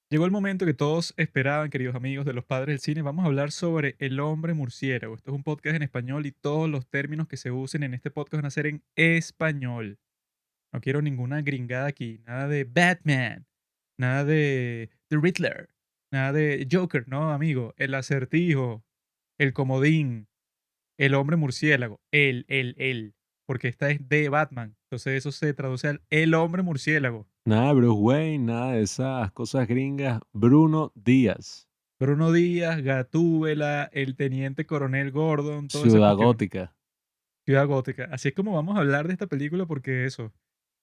Llegó el momento que todos esperaban, queridos amigos de los padres del cine. Vamos a hablar sobre el hombre murciélago. Esto es un podcast en español y todos los términos que se usen en este podcast van a ser en español. No quiero ninguna gringada aquí. Nada de Batman, nada de The Riddler, nada de Joker. No, amigo. El acertijo, el comodín, el hombre murciélago. El. Porque esta es de Batman. Entonces eso se traduce al el hombre murciélago. Nada de Bruce Wayne, nada de esas cosas gringas. Bruno Díaz, Bruno Díaz, Gatúbela, el teniente coronel Gordon, toda esa Ciudad cuestión. Gótica. Ciudad Gótica. Así es como vamos a hablar de esta película porque eso,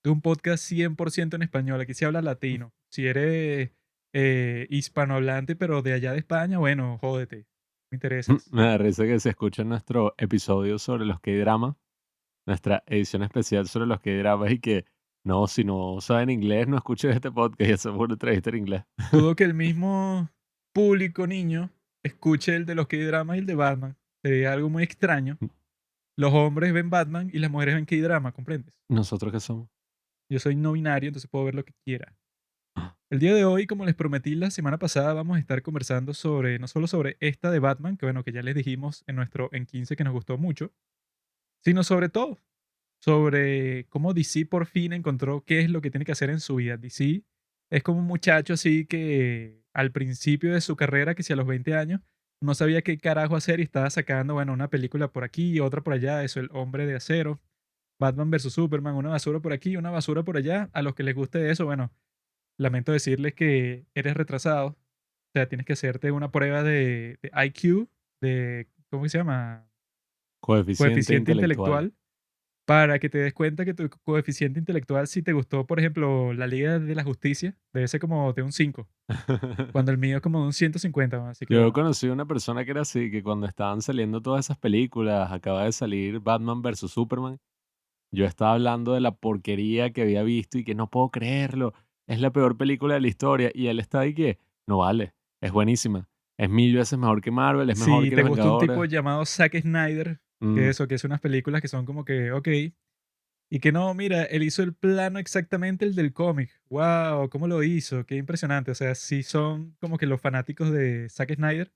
es un podcast 100% en español. Aquí se habla latino. Si eres hispanohablante, pero de allá de España, bueno, jódete. Me interesas. Me da risa que se escucha nuestro episodio sobre los K-drama, nuestra edición especial sobre los K-dramas y que no, si no saben inglés, no escuchen este podcast y hacemos una entrevista en inglés. Dudo que el mismo público niño escuche el de los K-dramas y el de Batman. Sería algo muy extraño. Los hombres ven Batman y las mujeres ven K-drama, ¿comprendes? ¿Nosotros qué somos? Yo soy no binario, entonces puedo ver lo que quiera. El día de hoy, como les prometí la semana pasada, vamos a estar conversando sobre, no solo sobre esta de Batman, que bueno, que ya les dijimos en nuestro en 15 que nos gustó mucho, sino sobre todo, sobre cómo DC por fin encontró qué es lo que tiene que hacer en su vida. DC es como un muchacho así que al principio de su carrera, que si a los 20 años, no sabía qué carajo hacer y estaba sacando, bueno, una película por aquí y otra por allá, eso, El Hombre de Acero, Batman versus Superman, una basura por aquí, una basura por allá. A los que les guste eso, bueno, lamento decirles que eres retrasado. O sea, tienes que hacerte una prueba de IQ, de, ¿cómo que se llama? Coeficiente Coeficiente intelectual. intelectual, para que te des cuenta que tu coeficiente intelectual, si te gustó, por ejemplo, la Liga de la Justicia, debe ser como de un 5, cuando el mío es como de un 150, ¿no? Así que Yo bueno. conocí una persona que era así, que cuando estaban saliendo todas esas películas, acaba de salir Batman versus Superman. Yo estaba hablando de la porquería que había visto y que no puedo creerlo. Es la peor película de la historia. Y él está ahí que, no vale, es buenísima. Es mil veces mejor que Marvel, es mejor Si que te Los gusta un tipo Vengadores. llamado Zack Snyder, que Mm, eso, que hace unas películas que son como que, ok, y que no, mira, él hizo el plano exactamente el del cómic. Wow, ¿cómo lo hizo? Qué impresionante. O sea, sí son como que los fanáticos de Zack Snyder,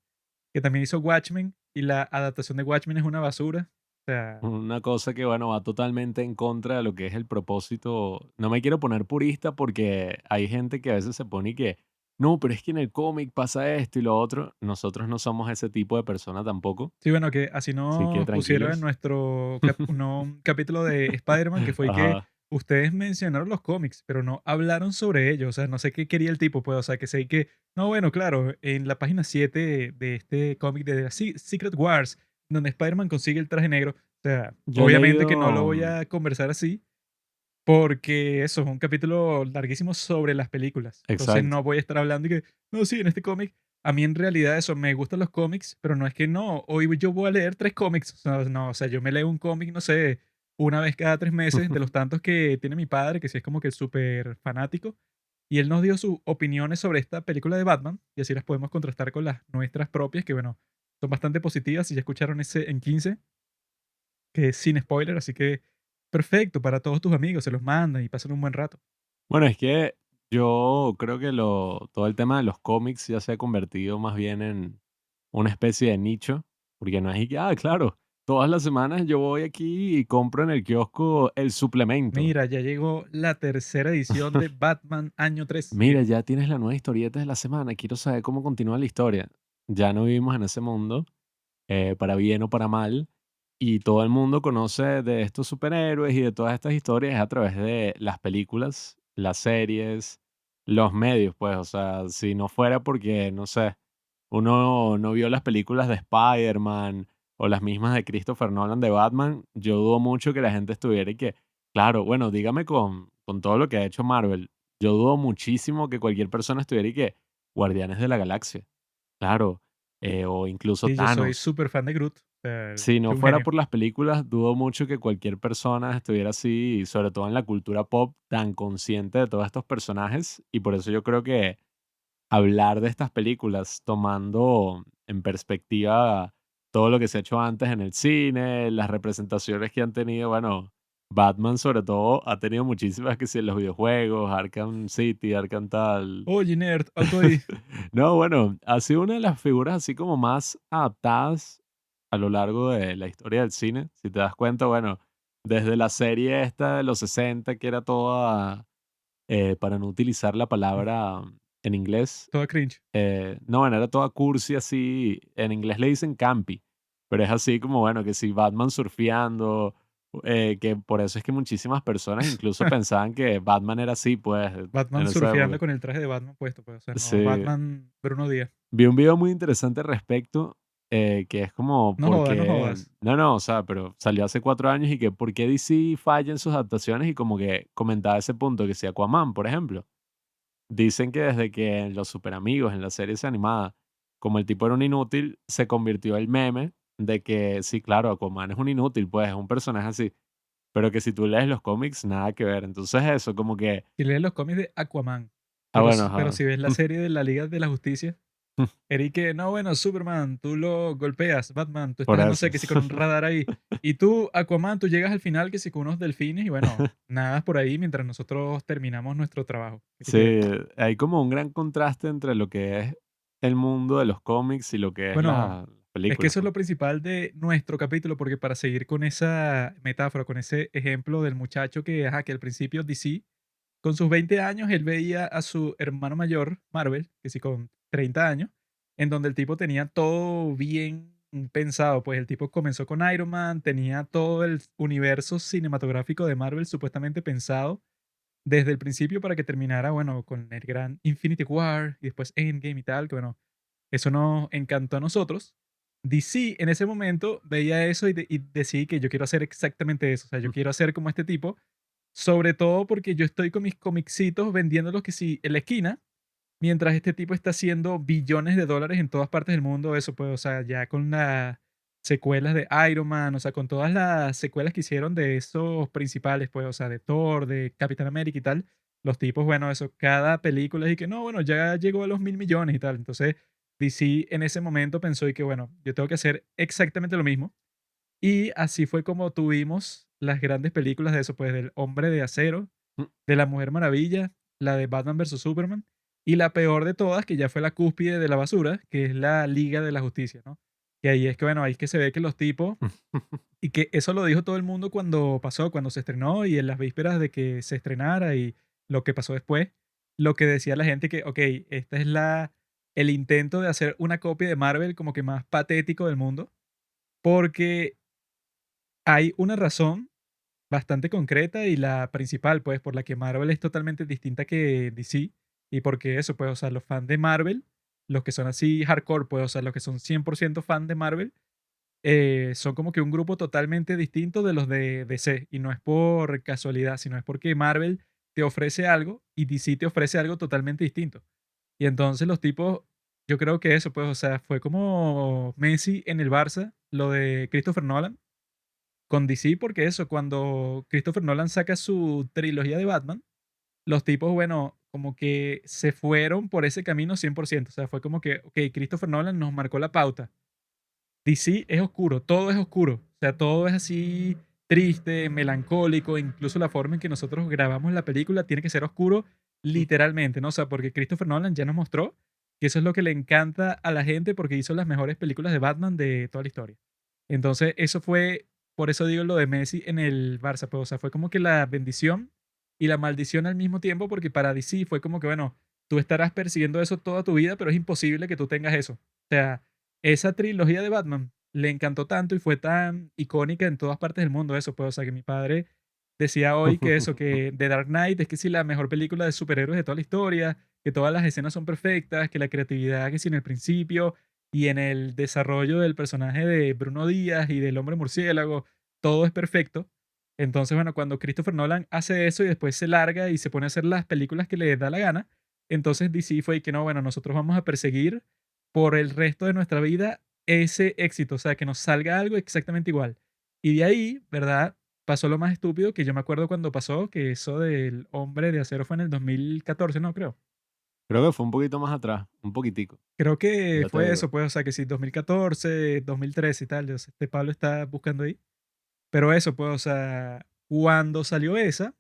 que también hizo Watchmen, y la adaptación de Watchmen es una basura. O sea, una cosa que, bueno, va totalmente en contra de lo que es el propósito. No me quiero poner purista porque hay gente que a veces se pone y que, no, pero es que en el cómic pasa esto y lo otro. Nosotros no somos ese tipo de persona tampoco. sí, bueno, que así Así que nos pusieron en tranquilos. nuestro un capítulo de Spider-Man, que fue que Ajá. ustedes mencionaron los cómics, pero no hablaron sobre ellos. O sea, no sé qué quería el tipo, pues. O sea, que sé que. No, bueno, claro, en la página 7 de este cómic de Secret Wars, donde Spider-Man consigue el traje negro. O sea, Yo he obviamente que no lo leído. voy a conversar así, porque eso es un capítulo larguísimo sobre las películas. Entonces Exacto. no voy a estar hablando y que, no, sí, en este cómic, a mí en realidad eso, me gustan los cómics, pero no es que no, hoy yo voy a leer 3 cómics. O sea, no, o sea, yo me leo un cómic, no sé, una vez cada 3 meses, de los tantos que tiene mi padre, que sí es como que súper fanático. Y él nos dio sus opiniones sobre esta película de Batman, y así las podemos contrastar con las nuestras propias, que bueno, son bastante positivas. Y ya escucharon ese en 15 que es sin spoiler, así que perfecto para todos tus amigos, se los mandan y pasan un buen rato. Bueno, es que yo creo que todo el tema de los cómics ya se ha convertido más bien en una especie de nicho, porque no es y que, claro, todas las semanas yo voy aquí y compro en el kiosco el suplemento. Mira, ya llegó la tercera edición de Batman Año 3. Mira, ya tienes la nueva historieta de la semana, quiero saber cómo continúa la historia. Ya no vivimos en ese mundo, para bien o para mal, y todo el mundo conoce de estos superhéroes y de todas estas historias a través de las películas, las series, los medios, pues, o sea, si no fuera porque, no sé, uno no vio las películas de Spider-Man o las mismas de Christopher Nolan de Batman, yo dudo mucho que la gente estuviera y que, claro, bueno, dígame con todo lo que ha hecho Marvel, yo dudo muchísimo que cualquier persona estuviera y que Guardianes de la Galaxia, claro, o incluso Sí, yo soy Thanos. súper fan de Groot. O sea, el Si bicho no es un fuera genio. por las películas, dudo mucho que cualquier persona estuviera así, sobre todo en la cultura pop, tan consciente de todos estos personajes. Y por eso yo creo que hablar de estas películas, tomando en perspectiva todo lo que se ha hecho antes en el cine, las representaciones que han tenido, bueno, Batman, sobre todo, ha tenido muchísimas que sí en los videojuegos, Arkham City, Arkham tal. Oye, nerd, alto ahí. No, bueno, ha sido una de las figuras así como más adaptadas a lo largo de la historia del cine. Si te das cuenta, bueno, desde la serie esta de los 60 que era toda, para no utilizar la palabra en inglés, Toda cringe. no, bueno, era toda cursi así, en inglés le dicen campy, pero es así como, bueno, que si Batman surfeando, que por eso es que muchísimas personas incluso pensaban que Batman era así, pues, Batman en esa surfeando época. con el traje de Batman puesto, pues, o sea, no Sí, Batman Bruno Díaz. vi un video muy interesante al respecto, que es como, No ¿por jodas, no qué? jodas. No, no, o sea, pero salió hace 4 años y que por qué DC falla en sus adaptaciones y como que comentaba ese punto, que si Aquaman, por ejemplo. Dicen que desde que en Los Superamigos, en la serie esa animada, como el tipo era un inútil, se convirtió el meme de que sí, claro, Aquaman es un inútil, pues es un personaje así, pero que si tú lees los cómics, nada que ver. Entonces eso, como que, Si lees los cómics de Aquaman, bueno, pero ajá, si ves la serie de la Liga de la Justicia, Eric, no, bueno, Superman, tú lo golpeas, Batman, tú por estás, no eso. sé, que si con un radar ahí. Y tú, Aquaman, tú llegas al final que si con unos delfines y bueno, nada por ahí mientras nosotros terminamos nuestro trabajo. ¿Qué te quieres? Sí, hay como un gran contraste entre lo que es el mundo de los cómics y lo que es Bueno, las es que películas, eso es pues. lo principal de nuestro capítulo, porque para seguir con esa metáfora, con ese ejemplo del muchacho que, ajá, que al principio DC, con sus 20 años, él veía a su hermano mayor, Marvel, que sí, con 30 años, en donde el tipo tenía todo bien pensado, pues el tipo comenzó con Iron Man, tenía todo el universo cinematográfico de Marvel supuestamente pensado desde el principio para que terminara, bueno, con el gran Infinity War y después Endgame y tal, que bueno, eso nos encantó a nosotros. DC en ese momento veía eso y decidí que yo quiero hacer exactamente eso, o sea, yo quiero hacer como este tipo, sobre todo porque yo estoy con mis comicitos vendiéndolos que sí en la esquina, mientras este tipo está haciendo billones de dólares en todas partes del mundo, eso pues, o sea, ya con las secuelas de Iron Man, o sea, con todas las secuelas que hicieron de esos principales, pues, o sea, de Thor, de Capitán América y tal, los tipos, bueno, eso, cada película y que no, bueno, ya llegó a los 1.000 millones y tal. Entonces, DC en ese momento pensó y que, bueno, yo tengo que hacer exactamente lo mismo. Y así fue como tuvimos las grandes películas de eso, pues, del Hombre de Acero, de la Mujer Maravilla, la de Batman versus Superman, y la peor de todas, que ya fue la cúspide de la basura, que es la Liga de la Justicia, ¿no? Y ahí es que, bueno, ahí es que se ve que los tipos, y que eso lo dijo todo el mundo cuando pasó, cuando se estrenó y en las vísperas de que se estrenara y lo que pasó después, lo que decía la gente que, ok, esta es el intento de hacer una copia de Marvel como que más patético del mundo, porque hay una razón bastante concreta y la principal, pues, por la que Marvel es totalmente distinta que DC y porque eso, pues, o sea, los fans de Marvel, los que son así hardcore, pues, o sea, los que son 100% fan de Marvel, son como que un grupo totalmente distinto de los de DC y no es por casualidad, sino es porque Marvel te ofrece algo y DC te ofrece algo totalmente distinto. Y entonces los tipos, yo creo que eso, pues, o sea, fue como Messi en el Barça, lo de Christopher Nolan con DC, porque eso, cuando Christopher Nolan saca su trilogía de Batman, los tipos, bueno, como que se fueron por ese camino 100%. O sea, fue como que, ok, Christopher Nolan nos marcó la pauta. DC es oscuro, todo es oscuro. O sea, todo es así triste, melancólico, incluso la forma en que nosotros grabamos la película tiene que ser oscuro literalmente, ¿no? O sea, porque Christopher Nolan ya nos mostró que eso es lo que le encanta a la gente porque hizo las mejores películas de Batman de toda la historia. Entonces, eso fue, por eso digo lo de Messi en el Barça, pues, o sea, fue como que la bendición y la maldición al mismo tiempo, porque para DC fue como que, bueno, tú estarás persiguiendo eso toda tu vida, pero es imposible que tú tengas eso. O sea, esa trilogía de Batman le encantó tanto y fue tan icónica en todas partes del mundo eso, pues, o sea, que mi padre decía hoy que eso, que The Dark Knight es que sí la mejor película de superhéroes de toda la historia, que todas las escenas son perfectas, que la creatividad que sí en el principio y en el desarrollo del personaje de Bruno Díaz y del hombre murciélago, todo es perfecto. Entonces, bueno, cuando Christopher Nolan hace eso y después se larga y se pone a hacer las películas que le da la gana, entonces DC fue y que no, bueno, nosotros vamos a perseguir por el resto de nuestra vida ese éxito, o sea, que nos salga algo exactamente igual. Y de ahí, ¿verdad? Pasó lo más estúpido que yo me acuerdo cuando pasó, que eso del Hombre de Acero fue en el 2014, no creo. Creo que fue un poquito más atrás, un poquitico, Creo que ya te fue digo. eso, pues, o sea, que sí, 2014, 2013 y tal, este Pablo está buscando ahí. Pero eso, pues, o sea, cuando salió esa,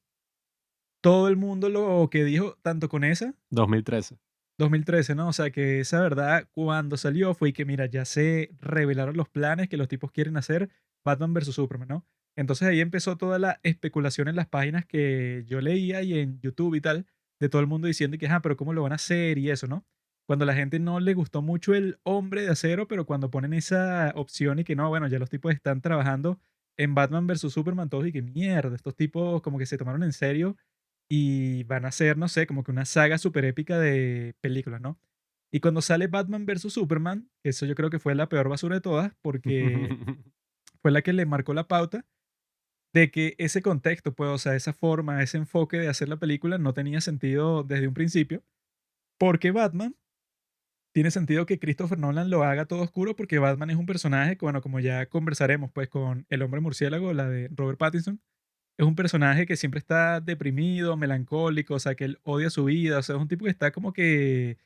todo el mundo lo que dijo, tanto con esa 2013. 2013, ¿no? O sea, que esa verdad, cuando salió fue que, mira, ya se revelaron los planes que los tipos quieren hacer Batman versus Superman, ¿no? Entonces ahí empezó toda la especulación en las páginas que yo leía y en YouTube y tal, de todo el mundo diciendo que, pero ¿cómo lo van a hacer? Y eso, ¿no? Cuando a la gente no le gustó mucho el hombre de acero, pero cuando ponen esa opción y que no, bueno, ya los tipos están trabajando en Batman versus Superman, todos y que mierda, estos tipos como que se tomaron en serio y van a ser, no sé, como que una saga súper épica de películas, ¿no? Y cuando sale Batman versus Superman, que eso yo creo que fue la peor basura de todas, porque fue la que le marcó la pauta de que ese contexto, pues, o sea, esa forma, ese enfoque de hacer la película no tenía sentido desde un principio, porque Batman tiene sentido que Christopher Nolan lo haga todo oscuro, porque Batman es un personaje que, bueno, como ya conversaremos, pues, con El Hombre Murciélago, la de Robert Pattinson, es un personaje que siempre está deprimido, melancólico, o sea, que él odia su vida, o sea, es un tipo que está como que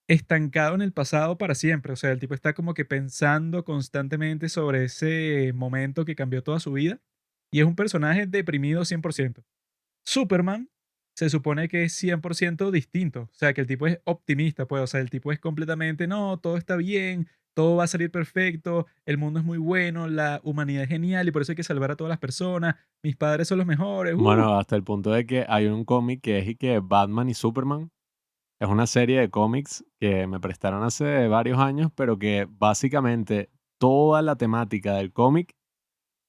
estancado en el pasado para siempre, o sea, el tipo está como que pensando constantemente sobre ese momento que cambió toda su vida y es un personaje deprimido 100%. Superman se supone que es 100% distinto, o sea, que el tipo es optimista, pues, o sea, el tipo es completamente, no, todo está bien, todo va a salir perfecto, el mundo es muy bueno, la humanidad es genial y por eso hay que salvar a todas las personas, mis padres son los mejores, Bueno, hasta el punto de que hay un cómic que es y que Batman y Superman. Es una serie de cómics que me prestaron hace varios años, pero que básicamente toda la temática del cómic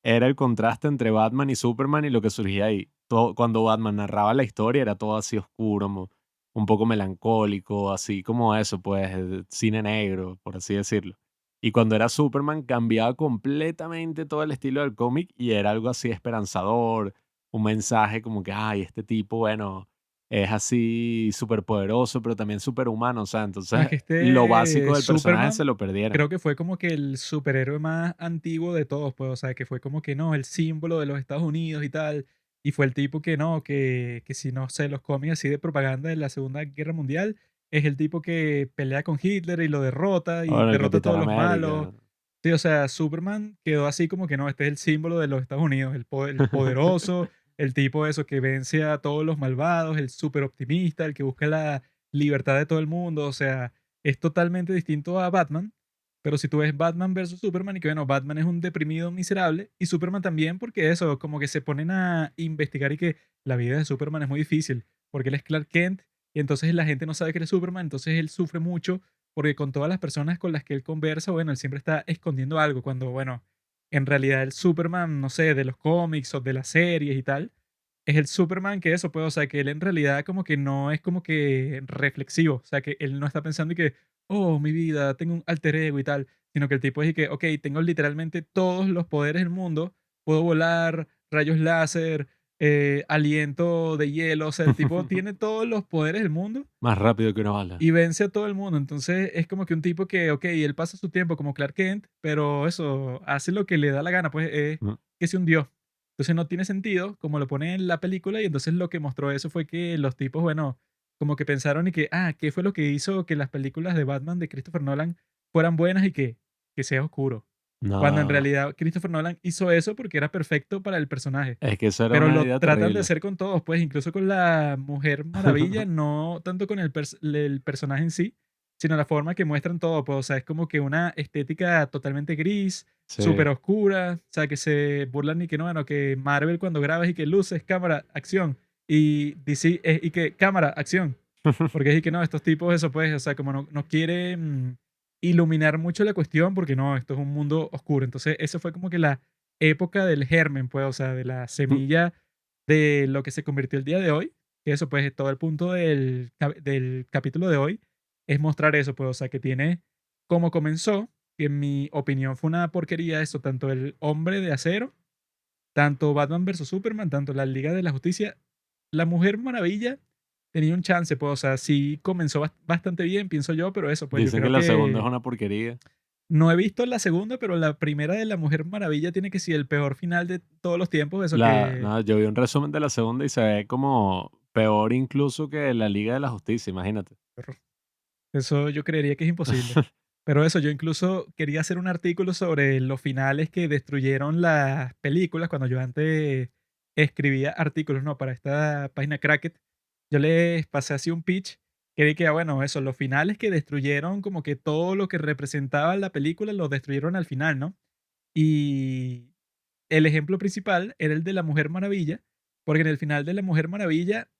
era el contraste entre Batman y Superman y lo que surgía ahí. Cuando Batman narraba la historia era todo así oscuro, un poco melancólico, así como eso, pues cine negro, por así decirlo. Y cuando era Superman cambiaba completamente todo el estilo del cómic y era algo así esperanzador, un mensaje como que, ay, este tipo, bueno, es así súper poderoso, pero también súper humano, o sea, no, es entonces que lo este básico del personaje se Superman lo perdieron. creo que fue como que el superhéroe más antiguo de todos, pues, o sea, que fue como que no, el símbolo de los Estados Unidos y tal. Y fue el tipo que no, que si no sé, los cómics así de propaganda de la Segunda Guerra Mundial, es el tipo que pelea con Hitler y lo derrota y Ahora el derrota a Capitán todos los malos. América. Sí, o sea, Superman quedó así como que no, este es el símbolo de los Estados Unidos, el poderoso, el tipo eso que vence a todos los malvados, el súper optimista, el que busca la libertad de todo el mundo, o sea, es totalmente distinto a Batman, pero si tú ves Batman versus Superman y que bueno, Batman es un deprimido miserable y Superman también porque eso, como que se ponen a investigar y que la vida de Superman es muy difícil, porque él es Clark Kent y entonces la gente no sabe que él es Superman, entonces él sufre mucho porque con todas las personas con las que él conversa, bueno, él siempre está escondiendo algo, cuando bueno, en realidad el Superman, no sé, de los cómics o de las series y tal, es el Superman que eso, pues, o sea, que él en realidad como que no es como que reflexivo, o sea, que él no está pensando y que, oh, mi vida, tengo un alter ego y tal, sino que el tipo es y que, ok, tengo literalmente todos los poderes del mundo, puedo volar, rayos láser, aliento de hielo, o sea, el tipo tiene todos los poderes del mundo Más rápido que una bala. y vence a todo el mundo. Entonces es como que un tipo que, ok, él pasa su tiempo como Clark Kent, pero eso, hace lo que le da la gana, pues es Mm. que es un dios. Entonces no tiene sentido, como lo pone en la película, y entonces lo que mostró eso fue que los tipos, bueno, como que pensaron y que, ¿qué fue lo que hizo que las películas de Batman de Christopher Nolan fueran buenas y que sea oscuro? Cuando en No, realidad Christopher Nolan hizo eso porque era perfecto para el personaje. es que eso era Pero una lo idea tratan de terrible. hacer con todos, pues, incluso con la Mujer Maravilla, no tanto con el personaje en sí, sino la forma que muestran todo, pues, o sea, es como que una estética totalmente gris, Sí. súper oscura, o sea, que se burlan y que no, bueno, que Marvel cuando grabas y que luces, cámara, acción, y DC y que cámara, acción, porque es y que no, estos tipos, eso pues, o sea, como no quieren iluminar mucho la cuestión, porque no, esto es un mundo oscuro, entonces eso fue como que la época del germen, pues, o sea, de la semilla de lo que se convirtió el día de hoy, que eso, pues, todo el punto del capítulo de hoy es mostrar eso, pues, o sea, que tiene como comenzó, que en mi opinión fue una porquería eso, tanto el Hombre de Acero, tanto Batman versus Superman, tanto la Liga de la Justicia, la Mujer Maravilla tenía un chance, pues, o sea, sí comenzó bastante bien, pienso yo, pero eso, pues, yo Dicen que creo la segunda es que una porquería. no he visto la segunda, pero la primera de La Mujer Maravilla tiene que ser el peor final de todos los tiempos. Eso que. Nada, yo vi un resumen de la segunda y se ve como peor incluso que la Liga de la Justicia, imagínate. Eso yo creería que es imposible. Pero eso, yo incluso quería hacer un artículo sobre los finales que destruyeron las películas cuando yo antes escribía artículos, ¿no? Para esta página Cracked, yo les pasé así un pitch que vi que, bueno, eso, los finales que destruyeron como que todo lo que representaba la película lo destruyeron al final, ¿no? Y el ejemplo principal era el de la Mujer Maravilla, porque en el final de la Mujer Maravilla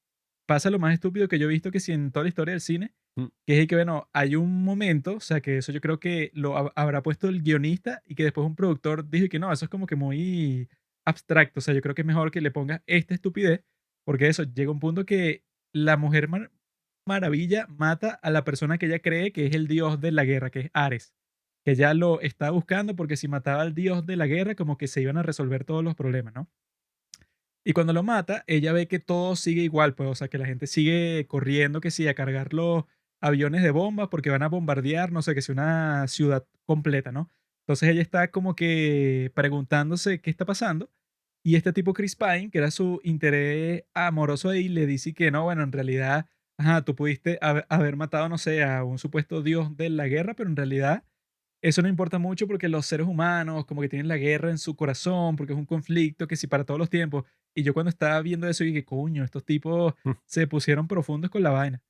pasa lo más estúpido que yo he visto que si en toda la historia del cine, Mm, que es de que, bueno, hay un momento, o sea, que eso yo creo que lo habrá puesto el guionista y que después un productor dijo que no, eso es como que muy abstracto, o sea, yo creo que es mejor que le pongas esta estupidez, porque eso, llega un punto que la Mujer Maravilla mata a la persona que ella cree que es el dios de la guerra, que es Ares, que ya lo está buscando porque si mataba al dios de la guerra, como que se iban a resolver todos los problemas, ¿no? Y cuando lo mata, ella ve que todo sigue igual, pues, o sea, que la gente sigue corriendo, que sí, a cargar los aviones de bombas porque van a bombardear, no sé, que si una ciudad completa, ¿no? Entonces ella está como que preguntándose qué está pasando. Y este tipo Chris Pine, que era su interés amoroso ahí, le dice que no, bueno, en realidad, ajá, tú pudiste haber matado, no sé, a un supuesto dios de la guerra, pero en realidad eso no importa mucho porque los seres humanos como que tienen la guerra en su corazón, porque es un conflicto que sí para todos los tiempos. Y yo cuando estaba viendo eso dije, coño, estos tipos mm, se pusieron profundos con la vaina.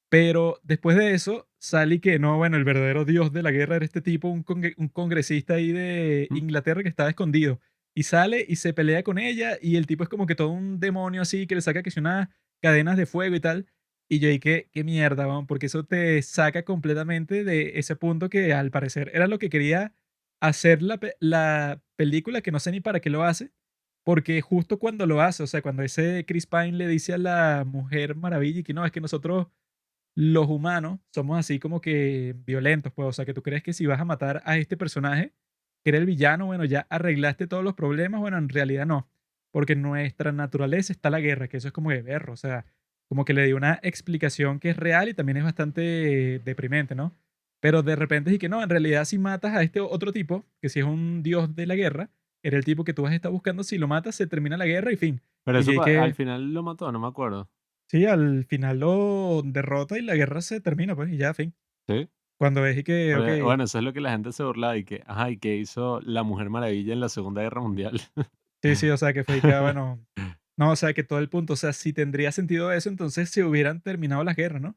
Pero después de eso sale que no, bueno, el verdadero dios de la guerra era este tipo, un congresista ahí de mm. Inglaterra que estaba escondido. Y sale y se pelea con ella y el tipo es como que todo un demonio así que le saca que si unas cadenas de fuego y tal. Y yo dije, qué mierda, vamos, porque eso te saca completamente de ese punto que al parecer era lo que quería hacer la película, que no sé ni para qué lo hace, porque justo cuando lo hace, o sea, cuando ese Chris Pine le dice a la Mujer Maravilla y que no, es que nosotros los humanos somos así como que violentos, pues, o sea, que tú crees que si vas a matar a este personaje, que era el villano, bueno, ya arreglaste todos los problemas, bueno, en realidad no, porque en nuestra naturaleza está la guerra, que eso es como de berro, o sea, como que le dio una explicación que es real y también es bastante deprimente, ¿no? Pero de repente es que no, en realidad si matas a este otro tipo, que si es un dios de la guerra, era el tipo que tú vas a estar buscando, si lo matas se termina la guerra y fin. Pero Y eso ya al que final lo mató, no me acuerdo. sí, al final lo derrota y la guerra se termina, pues, y ya, fin. ¿Sí? Cuando ves y que, Porque, okey, bueno, eso es lo que la gente se burlaba y que, ajá, y que hizo la Mujer Maravilla en la Segunda Guerra Mundial. sí, sí, o sea, que fue y que, bueno, no, o sea, que todo el punto, o sea, si tendría sentido eso, entonces se hubieran terminado las guerras, ¿no?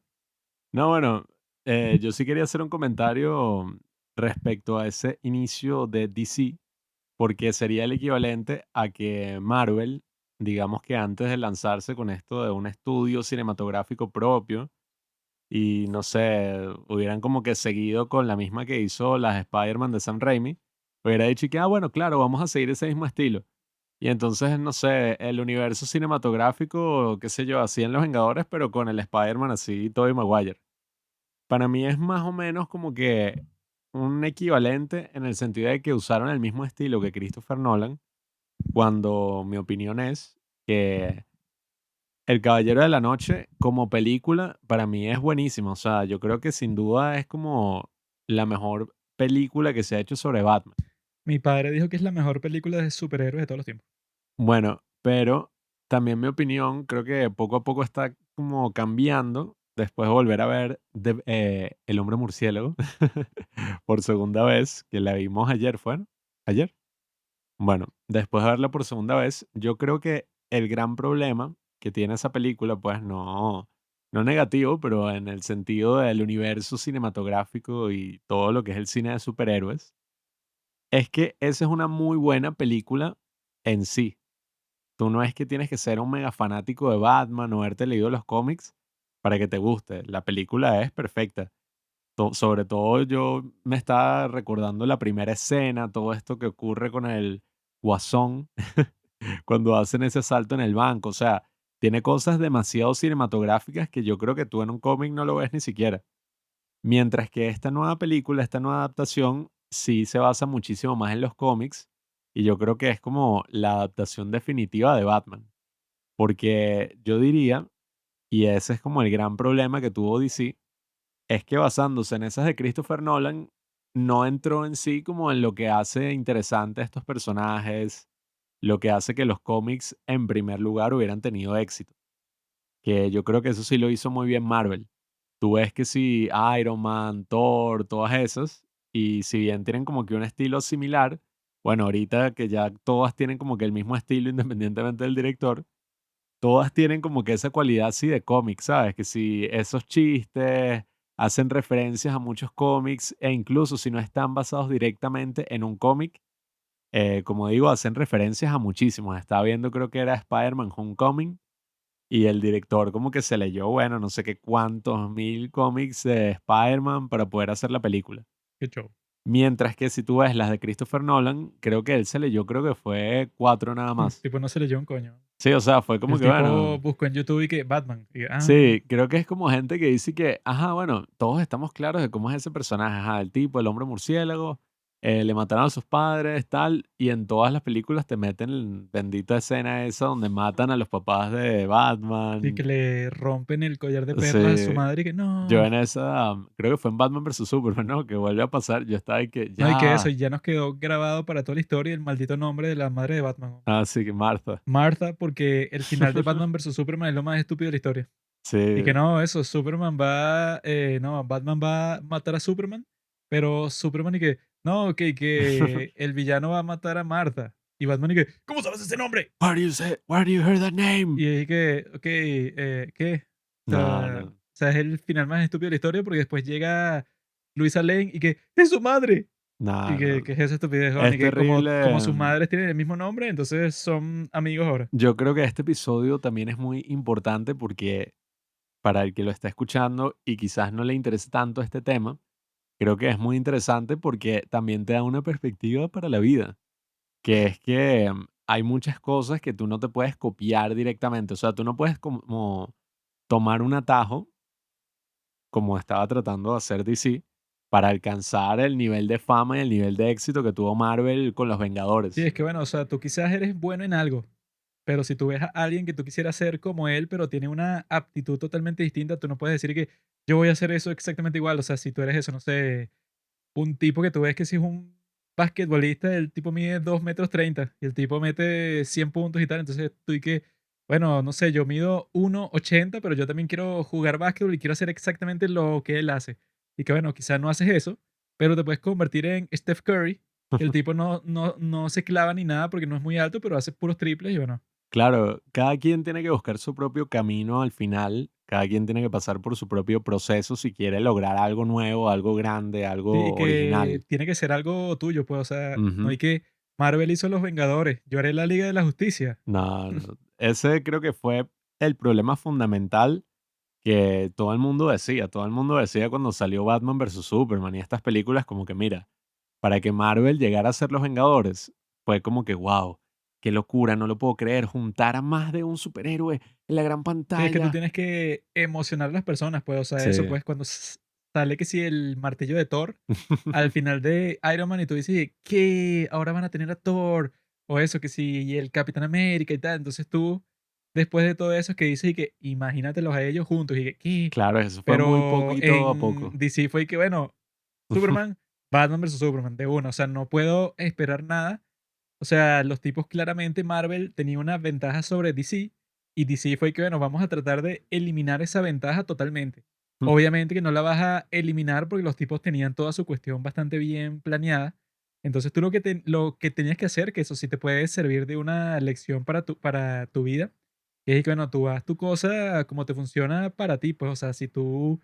No, bueno, yo sí quería hacer un comentario respecto a ese inicio de DC, porque sería el equivalente a que Marvel, digamos que antes de lanzarse con esto de un estudio cinematográfico propio, y no sé, hubieran como que seguido con la misma que hizo las Spider-Man de Sam Raimi, hubiera dicho que, ah, bueno, claro, vamos a seguir ese mismo estilo. Y entonces, no sé, el universo cinematográfico, qué sé yo, así en Los Vengadores, pero con el Spider-Man así, Tobey Maguire. Para mí es más o menos como que un equivalente en el sentido de que usaron el mismo estilo que Christopher Nolan, cuando mi opinión es que El Caballero de la Noche como película para mí es buenísima. O sea, yo creo que sin duda es como la mejor película que se ha hecho sobre Batman. Mi padre dijo que es la mejor película de superhéroes de todos los tiempos. Bueno, pero también mi opinión creo que poco a poco está como cambiando después de volver a ver El Hombre Murciélago por segunda vez, que la vimos ayer, ¿fue? ¿Ayer? Bueno, después de verla por segunda vez, yo creo que el gran problema que tiene esa película, pues no negativo, pero en el sentido del universo cinematográfico y todo lo que es el cine de superhéroes, es que esa es una muy buena película en sí. Tú no es que tienes que ser un mega fanático de Batman o haberte leído los cómics para que te guste. La película es perfecta. Sobre todo yo me estaba recordando la primera escena, todo esto que ocurre con el Guasón cuando hacen ese salto en el banco. O sea, tiene cosas demasiado cinematográficas que yo creo que tú en un cómic no lo ves ni siquiera. Mientras que esta nueva película, esta nueva adaptación, sí se basa muchísimo más en los cómics y yo creo que es como la adaptación definitiva de Batman. Porque yo diría, y ese es como el gran problema que tuvo DC, es que basándose en esas de Christopher Nolan, no entró en sí como en lo que hace interesante a estos personajes, lo que hace que los cómics en primer lugar hubieran tenido éxito. Que yo creo que eso sí lo hizo muy bien Marvel. Tú ves que si Iron Man, Thor, todas esas, y si bien tienen como que un estilo similar, Bueno, ahorita que ya todas tienen como que el mismo estilo independientemente del director, todas tienen como que esa cualidad así de cómic, ¿sabes? Que si esos chistes hacen referencias a muchos cómics e incluso si no están basados directamente en un cómic, como digo, hacen referencias a muchísimos. Estaba viendo, creo que era Spider-Man Homecoming y el director como que se leyó, bueno, no sé qué cuántos mil cómics de Spider-Man para poder hacer la película. Qué show. Mientras que si tú ves las de Christopher Nolan, creo que él se leyó, creo que fue 4 nada más. Tipo, no se leyó un coño. Sí, o sea, fue como El que, tipo bueno, buscó en YouTube y que Batman. Y, sí, creo que es como gente que dice que, ajá, bueno, todos estamos claros de cómo es ese personaje, ajá, el tipo, el hombre murciélago, le mataron a sus padres, tal, y en todas las películas te meten bendita escena esa donde matan a los papás de y que Batman. le rompen el collar de perlas a su Sí, madre y que yo no. en esa, creo que fue en Batman versus Superman, ¿no? Que vuelve a pasar, yo estaba ahí que No, y que eso, ya, y ya nos quedó grabado para toda la historia el maldito nombre de la madre de Batman. así que Martha. Martha, porque el final de Batman versus Superman es lo más estúpido de la historia. Y que Sí, no, eso, Superman va, no, Batman va a matar a Superman, pero Superman y que, no, que el villano va a matar a Martha. Y Batman y que, ¿cómo sabes ese nombre? where do you hear that name? Y es que, ok, ¿qué? No, no, O sea, es el final más estúpido de la historia porque después llega Luisa Lane y que, ¡es su madre! Y no, que, no. que es esa estupidez, weón, Es y que como terrible. sus madres tienen el mismo nombre, entonces son amigos ahora. Yo creo que este episodio también es muy importante porque para el que lo está escuchando y quizás no le interese tanto este tema, creo que es muy interesante porque también te da una perspectiva para la vida, que es que hay muchas cosas que tú no te puedes copiar directamente, o sea, tú no puedes como tomar un atajo, como estaba tratando de hacer DC, para alcanzar el nivel de fama y el nivel de éxito que tuvo Marvel con los Sí, Vengadores. es que bueno, o sea, tú quizás eres bueno en algo, pero si tú ves a alguien que tú quisieras ser como él, pero tiene una aptitud totalmente distinta, tú no puedes decir que yo voy a hacer eso exactamente igual. O sea, si tú eres eso, no sé, un tipo que tú ves que si es un basquetbolista, el tipo mide 2,30 m y el tipo mete 100 puntos y tal. Entonces tú y que, bueno, no sé, yo mido 1,80 m, pero yo también quiero jugar básquetbol y quiero hacer exactamente lo que él hace. Y que bueno, quizás no haces eso, pero te puedes convertir en Steph Curry, que el tipo no se clava ni nada porque no es muy alto, pero hace puros triples y bueno. Claro, cada quien tiene que buscar su propio camino al final, cada quien tiene que pasar por su propio proceso si quiere lograr algo nuevo, algo grande, Sí, algo que original. tiene que ser algo tuyo, pues, o sea, no Ujú. hay que Marvel hizo Los Vengadores, yo haré la Liga de la Justicia. No, no. Ese creo que fue el problema fundamental que todo el mundo decía cuando salió Batman versus Superman y estas películas como que mira, para que Marvel llegara a ser los Vengadores, fue como que wow, qué locura, no lo puedo creer, juntar a más de un superhéroe en la gran Sí, es que tú pantalla. tienes que emocionar a las personas, pues, o sea, eso, Sí. pues, cuando sale que si el martillo de Thor al final de Iron Man y tú dices, ¿qué? Ahora van a tener a Thor, o eso, que si y el Capitán América y tal. Entonces tú, después de todo eso, que dices y que imagínatelos a ellos juntos y que, ¿qué? Claro, eso fue muy Pero poquito a en poco. DC fue que, bueno, Superman, Batman versus Superman, de una, o sea, no puedo esperar nada. O sea, los tipos claramente Marvel tenía una ventaja sobre DC y DC fue que, bueno, vamos a tratar de eliminar esa ventaja totalmente. Obviamente que no la vas a eliminar porque los tipos tenían toda su cuestión bastante bien planeada. Entonces tú lo que tenías que hacer, que eso sí te puede servir de una lección para tu vida, que es que, bueno, tú haz tu cosa como te funciona para ti, pues, o sea, si tú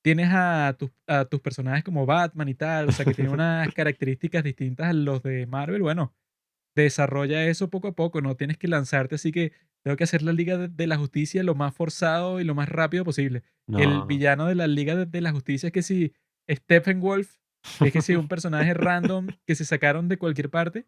tienes a tus personajes como Batman y tal, o sea, que tienen unas características distintas a los de Marvel, bueno, desarrolla eso poco a poco, no tienes que lanzarte así que tengo que hacer la Liga de la Justicia lo más forzado y lo más rápido posible. El No. villano de la Liga de la Justicia es que si Steppenwolf, que es que si un personaje random que se sacaron de cualquier parte,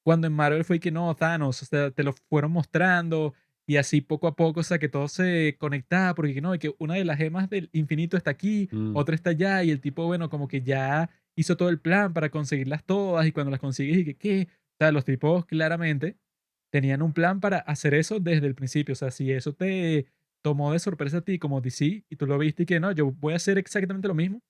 cuando en Marvel fue que no, Thanos, o sea, te lo fueron mostrando y así poco a poco, o sea, que todo se conectaba, porque no, y que una de las gemas del infinito está aquí, Mm, otra está allá, y el tipo, bueno, como que ya hizo todo el plan para conseguirlas todas, y cuando las consigues, y que, ¿qué? O sea, los tipos claramente tenían un plan para hacer eso desde el principio. O sea, si eso te tomó de sorpresa a ti como DC y tú lo viste y que no, yo voy a hacer exactamente lo mismo,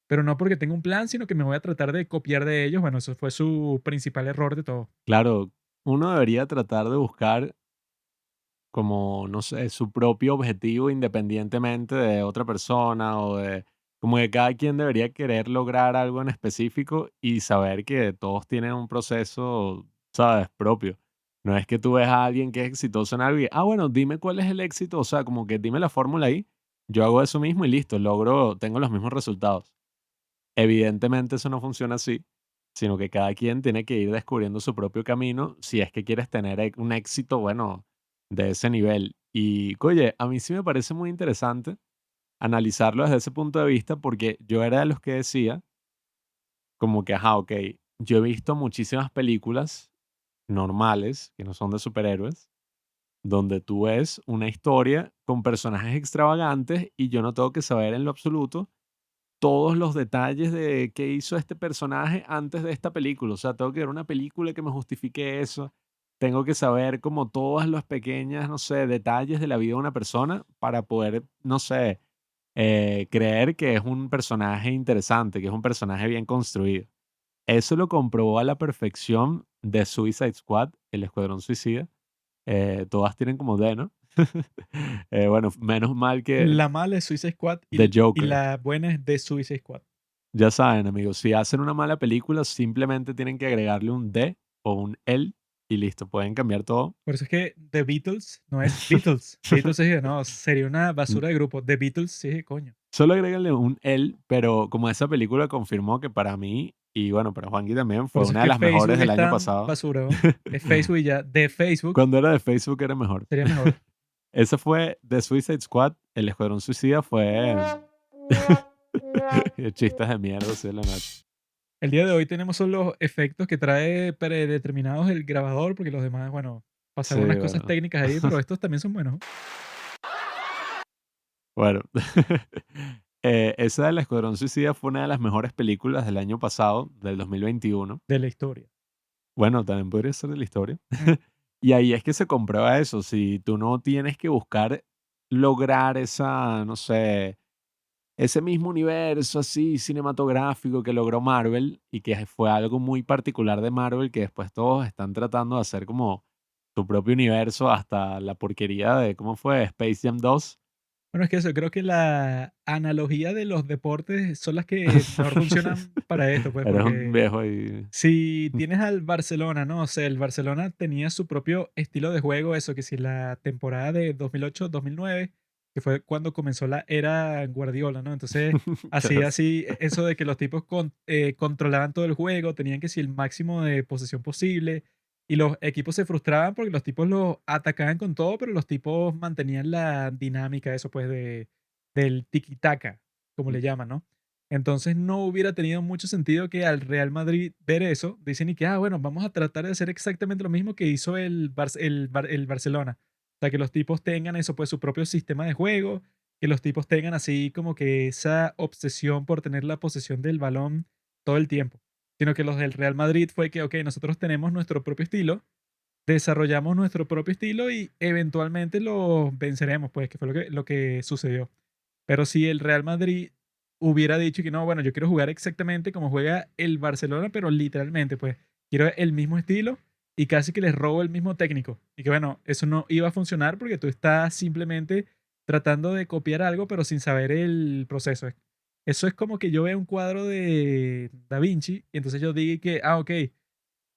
pero no porque tengo un plan, sino que me voy a tratar de copiar de ellos. Bueno, eso fue su principal error de todo. claro, uno debería tratar de buscar como, no sé, su propio objetivo independientemente de otra persona o de Como que cada quien debería querer lograr algo en específico y saber que todos tienen un proceso, ¿sabes? Propio. No es que tú ves a alguien que es exitoso en algo y, bueno, dime cuál es el éxito, o sea, como que dime la fórmula ahí, yo hago eso mismo y listo, tengo los mismos resultados. Evidentemente eso no funciona así, sino que cada quien tiene que ir descubriendo su propio camino si es que quieres tener un éxito, bueno, de ese nivel. Y, oye, a mí sí me parece muy interesante analizarlo desde ese punto de vista, porque yo era de los que decía, como que, ok, yo he visto muchísimas películas normales, que no son de superhéroes, donde tú ves una historia con personajes extravagantes y yo no tengo que saber en lo absoluto todos los detalles de qué hizo este personaje antes de esta película. O sea, tengo que ver una película que me justifique eso. Tengo que saber como todas las pequeñas, no sé, detalles de la vida de una persona para poder, no sé, creer que es un personaje interesante, que es un personaje bien construido. Eso lo comprobó a la perfección de Suicide Squad, el Escuadrón Suicida. Todas tienen como D, ¿no? Bueno, menos mal que La mala es Suicide Squad The y Joker. la buena es The Suicide Squad. Ya saben, amigos, si hacen una mala película, simplemente tienen que agregarle un D o un L y listo, pueden cambiar todo. Por eso es que The Beatles no es Beatles. Beatles es, no, sería una basura de grupo. The Beatles sí, coño. Solo agréguenle un L, pero como esa película confirmó que para mí, y bueno, para Juanqui también, Por fue eso es una de que las mejores Facebook del es año tan pasado. basura, ¿no? Es Facebook y ya. De Facebook Cuando era de Facebook era mejor. sería mejor. Ese fue The Suicide Squad, el Escuadrón Suicida fue chistes de mierda, sí, la neta. El día de hoy tenemos solo los efectos que trae predeterminados el grabador, porque los demás, bueno, Sí, pasaron unas cosas bueno. técnicas ahí, pero estos también son buenos. Bueno, esa del Escuadrón Suicida fue una de las mejores películas del año pasado, del 2021. De la historia. Bueno, también podría ser de la historia. Mm. Y ahí es que se comprueba eso, si tú no tienes que buscar lograr esa, no sé, ese mismo universo así cinematográfico que logró Marvel y que fue algo muy particular de Marvel que después todos están tratando de hacer como su propio universo hasta la porquería de, ¿cómo fue? Space Jam 2. Bueno, es que eso, creo que la analogía de los deportes son las que mejor funcionan para esto, pues, Eres un porque viejo y... si tienes al Barcelona, ¿no? O sea, el Barcelona tenía su propio estilo de juego, eso que si la temporada de 2008-2009, que fue cuando comenzó la era Guardiola, ¿no? Entonces, Claro. así, eso de que los tipos controlaban todo el juego, tenían que si el máximo de posesión posible, y los equipos se frustraban porque los tipos los atacaban con todo, pero los tipos mantenían la dinámica, eso pues, del tiki-taka, como le llaman, ¿no? Entonces no hubiera tenido mucho sentido que al Real Madrid ver eso, dicen y que, bueno, vamos a tratar de hacer exactamente lo mismo que hizo el Barcelona. O sea, que los tipos tengan eso, pues su propio sistema de juego, que los tipos tengan así como que esa obsesión por tener la posesión del balón todo el tiempo. Sino que los del Real Madrid fue que, ok, nosotros tenemos nuestro propio estilo, desarrollamos nuestro propio estilo y eventualmente los venceremos, pues, que fue lo que sucedió. Pero si el Real Madrid hubiera dicho que no, bueno, yo quiero jugar exactamente como juega el Barcelona, pero literalmente, pues, quiero el mismo estilo y casi que les robo el mismo técnico. Y que bueno, eso no iba a funcionar porque tú estás simplemente tratando de copiar algo, pero sin saber el proceso. Eso es como que yo veo un cuadro de Da Vinci y entonces yo digo que, ok,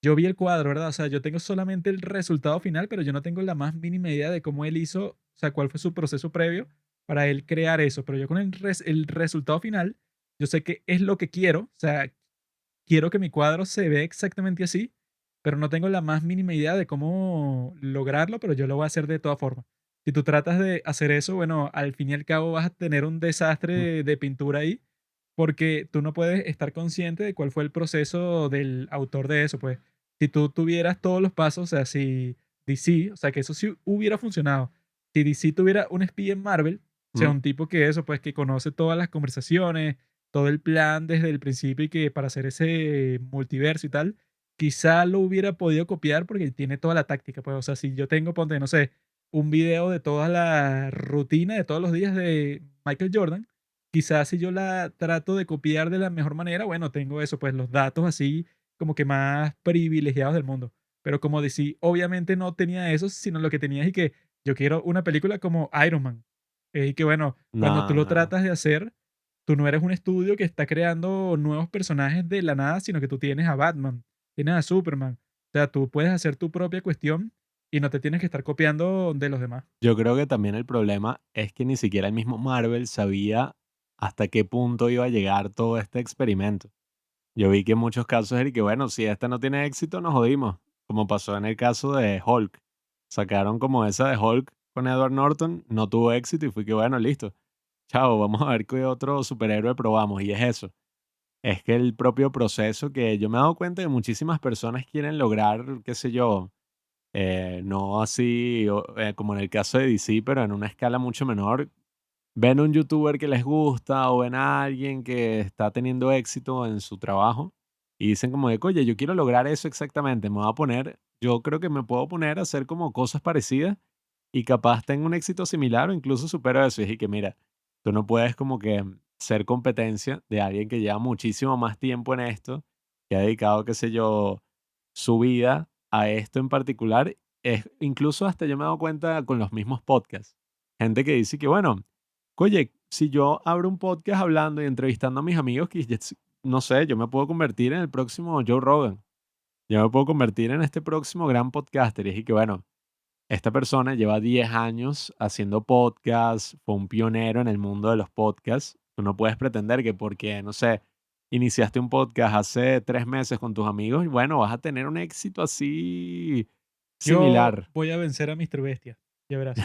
yo vi el cuadro, ¿verdad? O sea, yo tengo solamente el resultado final, pero yo no tengo la más mínima idea de cómo él hizo, o sea, cuál fue su proceso previo para él crear eso. Pero yo con el resultado final, yo sé que es lo que quiero, o sea, quiero que mi cuadro se vea exactamente así, pero no tengo la más mínima idea de cómo lograrlo, pero yo lo voy a hacer de todas formas. Si tú tratas de hacer eso, bueno, al fin y al cabo vas a tener un desastre de pintura ahí, porque tú no puedes estar consciente de cuál fue el proceso del autor de eso, pues. Si tú tuvieras todos los pasos, o sea, si DC, o sea, que eso sí hubiera funcionado. Si DC tuviera un espía en Marvel, o sea, Mm, un tipo que eso, pues, que conoce todas las conversaciones, todo el plan desde el principio y que para hacer ese multiverso y tal, quizá lo hubiera podido copiar porque tiene toda la táctica, pues, o sea, si yo tengo, ponte, no sé, un video de toda la rutina de todos los días de Michael Jordan, quizás si yo la trato de copiar de la mejor manera, bueno, tengo eso, pues los datos así como que más privilegiados del mundo. Pero como decía, obviamente no tenía eso, sino lo que tenía es y que yo quiero una película como Iron Man. Y que bueno, cuando tú no, lo no. tratas de hacer, tú no eres un estudio que está creando nuevos personajes de la nada, sino que tú tienes a Batman, tienes a Superman. O sea, tú puedes hacer tu propia cuestión y no te tienes que estar copiando de los demás. Yo creo que también el problema es que ni siquiera el mismo Marvel sabía hasta qué punto iba a llegar todo este experimento. Yo vi que en muchos casos era y que, bueno, si esta no tiene éxito, nos jodimos, como pasó en el caso de Hulk. Sacaron como esa de Hulk con Edward Norton, no tuvo éxito y fue que, bueno, listo. Chao, vamos a ver qué otro superhéroe probamos. Y es eso. Es que el propio proceso que yo me he dado cuenta que muchísimas personas quieren lograr, qué sé yo, no así como en el caso de DC, pero en una escala mucho menor. Ven a un youtuber que les gusta o ven a alguien que está teniendo éxito en su trabajo y dicen como de, oye, yo quiero lograr eso exactamente, me voy a poner, yo creo que me puedo poner a hacer como cosas parecidas y capaz tengo un éxito similar o incluso supero eso. Y dije que mira, tú no puedes como que ser competencia de alguien que lleva muchísimo más tiempo en esto, que ha dedicado, qué sé yo, su vida a esto en particular. Es, incluso hasta yo me he dado cuenta con los mismos podcasts. Gente que dice que, bueno, oye, si yo abro un podcast hablando y entrevistando a mis amigos, que no sé, yo me puedo convertir en el próximo Joe Rogan. Yo me puedo convertir en este próximo gran podcaster. Y es que, bueno, esta persona lleva 10 años haciendo podcasts, fue un pionero en el mundo de los podcasts. Tú no puedes pretender que porque, no sé, iniciaste un podcast hace 3 meses con tus amigos, y bueno, vas a tener un éxito así Yo similar. voy a vencer a Mr. Bestia, ya verás.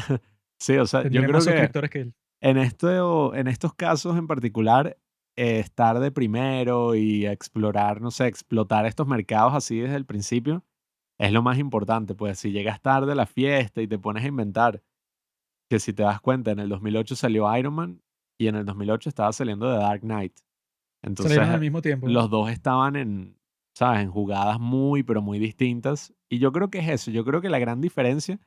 Sí, o sea, yo Tendré más creo que suscriptores que él. en estos casos en particular, estar de primero y explorar, no sé, explotar estos mercados así desde el principio es lo más importante. Pues si llegas tarde a la fiesta y te pones a inventar, que si te das cuenta, en el 2008 salió Iron Man y en el 2008 estaba saliendo The Dark Knight. Salieron Entonces, al mismo tiempo. los dos estaban en, ¿sabes? En jugadas muy, pero muy distintas. Y yo creo que es eso. Yo creo que la gran diferencia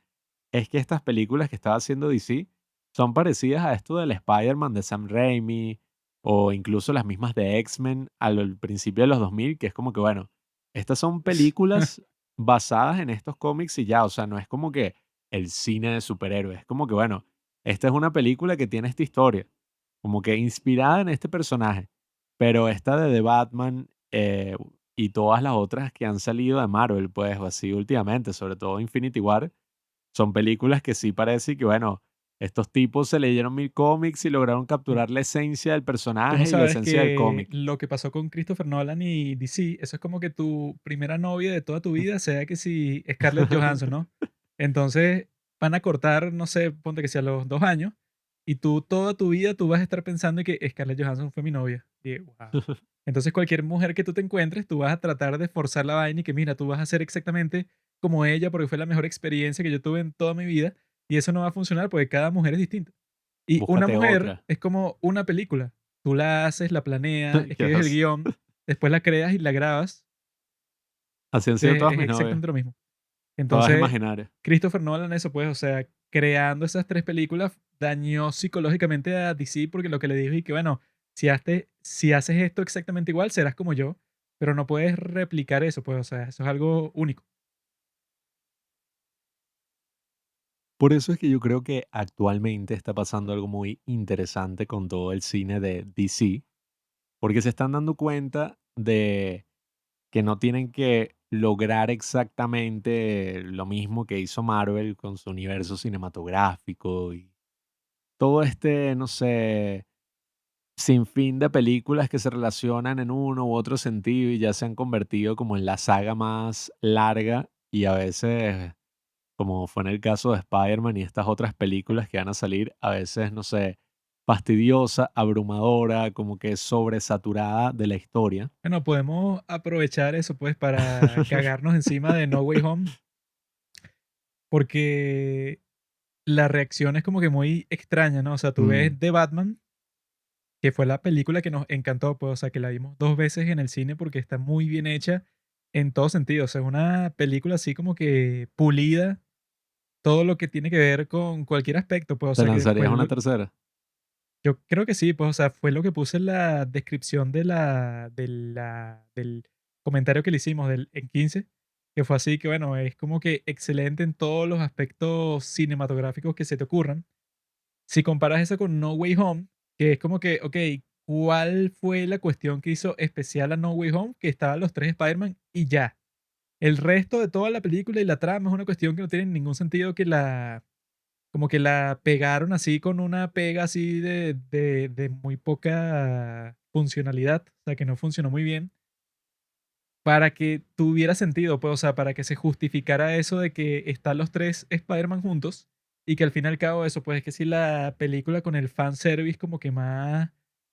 es que estas películas que estaba haciendo DC son parecidas a esto del Spider-Man de Sam Raimi o incluso las mismas de X-Men al principio de los 2000, que es como que, bueno, estas son películas basadas en estos cómics y ya, o sea, no es como que el cine de superhéroes, es como que, bueno, esta es una película que tiene esta historia, como que inspirada en este personaje, pero esta de The Batman y todas las otras que han salido de Marvel, pues así últimamente, sobre todo Infinity War, son películas que sí parece que, bueno, estos tipos se leyeron 1000 cómics y lograron capturar la esencia del Tú no personaje y la sabes esencia del que cómic. lo que pasó con Christopher Nolan y DC, eso es como que tu primera novia de toda tu vida sea que si Scarlett Johansson, ¿no? Entonces van a cortar, no sé, ponte que sea los 2 años, y tú toda tu vida tú vas a estar pensando que Scarlett Johansson fue mi novia. Y wow. Entonces cualquier mujer que tú te encuentres, tú vas a tratar de forzar la vaina y que mira, tú vas a ser exactamente como ella porque fue la mejor experiencia que yo tuve en toda mi vida, y eso no va a funcionar porque cada mujer es distinta. Y una Búscate mujer otra. es como una película. Tú la haces, la planeas, ¿Qué escribes el haces? guión, después la creas y la grabas. Así han sido todas Es mis novias, exactamente lo mismo. todas Entonces, imaginarias. Christopher Nolan, eso pues, o sea, creando esas 3 películas, dañó psicológicamente a DC porque lo que le dijo y que, bueno, si haces esto exactamente igual, serás como yo, pero no puedes replicar eso, pues, o sea, eso es algo único. Por eso es que yo creo que actualmente está pasando algo muy interesante con todo el cine de DC, porque se están dando cuenta de que no tienen que lograr exactamente lo mismo que hizo Marvel con su universo cinematográfico y todo este, no sé, sinfín de películas que se relacionan en uno u otro sentido y ya se han convertido como en la saga más larga y a veces, como fue en el caso de Spider-Man y estas otras películas que van a salir, a veces, no sé, fastidiosa, abrumadora, como que sobresaturada de la historia. Bueno, podemos aprovechar eso, pues, para cagarnos encima de No Way Home, porque la reacción es como que muy extraña, ¿no? O sea, tú ves Mm, The Batman, que fue la película que nos encantó, pues, o sea, que la vimos 2 veces en el cine porque está muy bien hecha en todo sentido. O sea, es una película así como que pulida, todo lo que tiene que ver con cualquier aspecto, pues, o ¿Te sea, que fue lanzarías una lo tercera? yo creo que sí, pues, o sea, fue lo que puse en la descripción del comentario que le hicimos del en 15, que fue así que, bueno, es como que excelente en todos los aspectos cinematográficos que se te ocurran. Si comparas eso con No Way Home, que es como que, okey, cuál fue la cuestión que hizo especial a No Way Home, que estaban los 3 Spider-Man y ya. El resto de toda la película y la trama es una cuestión que no tiene ningún sentido, que la como que la pegaron así con una pega así de muy poca funcionalidad, o sea, que no funcionó muy bien, para que tuviera sentido, pues, o sea, para que se justificara eso de que están los 3 Spider-Man juntos y que al fin y al cabo eso, pues, es que si la película con el fanservice como que más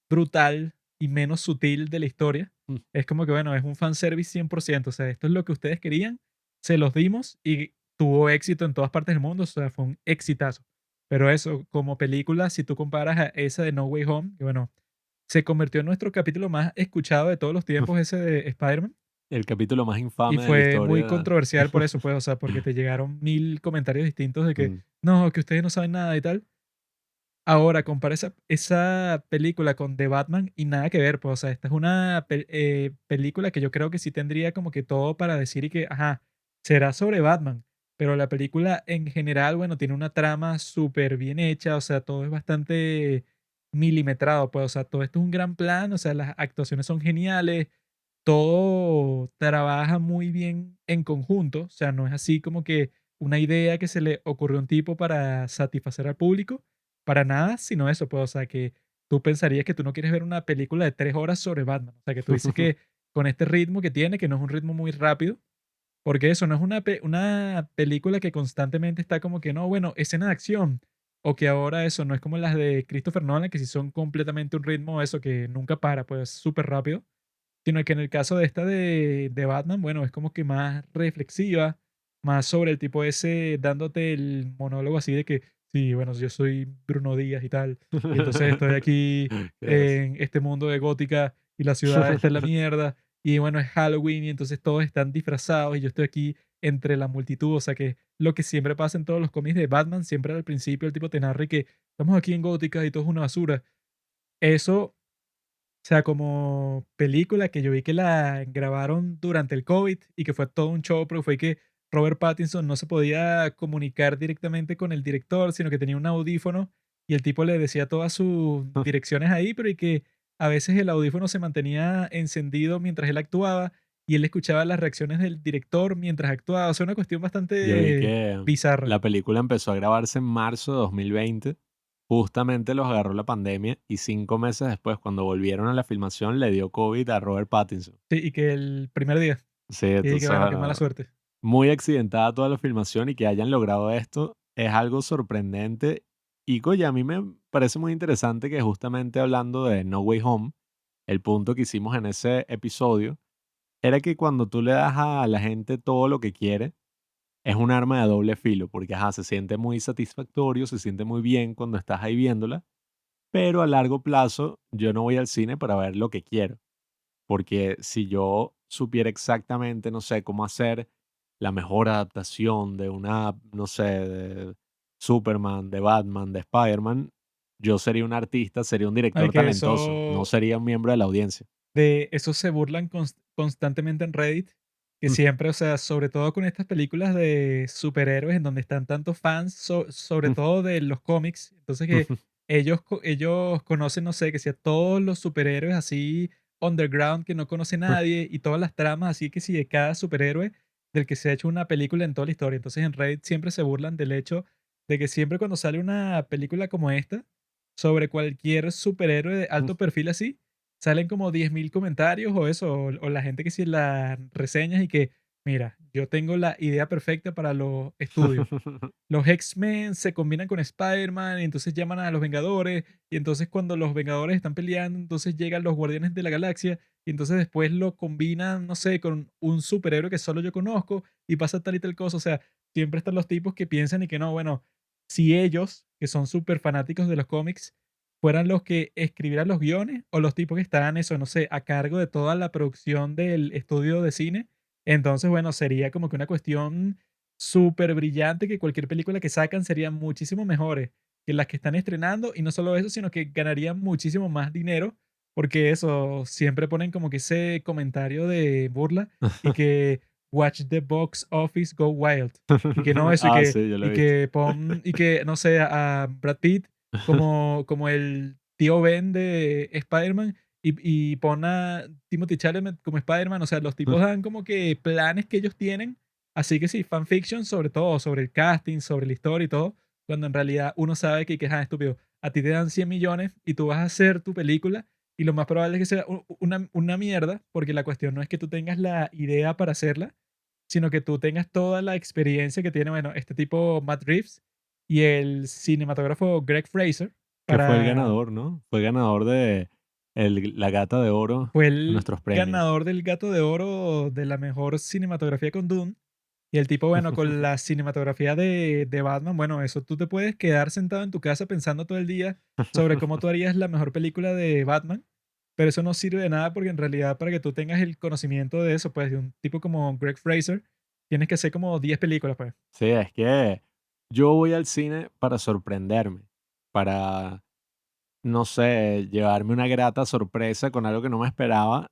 brutal y menos sutil de la historia, Mm. es como que, bueno, es un fanservice 100%, o sea, esto es lo que ustedes querían, se los dimos y tuvo éxito en todas partes del mundo, o sea, fue un exitazo. Pero eso, como película, si tú comparas a esa de No Way Home, que bueno, se convirtió en nuestro capítulo más escuchado de todos los tiempos, ese de Spider-Man, El capítulo más y infame de la fue muy historia. controversial por eso, pues, o sea, porque te llegaron 1000 comentarios distintos de que, Mm. no, que ustedes no saben nada y tal. Ahora, compara esa película con The Batman y nada que ver, pues, o sea, esta es una película que yo creo que sí tendría como que todo para decir y que, ajá, será sobre Batman, pero la película en general, bueno, tiene una trama súper bien hecha, o sea, todo es bastante milimetrado, pues, o sea, todo esto es un gran plan, o sea, las actuaciones son geniales, todo trabaja muy bien en conjunto, o sea, no es así como que una idea que se le ocurrió a un tipo para satisfacer al público, para nada, sino eso, pues, o sea, que tú pensarías que tú no quieres ver una película de 3 horas sobre Batman, o sea, que tú dices que con este ritmo que tiene, que no es un ritmo muy rápido, porque eso no es una película que constantemente está como que no, bueno, escena de acción, o que ahora eso no es como las de Christopher Nolan, que sí son completamente un ritmo, eso que nunca para, pues súper rápido, sino que en el caso de esta de Batman, bueno, es como que más reflexiva, más sobre el tipo ese dándote el monólogo así de que, sí, bueno, yo soy Bruno Díaz y tal, y entonces estoy aquí Qué gracioso. en este mundo de Gótica y la ciudad está en la mierda, y bueno, es Halloween y entonces todos están disfrazados y yo estoy aquí entre la multitud, o sea que lo que siempre pasa en todos los cómics de Batman, siempre al principio el tipo te narra y que estamos aquí en Gótica y todo es una basura. Eso, o sea, como película que yo vi que la grabaron durante el COVID y que fue todo un show, pero fue que Robert Pattinson no se podía comunicar directamente con el director, sino que tenía un audífono y el tipo le decía todas sus direcciones ahí, pero y que a veces el audífono se mantenía encendido mientras él actuaba y él escuchaba las reacciones del director mientras actuaba. O sea, una cuestión Yo vi bastante que bizarra. la película empezó a grabarse en marzo de 2020. Justamente los agarró la pandemia y 5 meses después, cuando volvieron a la filmación, le dio COVID a Robert Pattinson. Sí, y que el primer día, Sí, y que entonces, bueno, qué mala bueno, suerte. muy accidentada toda la filmación y que hayan logrado esto es algo sorprendente. Y oye, a mí me parece muy interesante que justamente hablando de No Way Home, el punto que hicimos en ese episodio era que cuando tú le das a la gente todo lo que quiere, es un arma de doble filo, porque ajá, se siente muy satisfactorio, se siente muy bien cuando estás ahí viéndola, pero a largo plazo yo no voy al cine para ver lo que quiero, porque si yo supiera exactamente, no sé, cómo hacer la mejor adaptación de una, no sé, de Superman, de Batman, de Spider-Man, yo sería un artista, sería un Ay, director que talentoso, no eso sería un miembro de la audiencia. de eso se burlan constantemente en Reddit, que siempre, o sea, sobre todo con estas películas de superhéroes en donde están tantos fans, sobre todo de los cómics, entonces que ellos conocen, no sé, que sea todos los superhéroes así underground que no conoce nadie y todas las tramas así que si de cada superhéroe del que se ha hecho una película en toda la historia. Entonces en Reddit siempre se burlan del hecho de que siempre cuando sale una película como esta, sobre cualquier superhéroe de alto perfil así, salen como 10.000 comentarios o eso, o la gente que si las reseñas y que, mira, yo tengo la idea perfecta para los estudios. Los X-Men se combinan con Spider-Man y entonces llaman a los Vengadores y entonces cuando los Vengadores están peleando, entonces llegan los Guardianes de la Galaxia y entonces después lo combinan, no sé, con un superhéroe que solo yo conozco y pasa tal y tal cosa. O sea, siempre están los tipos que piensan y que no, bueno, si ellos, que son súper fanáticos de los cómics, fueran los que escribieran los guiones o los tipos que estaban, eso, no sé, a cargo de toda la producción del estudio de cine, entonces, bueno, sería como que una cuestión súper brillante que cualquier película que sacan serían muchísimo mejores que las que están estrenando y no solo eso, sino que ganarían muchísimo más dinero porque eso, siempre ponen como que ese comentario de burla y que watch the box office go wild y que no eso Ah, sí, yo lo he y visto. que pon y que no sé a Brad Pitt como el tío Ben de Spider-Man y pon a Timothy Chalamet como Spider-Man. O sea, los tipos dan como que planes que ellos tienen. Así que sí, fanfiction sobre todo, sobre el casting, sobre la historia y todo, cuando en realidad uno sabe que es estúpido. A ti te dan 100 millones y tú vas a hacer tu película y lo más probable es que sea una mierda, porque la cuestión no es que tú tengas la idea para hacerla, sino que tú tengas toda la experiencia que tiene, bueno, este tipo Matt Reeves y el cinematógrafo Greg Fraser Que fue el para... ganador, ¿no? Fue ganador de la Gata de Oro Fue en el nuestros premios. ganador del Gato de Oro de la mejor cinematografía con Dune. Y el tipo, bueno, con la cinematografía de Batman, bueno, eso tú te puedes quedar sentado en tu casa pensando todo el día sobre cómo tú harías la mejor película de Batman, pero eso no sirve de nada porque en realidad para que tú tengas el conocimiento de eso, pues de un tipo como Greg Fraser, tienes que hacer como 10 películas, pues. Sí, es que yo voy al cine para sorprenderme, para, no sé, llevarme una grata sorpresa con algo que no me esperaba.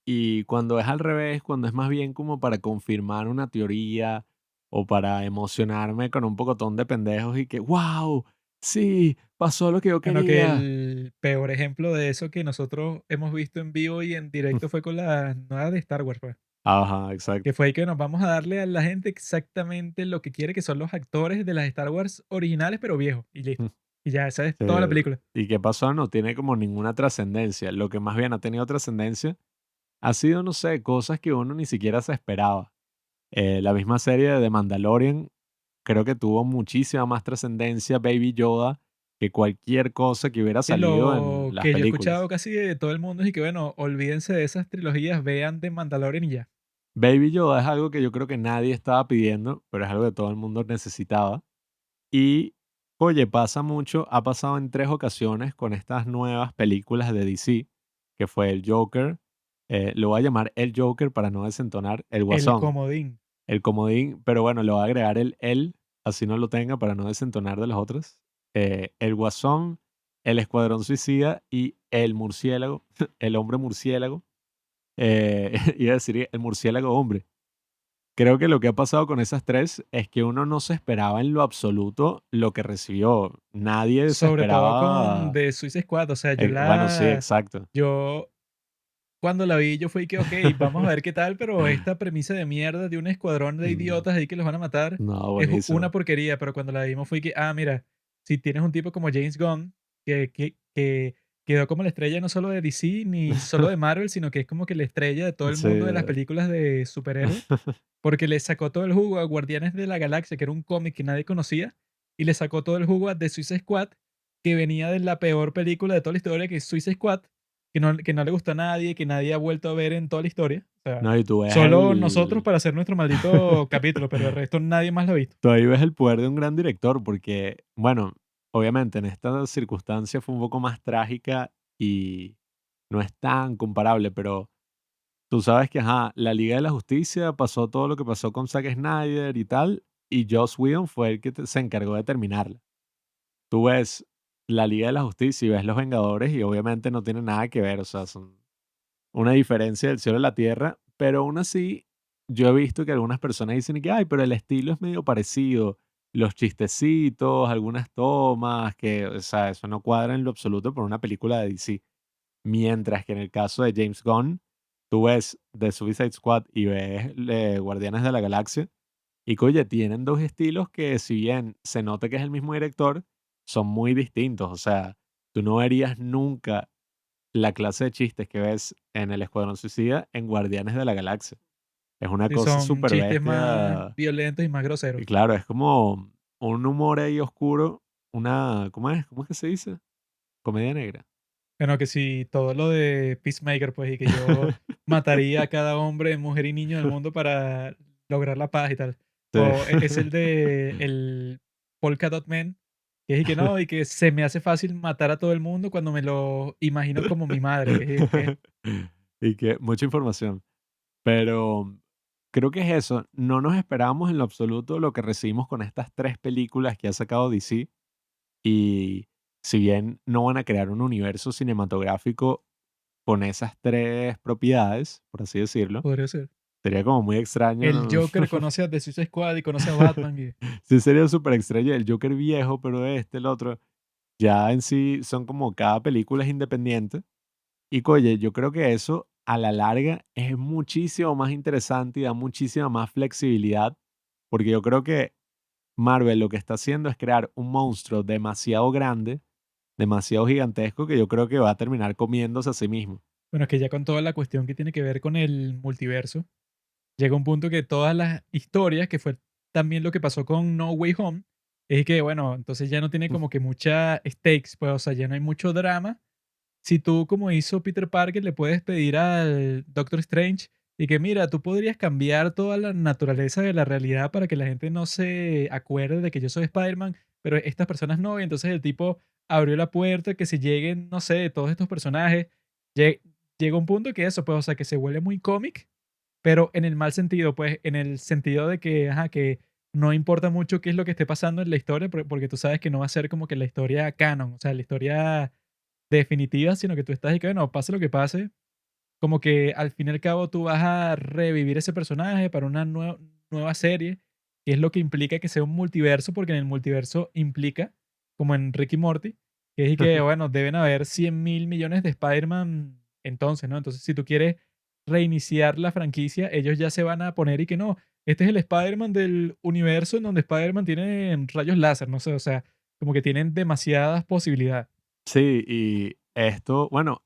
Y cuando es al revés, cuando es más bien como para confirmar una teoría o para emocionarme con un pocotón de pendejos y que, wow, sí, pasó lo que yo Bueno, que quería. el peor ejemplo de eso que nosotros hemos visto en vivo y en directo fue con la nueva de Star Wars, pues. Ajá, exacto. Que fue ahí que nos vamos a darle a la gente exactamente lo que quiere, que son los actores de las Star Wars originales, pero viejos, y listo. Y ya, esa es Sí, toda la película. ¿y qué pasó? No tiene como ninguna trascendencia. Lo que más bien ha tenido trascendencia ha sido, no sé, cosas que uno ni siquiera se esperaba. La misma serie de The Mandalorian creo que tuvo muchísima más trascendencia Baby Yoda que cualquier cosa que hubiera Y salido en lo las que yo he escuchado películas. casi de todo el mundo es y que, bueno, olvídense de esas trilogías, vean de Mandalorian y ya. Baby Yoda es algo que yo creo que nadie estaba pidiendo, pero es algo que todo el mundo necesitaba. Y, oye, pasa mucho, ha pasado en 3 ocasiones con estas nuevas películas de DC, que fue el Joker, lo voy a llamar el Joker para no desentonar, el El Guasón, comodín. el comodín, pero bueno, le voy a agregar el, así no lo tenga para no desentonar de los otros. El Guasón, el Escuadrón Suicida y el murciélago, el hombre murciélago, iba a decir el murciélago hombre. Creo que lo que ha pasado con esas 3 es que uno no se esperaba en lo absoluto lo que recibió. Nadie se Sobre todo con esperaba The Suicide Squad. O sea, bueno, sí, exacto. yo cuando la vi, yo fui que, ok, vamos a ver qué tal, pero esta premisa de mierda de un escuadrón de Mm, idiotas ahí que los van a matar no, es una buenísimo. porquería, pero cuando la vimos fue que, mira, si tienes un tipo como James Gunn, que quedó como la estrella no solo de DC ni solo de Marvel, sino que es como que la estrella de todo el Sí. mundo de las películas de superhéroes, porque le sacó todo el jugo a Guardianes de la Galaxia, que era un cómic que nadie conocía, y le sacó todo el jugo a The Suicide Squad, que venía de la peor película de toda la historia, que es Suicide Squad, que no le gustó a nadie, que nadie ha vuelto a ver en toda la historia. O sea, No, y tú ves solo nosotros el para hacer nuestro maldito capítulo, pero el resto nadie más lo ha visto. tú ahí ves el poder de un gran director, porque, bueno, obviamente en esta circunstancia fue un poco más trágica y no es tan comparable, pero tú sabes que, ajá, la Liga de la Justicia pasó todo lo que pasó con Zack Snyder y tal, y Joss Whedon fue el que se encargó de terminarla. Tú ves la Liga de la Justicia y ves Los Vengadores y obviamente no tiene nada que ver, o sea, son una diferencia del cielo a la tierra, pero aún así yo he visto que algunas personas dicen que, ay, pero el estilo es medio parecido, los chistecitos, algunas tomas, que, o sea, eso no cuadra en lo absoluto por una película de DC. Mientras que en el caso de James Gunn, tú ves The Suicide Squad y ves Guardianes de la Galaxia y que, oye, tienen dos estilos que si bien se nota que es el mismo director, son muy distintos. O sea, tú no verías nunca la clase de chistes que ves en El Escuadrón Suicida en Guardianes de la Galaxia. Es una Si cosa son súper chistes más bestia. violentos y más Y groseros. claro, es como un humor ahí oscuro, una, ¿cómo es? ¿Cómo es que se dice? Comedia negra. Bueno, que si todo lo de Peacemaker, pues, y que yo mataría a cada hombre, mujer y niño del mundo para lograr la paz y tal. Sí. O es el de el Polka Dot Man, que es y que no, y que se me hace fácil matar a todo el mundo cuando me lo imagino como mi madre, que Y que mucha información. Pero creo que es eso. No nos esperábamos en lo absoluto lo que recibimos con estas 3 películas que ha sacado DC. Y si bien no van a crear un universo cinematográfico con esas 3 propiedades, por así decirlo, podría ser. sería como muy extraño, El ¿no? Joker conoce a The Suicide Squad y conoce a Batman y Sí, sería súper extraño el Joker viejo, pero este, el otro. Ya en sí son como cada película es independiente. Y oye, yo creo que eso a la larga es muchísimo más interesante y da muchísima más flexibilidad, porque yo creo que Marvel lo que está haciendo es crear un monstruo demasiado grande, demasiado gigantesco, que yo creo que va a terminar comiéndose a sí mismo. Bueno, es que ya con toda la cuestión que tiene que ver con el multiverso, llega un punto que todas las historias, que fue también lo que pasó con No Way Home, es que, bueno, entonces ya no tiene como que mucha stakes, pues, o sea, ya no hay mucho drama. Si tú, como hizo Peter Parker, le puedes pedir al Doctor Strange y que, mira, tú podrías cambiar toda la naturaleza de la realidad para que la gente no se acuerde de que yo soy Spider-Man, pero estas personas no. Y entonces el tipo abrió la puerta, que si lleguen, no sé, todos estos personajes, lle- llega un punto que eso, pues, o sea, que se vuelve muy cómic, pero en el mal sentido, pues, en el sentido de que, ajá, que no importa mucho qué es lo que esté pasando en la historia, porque tú sabes que no va a ser como que la historia canon, o sea, la historia definitiva, sino que tú estás y que, bueno, pase lo que pase, como que al fin y al cabo tú vas a revivir ese personaje para una nueva serie, que es lo que implica que sea un multiverso, porque en el multiverso implica, como en Ricky Morty, que es y que, bueno, deben haber 100.000 millones de Spider-Man entonces, ¿no? Entonces, si tú quieres reiniciar la franquicia, ellos ya se van a poner y que no, este es el Spider-Man del universo en donde Spider-Man tiene rayos láser, no sé, o sea, como que tienen demasiadas posibilidades. Sí, y esto, bueno,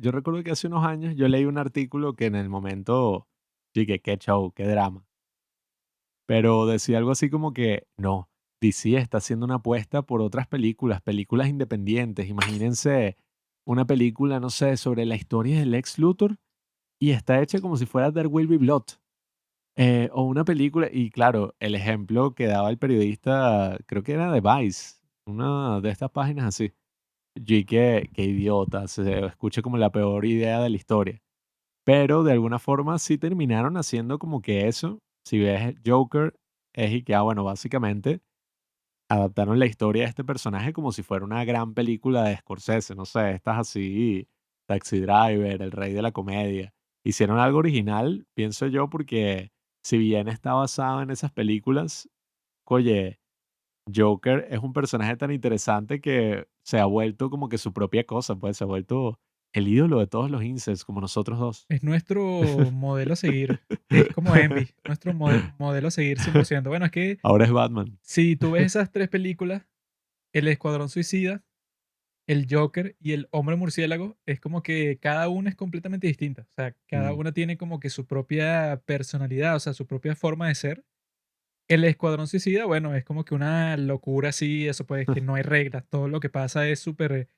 yo recuerdo que hace unos años yo leí un artículo que en el momento, sí, que qué show, qué drama, pero decía algo así como que no, DC está haciendo una apuesta por otras películas, películas independientes. Imagínense una película, no sé, sobre la historia del Lex Luthor y está hecha como si fuera There Will Be Blood. O una película, y claro, el ejemplo que daba el periodista, creo que era de Vice, una de estas páginas así. Y qué idiota, se escucha como la peor idea de la historia. Pero de alguna forma sí terminaron haciendo como que eso. Si ves Joker, es y que, bueno, básicamente adaptaron la historia de este personaje como si fuera una gran película de Scorsese, no sé, estas así, Taxi Driver, El Rey de la Comedia. Hicieron algo original, pienso yo, porque si bien está basado en esas películas, oye, Joker es un personaje tan interesante que se ha vuelto como que su propia cosa, pues se ha vuelto el ídolo de todos los incels, como nosotros dos. Es nuestro modelo a seguir. Es como Envy, nuestro modelo a seguir 100%. Bueno, es que Ahora es Batman. si tú ves esas tres películas, El Escuadrón Suicida, El Joker y El Hombre Murciélago, es como que cada una es completamente distinta. O sea, cada Mm. una tiene como que su propia personalidad, o sea, su propia forma de ser. El Escuadrón Suicida, bueno, es como que una locura así, eso pues, que no hay reglas. Todo lo que pasa es súper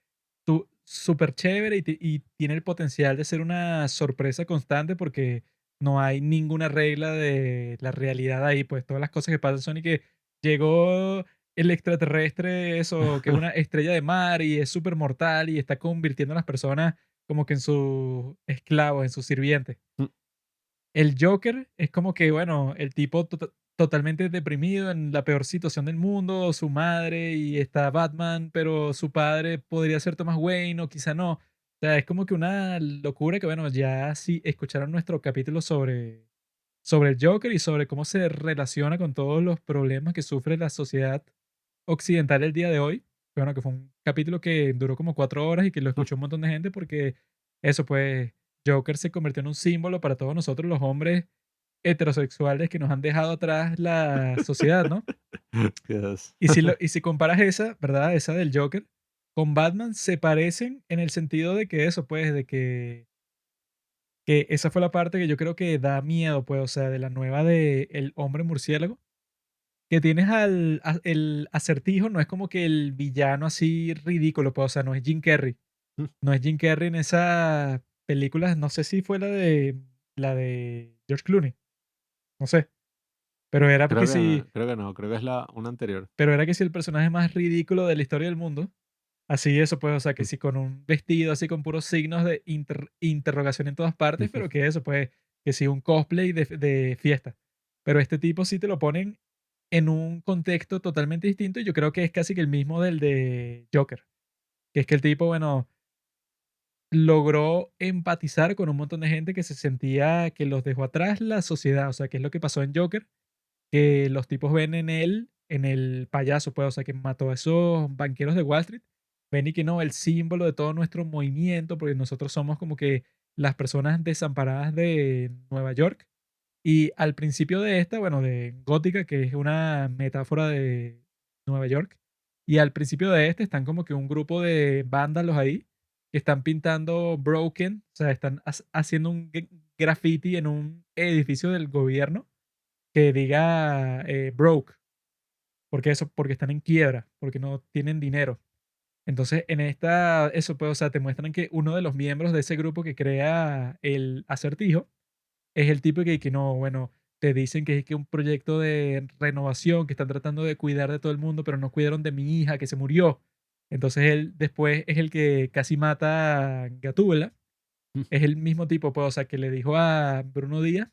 chévere y tiene el potencial de ser una sorpresa constante porque no hay ninguna regla de la realidad ahí, pues todas las cosas que pasan son y que llegó el extraterrestre, eso, que es una estrella de mar y es súper mortal y está convirtiendo a las personas como que en sus esclavos, en sus sirvientes. Mm. El Joker es como que, bueno, el tipo totalmente deprimido en la peor situación del mundo, su madre y está Batman, pero su padre podría ser Thomas Wayne o quizá no. O sea, es como que una locura que, bueno, ya si escucharon nuestro capítulo sobre el Joker y sobre cómo se relaciona con todos los problemas que sufre la sociedad occidental el día de hoy. Bueno, que fue un capítulo que duró como 4 horas y que lo escuchó un montón de gente porque eso, pues, Joker se convirtió en un símbolo para todos nosotros los hombres heterosexuales que nos han dejado atrás la sociedad, ¿no? Dios. Y si comparas esa, ¿verdad? Esa del Joker con Batman, se parecen en el sentido de que eso, pues, de que esa fue la parte que yo creo que da miedo, pues, o sea, de la nueva de El Hombre Murciélago, que tienes el Acertijo, no es como que el villano así ridículo, pues, o sea, no es Jim Carrey. No es Jim Carrey en esas películas, no sé si fue la de George Clooney, no sé, pero era porque sí, Creo que no, creo que es una anterior. pero era que sí el personaje más ridículo de la historia del mundo. Así eso, pues, o sea, que Mm. sí con un vestido así con puros signos de interrogación en todas partes, pero que eso, pues, que sí un cosplay de fiesta. Pero este tipo sí te lo ponen en un contexto totalmente distinto y yo creo que es casi que el mismo del de Joker, que es que el tipo, bueno, logró empatizar con un montón de gente que se sentía que los dejó atrás la sociedad, o sea, que es lo que pasó en Joker, que los tipos ven en él, en el payaso, pues, o sea, que mató a esos banqueros de Wall Street ven y que no, el símbolo de todo nuestro movimiento, porque nosotros somos como que las personas desamparadas de Nueva York. Y al principio de esta, bueno, de Gótica, que es una metáfora de Nueva York, y al principio de este están como que un grupo de vándalos ahí que están pintando Broken, o sea, están haciendo un graffiti en un edificio del gobierno que diga broke, porque eso, porque están en quiebra, porque no tienen dinero. Entonces, en esta, eso pues, o sea, te muestran que uno de los miembros de ese grupo que crea el acertijo es el tipo que no, bueno, te dicen que es que un proyecto de renovación, que están tratando de cuidar de todo el mundo, pero no cuidaron de mi hija que se murió. Entonces él después es el que casi mata a Gatúbela. Es el mismo tipo, pues, o sea, que le dijo a Bruno Díaz,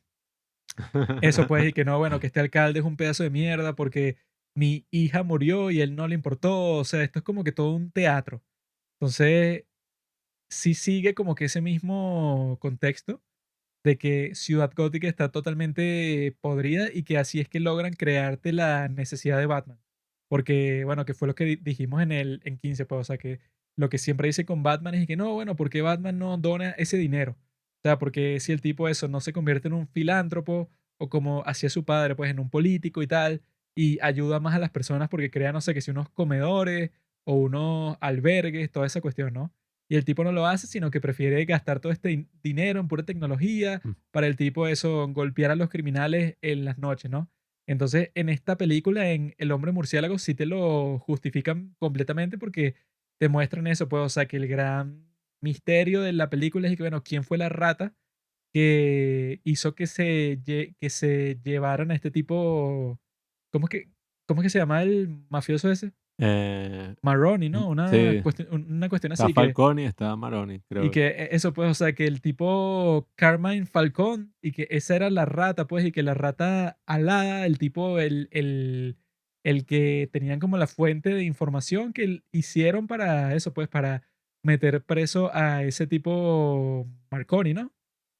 eso pues, y que no, bueno, que este alcalde es un pedazo de mierda porque mi hija murió y él no le importó. O sea, esto es como que todo un teatro. Entonces, sí sigue como que ese mismo contexto de que Ciudad Gótica está totalmente podrida y que así es que logran crearte la necesidad de Batman. Porque, bueno, que fue lo que dijimos en 15 pues, o sea, que lo que siempre dice con Batman es que no, bueno, ¿por qué Batman no dona ese dinero? O sea, porque si el tipo eso no se convierte en un filántropo o como hacía su padre, pues en un político y tal, y ayuda más a las personas porque crea, no sé, que si unos comedores o unos albergues, toda esa cuestión, ¿no? Y el tipo no lo hace, sino que prefiere gastar todo este dinero en pura tecnología para el tipo eso, golpear a los criminales en las noches, ¿no? Entonces, en esta película, en El hombre murciélago, sí te lo justifican completamente porque te muestran eso, pues, o sea, que el gran misterio de la película es que, bueno, ¿quién fue la rata que hizo que que se llevaran a este tipo? ¿Cómo es que, cómo es que se llama el mafioso ese? Eh, Marroni, ¿no? sí, Una cuestión está así que Falcone y está Maroni, y creo. que eso, pues, o sea, que el tipo Carmine Falcón y que esa era la rata, pues, y que la rata alada, el tipo, el que tenían como la fuente de información que hicieron para eso, pues, para meter preso a ese tipo Marconi, ¿no?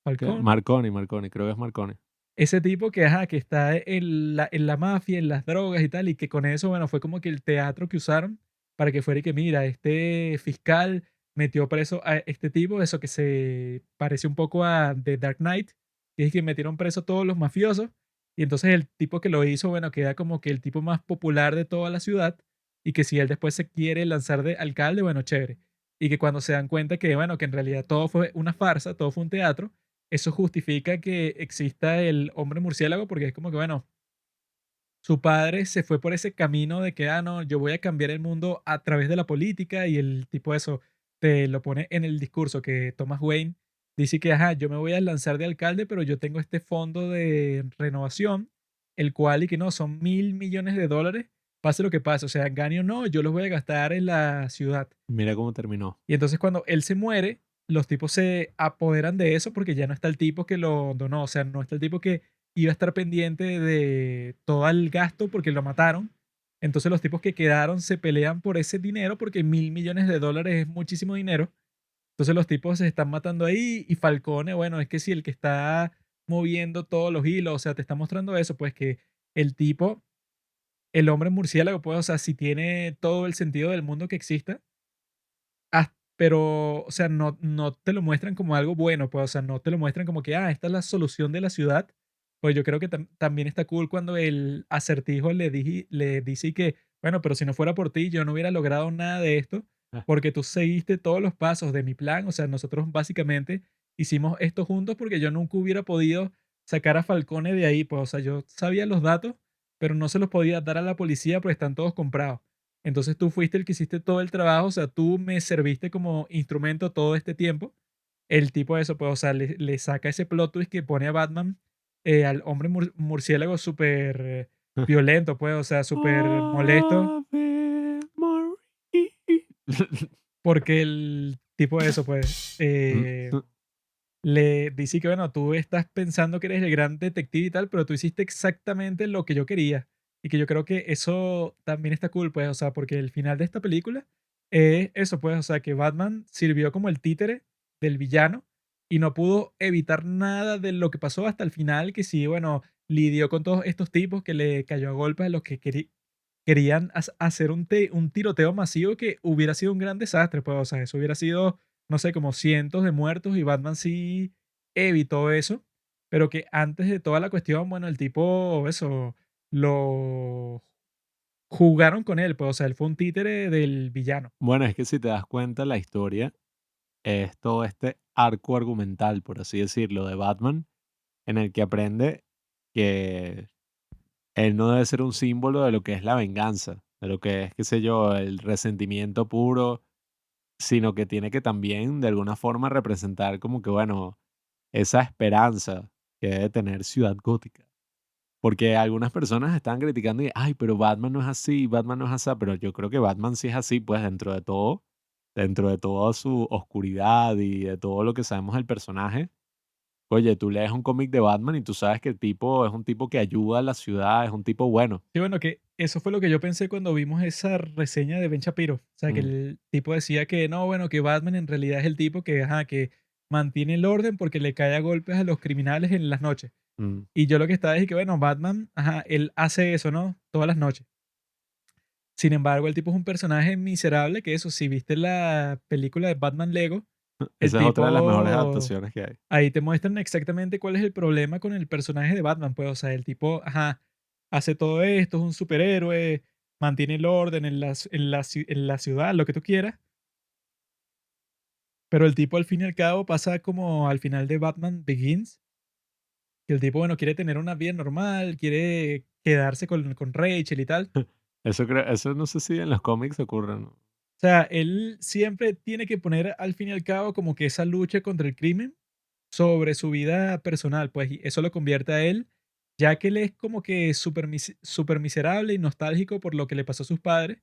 Falcón. Marconi, creo que es Marconi. Ese tipo que, ajá, que está en la mafia, en las drogas y tal, y que con eso, bueno, fue como que el teatro que usaron para que fuera y que, mira, este fiscal metió preso a este tipo, eso que se parece un poco a The Dark Knight, que es que metieron preso a todos los mafiosos, y entonces el tipo que lo hizo, bueno, queda como que el tipo más popular de toda la ciudad, y que si él después se quiere lanzar de alcalde, bueno, chévere. Y que cuando se dan cuenta que, bueno, que en realidad todo fue una farsa, todo fue un teatro, eso justifica que exista el hombre murciélago porque es como que, bueno, su padre se fue por ese camino de que, ah, no, yo voy a cambiar el mundo a través de la política y el tipo eso te lo pone en el discurso que Thomas Wayne dice que, ajá, yo me voy a lanzar de alcalde, pero yo tengo este fondo de renovación, el cual y que no, son $1.000 millones, pase lo que pase, o sea, gane o no, yo los voy a gastar en la ciudad. Mira cómo terminó. Y entonces cuando él se muere, los tipos se apoderan de eso porque ya no está el tipo que lo donó, o sea, no está el tipo que iba a estar pendiente de todo el gasto porque lo mataron. Entonces los tipos que quedaron se pelean por ese dinero porque $1.000 millones es muchísimo dinero. Entonces los tipos se están matando ahí y Falcone, bueno, es que si el que está moviendo todos los hilos, o sea, te está mostrando eso, pues que el tipo, el hombre murciélago, pues, o sea, si tiene todo el sentido del mundo que exista, pero, o sea, no te lo muestran como algo bueno, pues, o sea, no te lo muestran como que, esta es la solución de la ciudad. Pues yo creo que también está cool cuando el acertijo le dice y que, bueno, pero si no fuera por ti, yo no hubiera logrado nada de esto, Ah, porque tú seguiste todos los pasos de mi plan. O sea, nosotros básicamente hicimos esto juntos porque yo nunca hubiera podido sacar a Falcone de ahí. Pues, o sea, yo sabía los datos, pero no se los podía dar a la policía porque están todos comprados. Entonces tú fuiste el que hiciste todo el trabajo, o sea, tú me serviste como instrumento todo este tiempo. El tipo de eso, pues, o sea, le saca ese plot twist que pone a Batman, al hombre murciélago súper ah. violento, pues, o sea, súper molesto, Ave María. porque el tipo de eso, pues, le dice que, bueno, tú estás pensando que eres el gran detective y tal, pero tú hiciste exactamente lo que yo quería. Y que yo creo que eso también está cool, pues, o sea, porque el final de esta película es eso, pues, o sea, que Batman sirvió como el títere del villano y no pudo evitar nada de lo que pasó hasta el final, que sí, bueno, lidió con todos estos tipos que le cayó a golpes a los que querían hacer un tiroteo masivo que hubiera sido un gran desastre, pues, o sea, eso hubiera sido, no sé, como cientos de muertos y Batman sí evitó eso, pero que antes de toda la cuestión, bueno, el tipo, eso, lo jugaron con él, pues, o sea, él fue un títere del villano. Bueno, es que si te das cuenta, la historia es todo este arco argumental, por así decirlo, de Batman, en el que aprende que él no debe ser un símbolo de lo que es la venganza, de lo que es, qué sé yo, el resentimiento puro, sino que tiene que también de alguna forma representar como que, bueno, esa esperanza que debe tener Ciudad Gótica. Porque algunas personas están criticando y, ay, pero Batman no es así, Batman no es así, pero yo creo que Batman sí es así, pues dentro de toda su oscuridad y de todo lo que sabemos del personaje. Oye, tú lees un cómic de Batman y tú sabes que el tipo es un tipo que ayuda a la ciudad, es un tipo bueno. Sí, bueno, que eso fue lo que yo pensé cuando vimos esa reseña de Ben Shapiro. O sea, que Mm, el tipo decía que no, bueno, que Batman en realidad es el tipo que, ajá, que mantiene el orden porque le cae a golpes a los criminales en las noches. mm. Y yo lo que estaba es que, bueno, Batman, ajá, él hace eso, ¿no? Todas las noches. Sin embargo, el tipo es un personaje miserable que eso, si viste la película de Batman Lego, el Esa es otra de las mejores tipo, adaptaciones que hay. ahí te muestran exactamente cuál es el problema con el personaje de Batman, pues, o sea, el tipo, ajá, hace todo esto, es un superhéroe, mantiene el orden en la ciudad, lo que tú quieras, pero el tipo al fin y al cabo pasa como al final de Batman Begins, que el tipo, bueno, quiere tener una vida normal, quiere quedarse con Rachel y tal. Eso no sé si en los cómics ocurre, ¿no? O sea, él siempre tiene que poner al fin y al cabo como que esa lucha contra el crimen sobre su vida personal, pues, y eso lo convierte a él, ya que él es como que súper miserable y nostálgico por lo que le pasó a sus padres,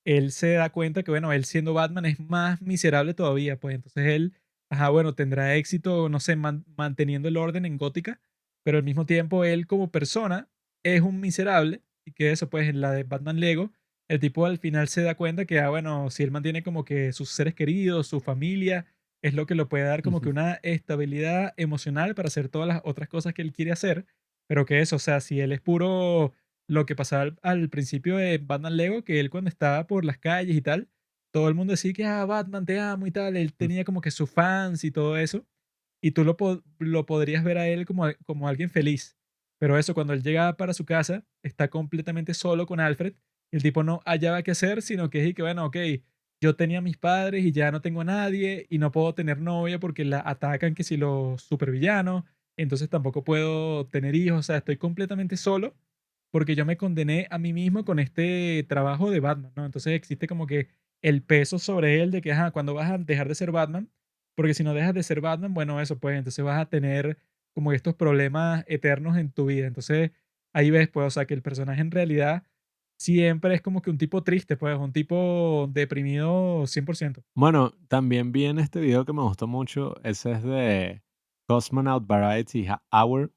él se da cuenta que, bueno, él siendo Batman es más miserable todavía, pues entonces él, ajá, bueno, tendrá éxito, no sé, manteniendo el orden en Gótica, pero al mismo tiempo él como persona es un miserable y que eso, pues en la de Batman Lego, el tipo al final se da cuenta que, ah, bueno, si él mantiene como que sus seres queridos, su familia, es lo que le puede dar como que una estabilidad emocional para hacer todas las otras cosas que él quiere hacer, pero que eso, o sea, si él es puro lo que pasaba al principio de Batman Lego, que él cuando estaba por las calles y tal, todo el mundo decía que, ah, Batman, te amo y tal, él tenía como que sus fans y todo eso, y tú lo podrías ver a él como, como alguien feliz. Pero eso, cuando él llega para su casa, está completamente solo con Alfred, y el tipo no hallaba qué hacer, sino que es y que, bueno, ok, yo tenía a mis padres y ya no tengo a nadie, y no puedo tener novia porque la atacan que si los supervillanos, entonces tampoco puedo tener hijos, o sea, estoy completamente solo porque yo me condené a mí mismo con este trabajo de Batman, ¿no? Entonces existe como que el peso sobre él de que, ajá, cuando vas a dejar de ser Batman, porque si no dejas de ser Batman, bueno, eso pues, entonces vas a tener como estos problemas eternos en tu vida. Entonces ahí ves, pues, o sea, que el personaje en realidad siempre es como que un tipo triste, pues, un tipo deprimido 100%. Bueno, también vi en este video que me gustó mucho, ese es de Cosmonaut Variety Hour,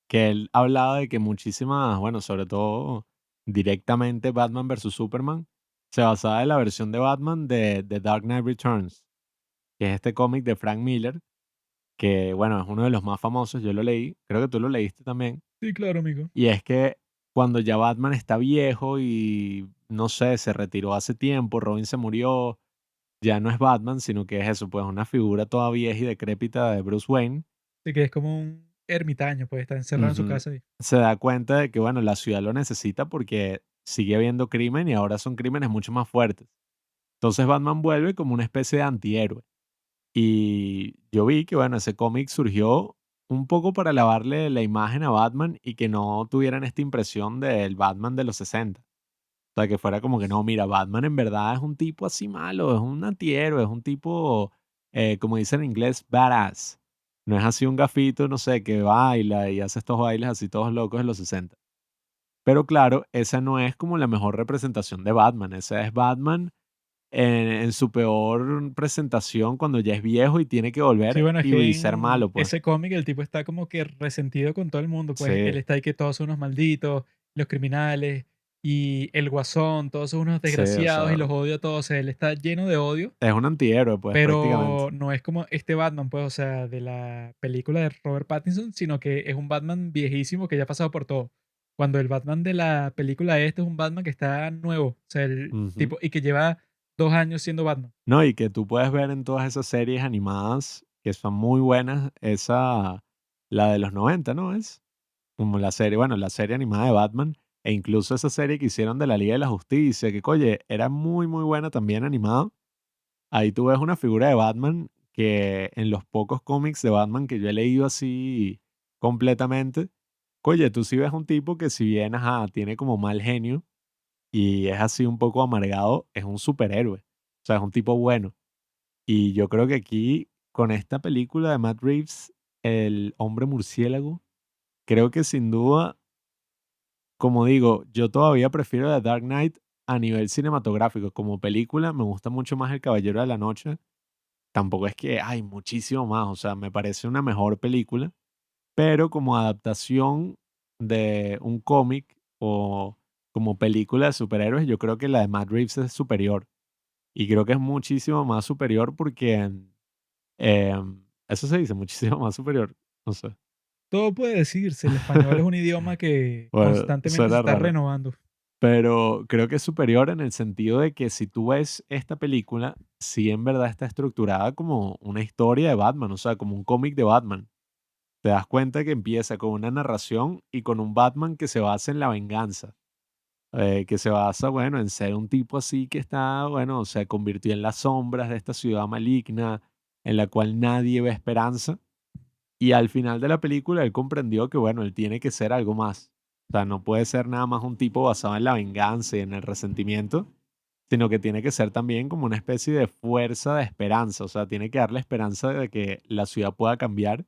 que él hablaba de que muchísimas, bueno, sobre todo directamente Batman versus Superman, se basaba en la versión de Batman de The Dark Knight Returns, que es este cómic de Frank Miller, que bueno, es uno de los más famosos, yo lo leí, creo que tú lo leíste también, Sí, claro, amigo. y es que cuando ya Batman está viejo y no sé, se retiró hace tiempo, Robin se murió, ya no es Batman, sino que es eso, pues una figura toda vieja y decrépita de Bruce Wayne. Sí, que es como un ermitaño, pues, está encerrado en su Ujú. casa ahí. Se da cuenta de que, bueno, la ciudad lo necesita porque sigue habiendo crimen y ahora son crímenes mucho más fuertes. Entonces Batman vuelve como una especie de antihéroe. Y yo vi que, bueno, ese cómic surgió un poco para lavarle la imagen a Batman y que no tuvieran esta impresión del Batman de los 60. O sea, que fuera como que no, mira, Batman en verdad es un tipo así malo, es un antihéroe, es un tipo, como dicen en inglés, badass. No es así un gafito, no sé, que baila y hace estos bailes así todos locos de los 60. Pero claro, esa no es como la mejor representación de Batman. Esa es Batman en su peor presentación cuando ya es viejo y tiene que Sí, volver bueno, es que y ser en malo, pues. ese cómic el tipo está como que resentido con todo el mundo, pues él Sí, está ahí que todos son unos malditos, los criminales y el guasón, todos son unos sí, o desgraciados y sea, los odio a todos, o sea, él está lleno de odio, es un antihéroe, pues, prácticamente. pero no es como este Batman, pues, o sea, de la película de Robert Pattinson, sino que es un Batman viejísimo que ya ha pasado por todo. cuando el Batman de la película este es un Batman que está nuevo, o sea, el Ujú. tipo y que lleva 2 años siendo Batman. No, y que tú puedes ver en todas esas series animadas que son muy buenas, esa, la de los 90, ¿no es? Como la serie, bueno, la serie animada de Batman, e incluso esa serie que hicieron de la Liga de la Justicia, que, oye, era muy, muy buena también animada. Ahí tú ves una figura de Batman que en los pocos cómics de Batman que yo he leído así completamente, oye, tú sí ves un tipo que si bien, ajá, tiene como mal genio y es así un poco amargado, es un superhéroe. O sea, es un tipo bueno. Y yo creo que aquí, con esta película de Matt Reeves, El hombre murciélago, creo que sin duda, como digo, yo todavía prefiero The Dark Knight a nivel cinematográfico. Como película, me gusta mucho más El Caballero de la Noche. Tampoco es que hay muchísimo más, o sea, me parece una mejor película, pero como adaptación de un cómic o como película de superhéroes, yo creo que la de Matt Reeves es superior. Y creo que es muchísimo más superior porque, eso se dice, muchísimo más superior, no sé. Todo puede decirse, el español es un idioma que Bueno, constantemente se suena está raro. renovando. Pero creo que es superior en el sentido de que si tú ves esta película, sí en verdad está estructurada como una historia de Batman, o sea, como un cómic de Batman. Te das cuenta que empieza con una narración y con un Batman que se basa en la venganza, que se basa, bueno, en ser un tipo así que está, bueno, se convirtió en las sombras de esta ciudad maligna en la cual nadie ve esperanza. Y al final de la película él comprendió que, bueno, él tiene que ser algo más. O sea, no puede ser nada más un tipo basado en la venganza y en el resentimiento, sino que tiene que ser también como una especie de fuerza de esperanza. O sea, tiene que darle esperanza de que la ciudad pueda cambiar.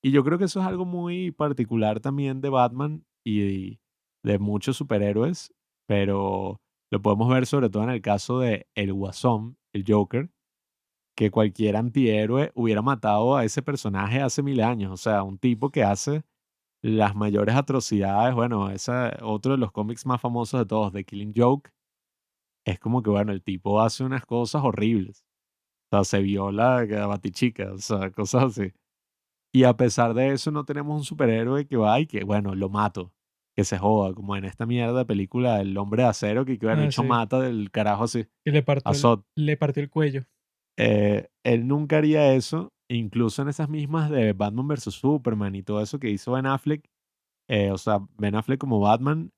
Y yo creo que eso es algo muy particular también de Batman y de muchos superhéroes, pero lo podemos ver sobre todo en el caso de el Guasón, el Joker, que cualquier antihéroe hubiera matado a ese personaje hace 1000 años. O sea, un tipo que hace las mayores atrocidades. Bueno, esa, otro de los cómics más famosos de todos, The Killing Joke, es como que, bueno, el tipo hace unas cosas horribles. O sea, se viola a Batichica, o sea, cosas así. Y a pesar de eso, no tenemos un superhéroe que va y que, bueno, lo mato, que se joda, como en esta mierda de película El Hombre de Acero, que bueno, el Ah, hecho sí, mata del carajo así, que a Zod. le partió el cuello. Él nunca haría eso, incluso en esas mismas de Batman versus Superman y todo eso que hizo Ben Affleck, o sea, Ben Affleck como Batman,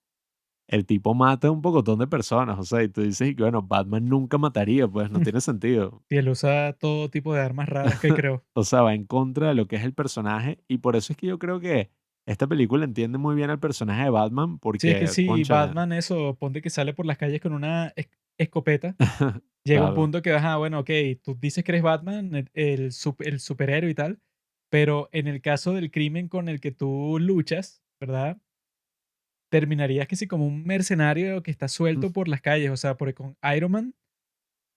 el tipo mata un pocotón de personas, o sea, y tú dices, y que, bueno, Batman nunca mataría, pues no tiene sentido. Y él usa todo tipo de armas raras que creó. O sea, va en contra de lo que es el personaje y por eso es que yo creo que esta película entiende muy bien al personaje de Batman Sí, es que porque, si cónchale, Batman eso, ponte que sale por las calles con una escopeta, llega un claro. punto que, ajá, bueno, ok, tú dices que eres Batman, el superhéroe y tal, pero en el caso del crimen con el que tú luchas, ¿verdad? Terminarías que sí como un mercenario que está suelto por las calles, o sea, porque con Iron Man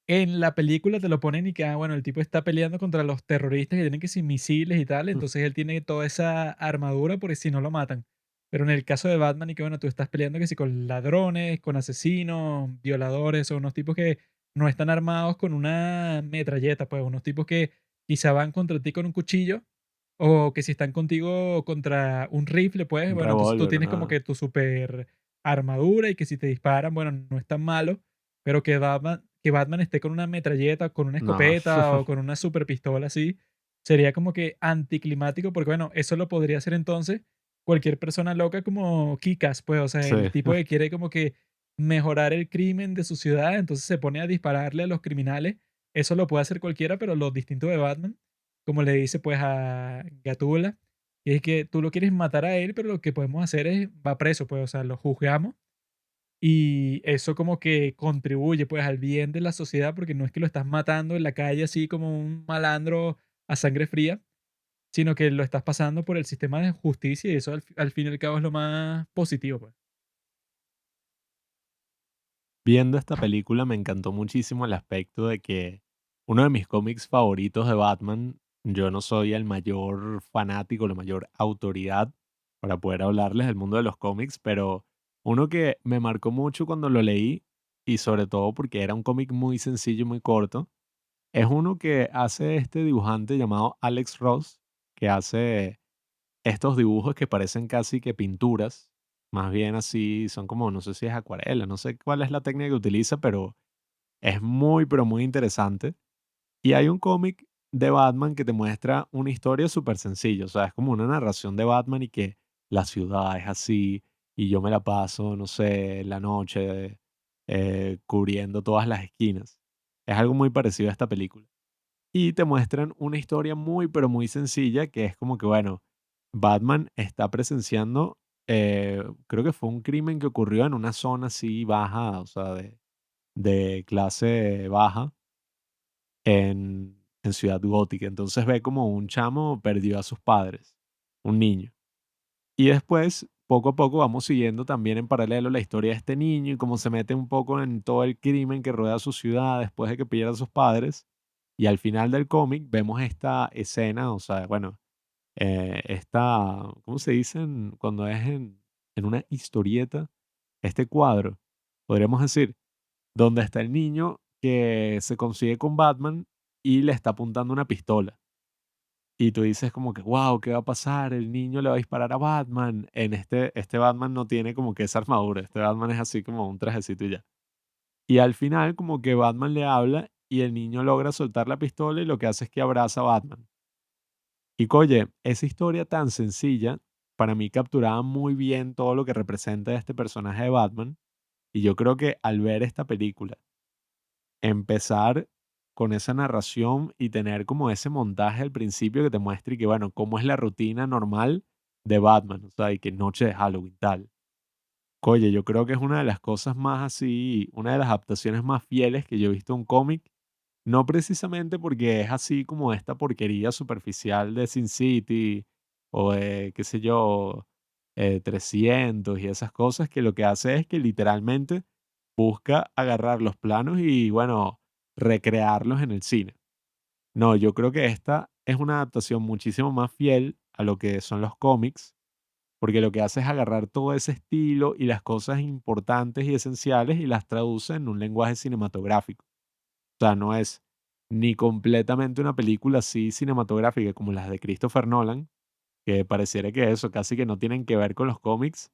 en la película te lo ponen y que, ah, bueno, el tipo está peleando contra los terroristas que tienen que ser misiles y tal, entonces él tiene toda esa armadura porque si no lo matan. Pero en el caso de Batman y que, bueno, tú estás peleando que si con ladrones, con asesinos, violadores o unos tipos que no están armados con una metralleta, pues unos tipos que quizá van contra ti con un cuchillo o que si están contigo contra un rifle, pues, Un bueno, entonces tú revólver, tienes como nada. que tu super armadura y que si te disparan, bueno, no es tan malo, pero que Batman esté con una metralleta, con una No. escopeta o con una super pistola así, sería como que anticlimático, porque bueno, eso lo podría hacer entonces cualquier persona loca como Kikas, pues, o sea, el Sí. tipo que quiere como que mejorar el crimen de su ciudad, entonces se pone a dispararle a los criminales. Eso lo puede hacer cualquiera, pero lo distinto de Batman, como le dice pues a Gatula, y es que tú lo quieres matar a él, pero lo que podemos hacer es, va preso, pues, o sea, lo juzgamos y eso como que contribuye, pues, al bien de la sociedad, porque no es que lo estás matando en la calle así como un malandro a sangre fría, sino que lo estás pasando por el sistema de justicia y eso al fin y al cabo es lo más positivo, pues. Viendo esta película me encantó muchísimo el aspecto de que uno de mis cómics favoritos de Batman, yo no soy el mayor fanático, la mayor autoridad para poder hablarles del mundo de los cómics, pero uno que me marcó mucho cuando lo leí y sobre todo porque era un cómic muy sencillo y muy corto, es uno que hace este dibujante llamado Alex Ross, que hace estos dibujos que parecen casi que pinturas. más bien así, son como, no sé si es acuarela, no sé cuál es la técnica que utiliza, pero es muy, pero muy interesante. Y hay un cómic de Batman que te muestra una historia súper sencilla, o sea, es como una narración de Batman y que la ciudad es así y yo me la paso, no sé, en la noche cubriendo todas las esquinas. Es algo muy parecido a esta película. Y te muestran una historia muy, pero muy sencilla que es como que, bueno, Batman está presenciando, creo que fue un crimen que ocurrió en una zona así baja, o sea, de clase baja en Ciudad Gótica. Entonces ve como un chamo perdió a sus padres, un niño. Y después, poco a poco, vamos siguiendo también en paralelo la historia de este niño y cómo se mete un poco en todo el crimen que rodea su ciudad después de que pierde a sus padres. Y al final del cómic vemos esta escena, o sea, bueno, esta, ¿cómo se dicen cuando es en una historieta? Este cuadro, podríamos decir, donde está el niño que se consigue con Batman y le está apuntando una pistola. Y tú dices como que, wow, ¿qué va a pasar? El niño le va a disparar a Batman. En este Batman no tiene como que esa armadura. Este Batman es así como un trajecito y ya. Y al final como que Batman le habla y el niño logra soltar la pistola y lo que hace es que abraza a Batman. Y oye, esa historia tan sencilla, para mí capturaba muy bien todo lo que representa este personaje de Batman. Y yo creo que al ver esta película, empezar con esa narración y tener como ese montaje al principio que te muestre y que, bueno, cómo es la rutina normal de Batman, o sea, y que noche de Halloween, tal. Oye, yo creo que es una de las cosas más así, una de las adaptaciones más fieles que yo he visto a un cómic, no precisamente porque es así como esta porquería superficial de Sin City o de, qué sé yo, 300 y esas cosas, que lo que hace es que literalmente busca agarrar los planos y, bueno, recrearlos en el cine. No, yo creo que esta es una adaptación muchísimo más fiel a lo que son los cómics, porque lo que hace es agarrar todo ese estilo y las cosas importantes y esenciales y las traduce en un lenguaje cinematográfico. O sea, no es ni completamente una película así cinematográfica como las de Christopher Nolan, que pareciera que eso casi que no tienen que ver con los cómics.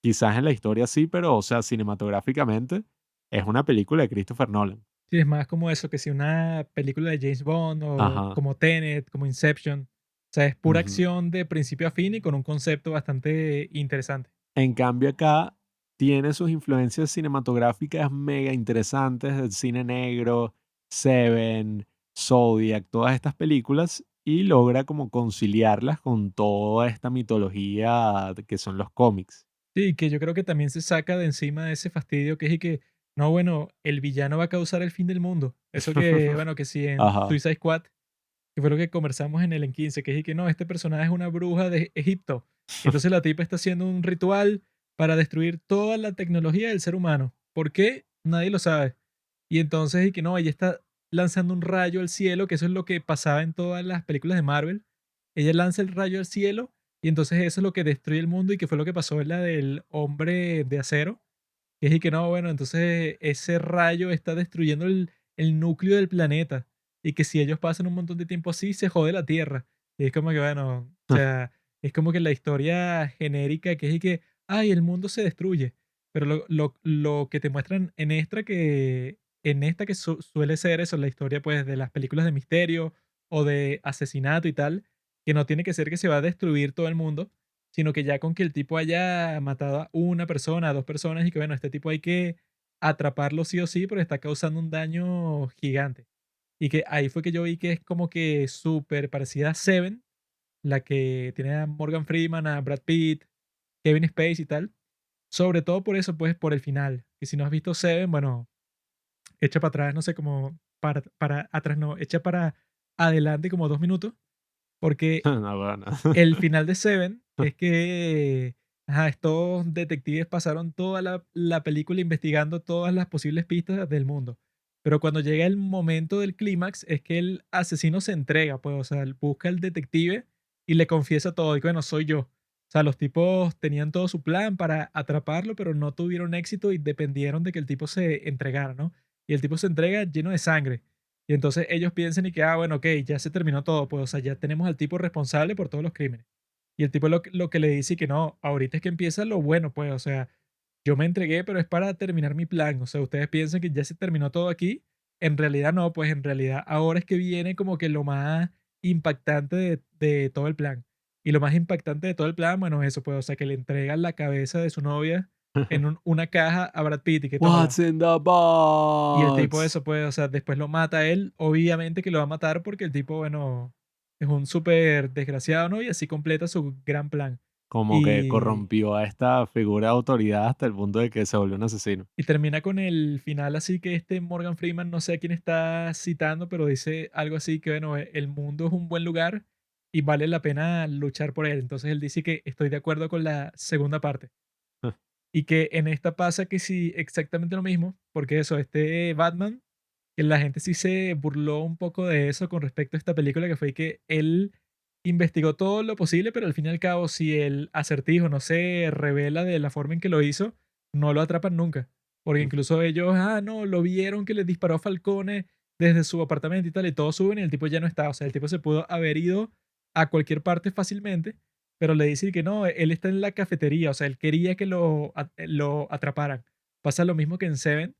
Quizás en la historia sí, pero, o sea, cinematográficamente es una película de Christopher Nolan. Sí, es más como eso, que si una película de James Bond o Ajá. como Tenet, como Inception. O sea, es pura Ujú. acción de principio a fin y con un concepto bastante interesante. En cambio acá tiene sus influencias cinematográficas mega interesantes del cine negro, Seven, Zodiac, todas estas películas y logra como conciliarlas con toda esta mitología que son los cómics. Sí, que yo creo que también se saca de encima ese fastidio que es y que, no, bueno, el villano va a causar el fin del mundo. Eso que, bueno, que si en Ajá. Suicide Squad, que fue lo que conversamos en el en 15, que es y que no, este personaje es una bruja de Egipto. Y entonces la tipa está haciendo un ritual para destruir toda la tecnología del ser humano. ¿Por qué? Nadie lo sabe. Y entonces, y que no, ella está lanzando un rayo al cielo, que eso es lo que pasaba en todas las películas de Marvel. Ella lanza el rayo al cielo y entonces eso es lo que destruye el mundo y que fue lo que pasó en la del hombre de acero. Que es y que no, bueno, entonces ese rayo está destruyendo el núcleo del planeta y que si ellos pasan un montón de tiempo así, se jode la Tierra. Y es como que, bueno, o sea, es como que la historia genérica que es y que, ay, el mundo se destruye. Pero lo que te muestran en esta que suele ser eso, la historia pues de las películas de misterio o de asesinato y tal, que no tiene que ser que se va a destruir todo el mundo, sino que ya con que el tipo haya matado a una persona, a 2 personas y que, bueno, este tipo hay que atraparlo sí o sí, pero está causando un daño gigante. Y que ahí fue que yo vi que es como que súper parecida a Seven, la que tiene a Morgan Freeman, a Brad Pitt, Kevin Spacey y tal. Sobre todo por eso, pues, por el final. Que si no has visto Seven, bueno, echa para atrás, no sé, como para atrás no, echa para adelante como 2 minutos, porque No, bueno. el final de Seven es que, ajá, estos detectives pasaron toda la película investigando todas las posibles pistas del mundo. Pero cuando llega el momento del clímax, es que el asesino se entrega, pues, o sea, él busca al detective y le confiesa todo, y que, bueno, soy yo. O sea, los tipos tenían todo su plan para atraparlo, pero no tuvieron éxito y dependieron de que el tipo se entregara, ¿no? Y el tipo se entrega lleno de sangre. Y entonces ellos piensan y que, ah, bueno, ok, ya se terminó todo, pues, o sea, ya tenemos al tipo responsable por todos los crímenes. Y el tipo lo que le dice que no, ahorita es que empieza lo bueno, pues, o sea, yo me entregué, pero es para terminar mi plan. O sea, ustedes piensan que ya se terminó todo aquí. En realidad no, pues en realidad ahora es que viene como que lo más impactante de todo el plan. Y lo más impactante de todo el plan, bueno, eso pues, o sea, que le entregan la cabeza de su novia en una caja a Brad Pitt y que tómala. What's in the Y el tipo box? eso pues, o sea, después lo mata a él. Obviamente que lo va a matar porque el tipo, bueno, es un súper desgraciado, ¿no? Y así completa su gran plan. Como que Y corrompió a esta figura de autoridad hasta el punto de que se volvió un asesino. Y termina con el final así que este Morgan Freeman, no sé a quién está citando, pero dice algo así que, bueno, el mundo es un buen lugar y vale la pena luchar por él. Entonces él dice que estoy de acuerdo con la segunda parte y que en esta pasa que sí, exactamente lo mismo, porque eso, este Batman, que la gente sí se burló un poco de eso con respecto a esta película, que fue que él investigó todo lo posible, pero al fin y al cabo, si el acertijo no se revela de la forma en que lo hizo, no lo atrapan nunca. Porque incluso ellos, no, lo vieron que le disparó a Falcone desde su apartamento y tal, y todos suben y el tipo ya no está. O sea, el tipo se pudo haber ido a cualquier parte fácilmente, pero le dicen que no, él está en la cafetería. O sea, él quería que lo atraparan. Pasa lo mismo que en Seven,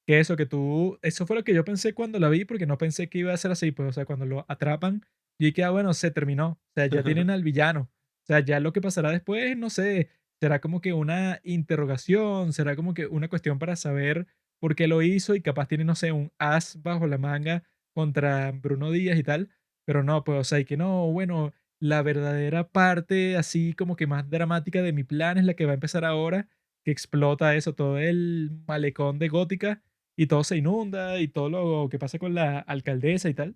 que eso, que tú, eso fue lo que yo pensé cuando la vi, porque no pensé que iba a ser así, pues, o sea, cuando lo atrapan, yo dije, bueno, se terminó, o sea, ya tienen al villano, o sea, ya lo que pasará después, no sé, será como que una interrogación, será como que una cuestión para saber por qué lo hizo y capaz tiene, no sé, un as bajo la manga contra Bruno Díaz y tal, pero no, pues, o sea, y que no, bueno, la verdadera parte así como que más dramática de mi plan es la que va a empezar ahora, que explota eso, todo el malecón de Gótica y todo se inunda y todo lo que pasa con la alcaldesa y tal.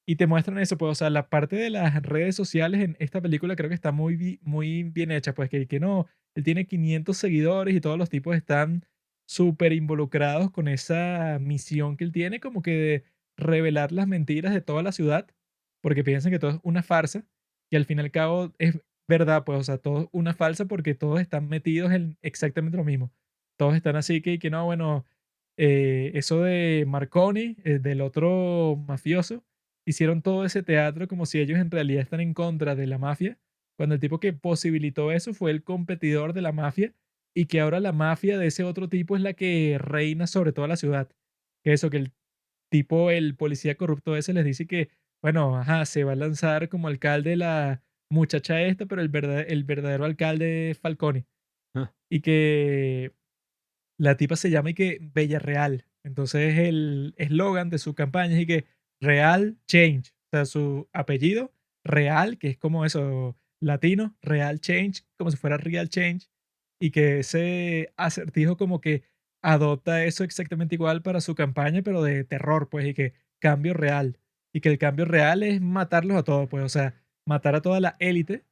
Y te muestran eso, pues, o sea, la parte de las redes sociales en esta película creo que está muy bien hecha, pues, que no, él tiene 500 seguidores y todos los tipos están súper involucrados con esa misión que él tiene, como que de revelar las mentiras de toda la ciudad, porque piensan que todo es una farsa, y al fin y al cabo es verdad, pues, o sea, todo es una falsa porque todos están metidos en exactamente lo mismo. Todos están así que no, bueno, eso de Marconi, del otro mafioso, hicieron todo ese teatro como si ellos en realidad están en contra de la mafia, cuando el tipo que posibilitó eso fue el competidor de la mafia y que ahora la mafia de ese otro tipo es la que reina sobre toda la ciudad. Que eso, que el tipo, el policía corrupto ese les dice que, bueno, ajá, se va a lanzar como alcalde la muchacha esta, pero el verdadero alcalde es Falcone. Y que la tipa se llama y que Bella Real. Entonces el eslogan de su campaña es y que Real Change. O sea, su apellido Real, que es como eso, latino, Real Change, como si fuera Real Change. Y que ese acertijo como que adopta eso exactamente igual para su campaña, pero de terror, pues, y que cambio real. Y que el cambio real es matarlos a todos, pues, o sea, matar a toda la élite.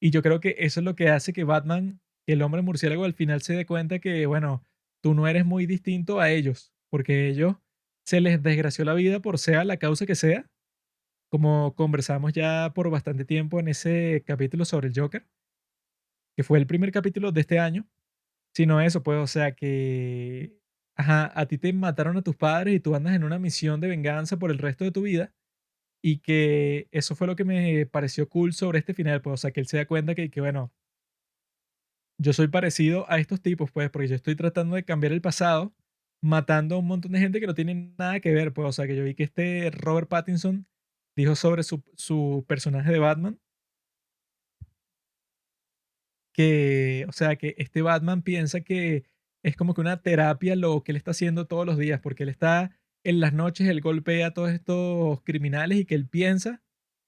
Y yo creo que eso es lo que hace que Batman, que el hombre murciélago al final se dé cuenta que, bueno, tú no eres muy distinto a ellos, porque ellos se les desgració la vida por sea la causa que sea, como conversamos ya por bastante tiempo en ese capítulo sobre el Joker, que fue el primer capítulo de este año, sino eso, pues, o sea que, ajá, a ti te mataron a tus padres y tú andas en una misión de venganza por el resto de tu vida, y que eso fue lo que me pareció cool sobre este final, pues, o sea, que él se da cuenta que bueno, yo soy parecido a estos tipos, pues, porque yo estoy tratando de cambiar el pasado, matando a un montón de gente que no tiene nada que ver, pues, o sea, que yo vi que este Robert Pattinson dijo sobre su personaje de Batman, que, o sea, que este Batman piensa que es como que una terapia lo que él está haciendo todos los días, porque él está en las noches, él golpea a todos estos criminales y que él piensa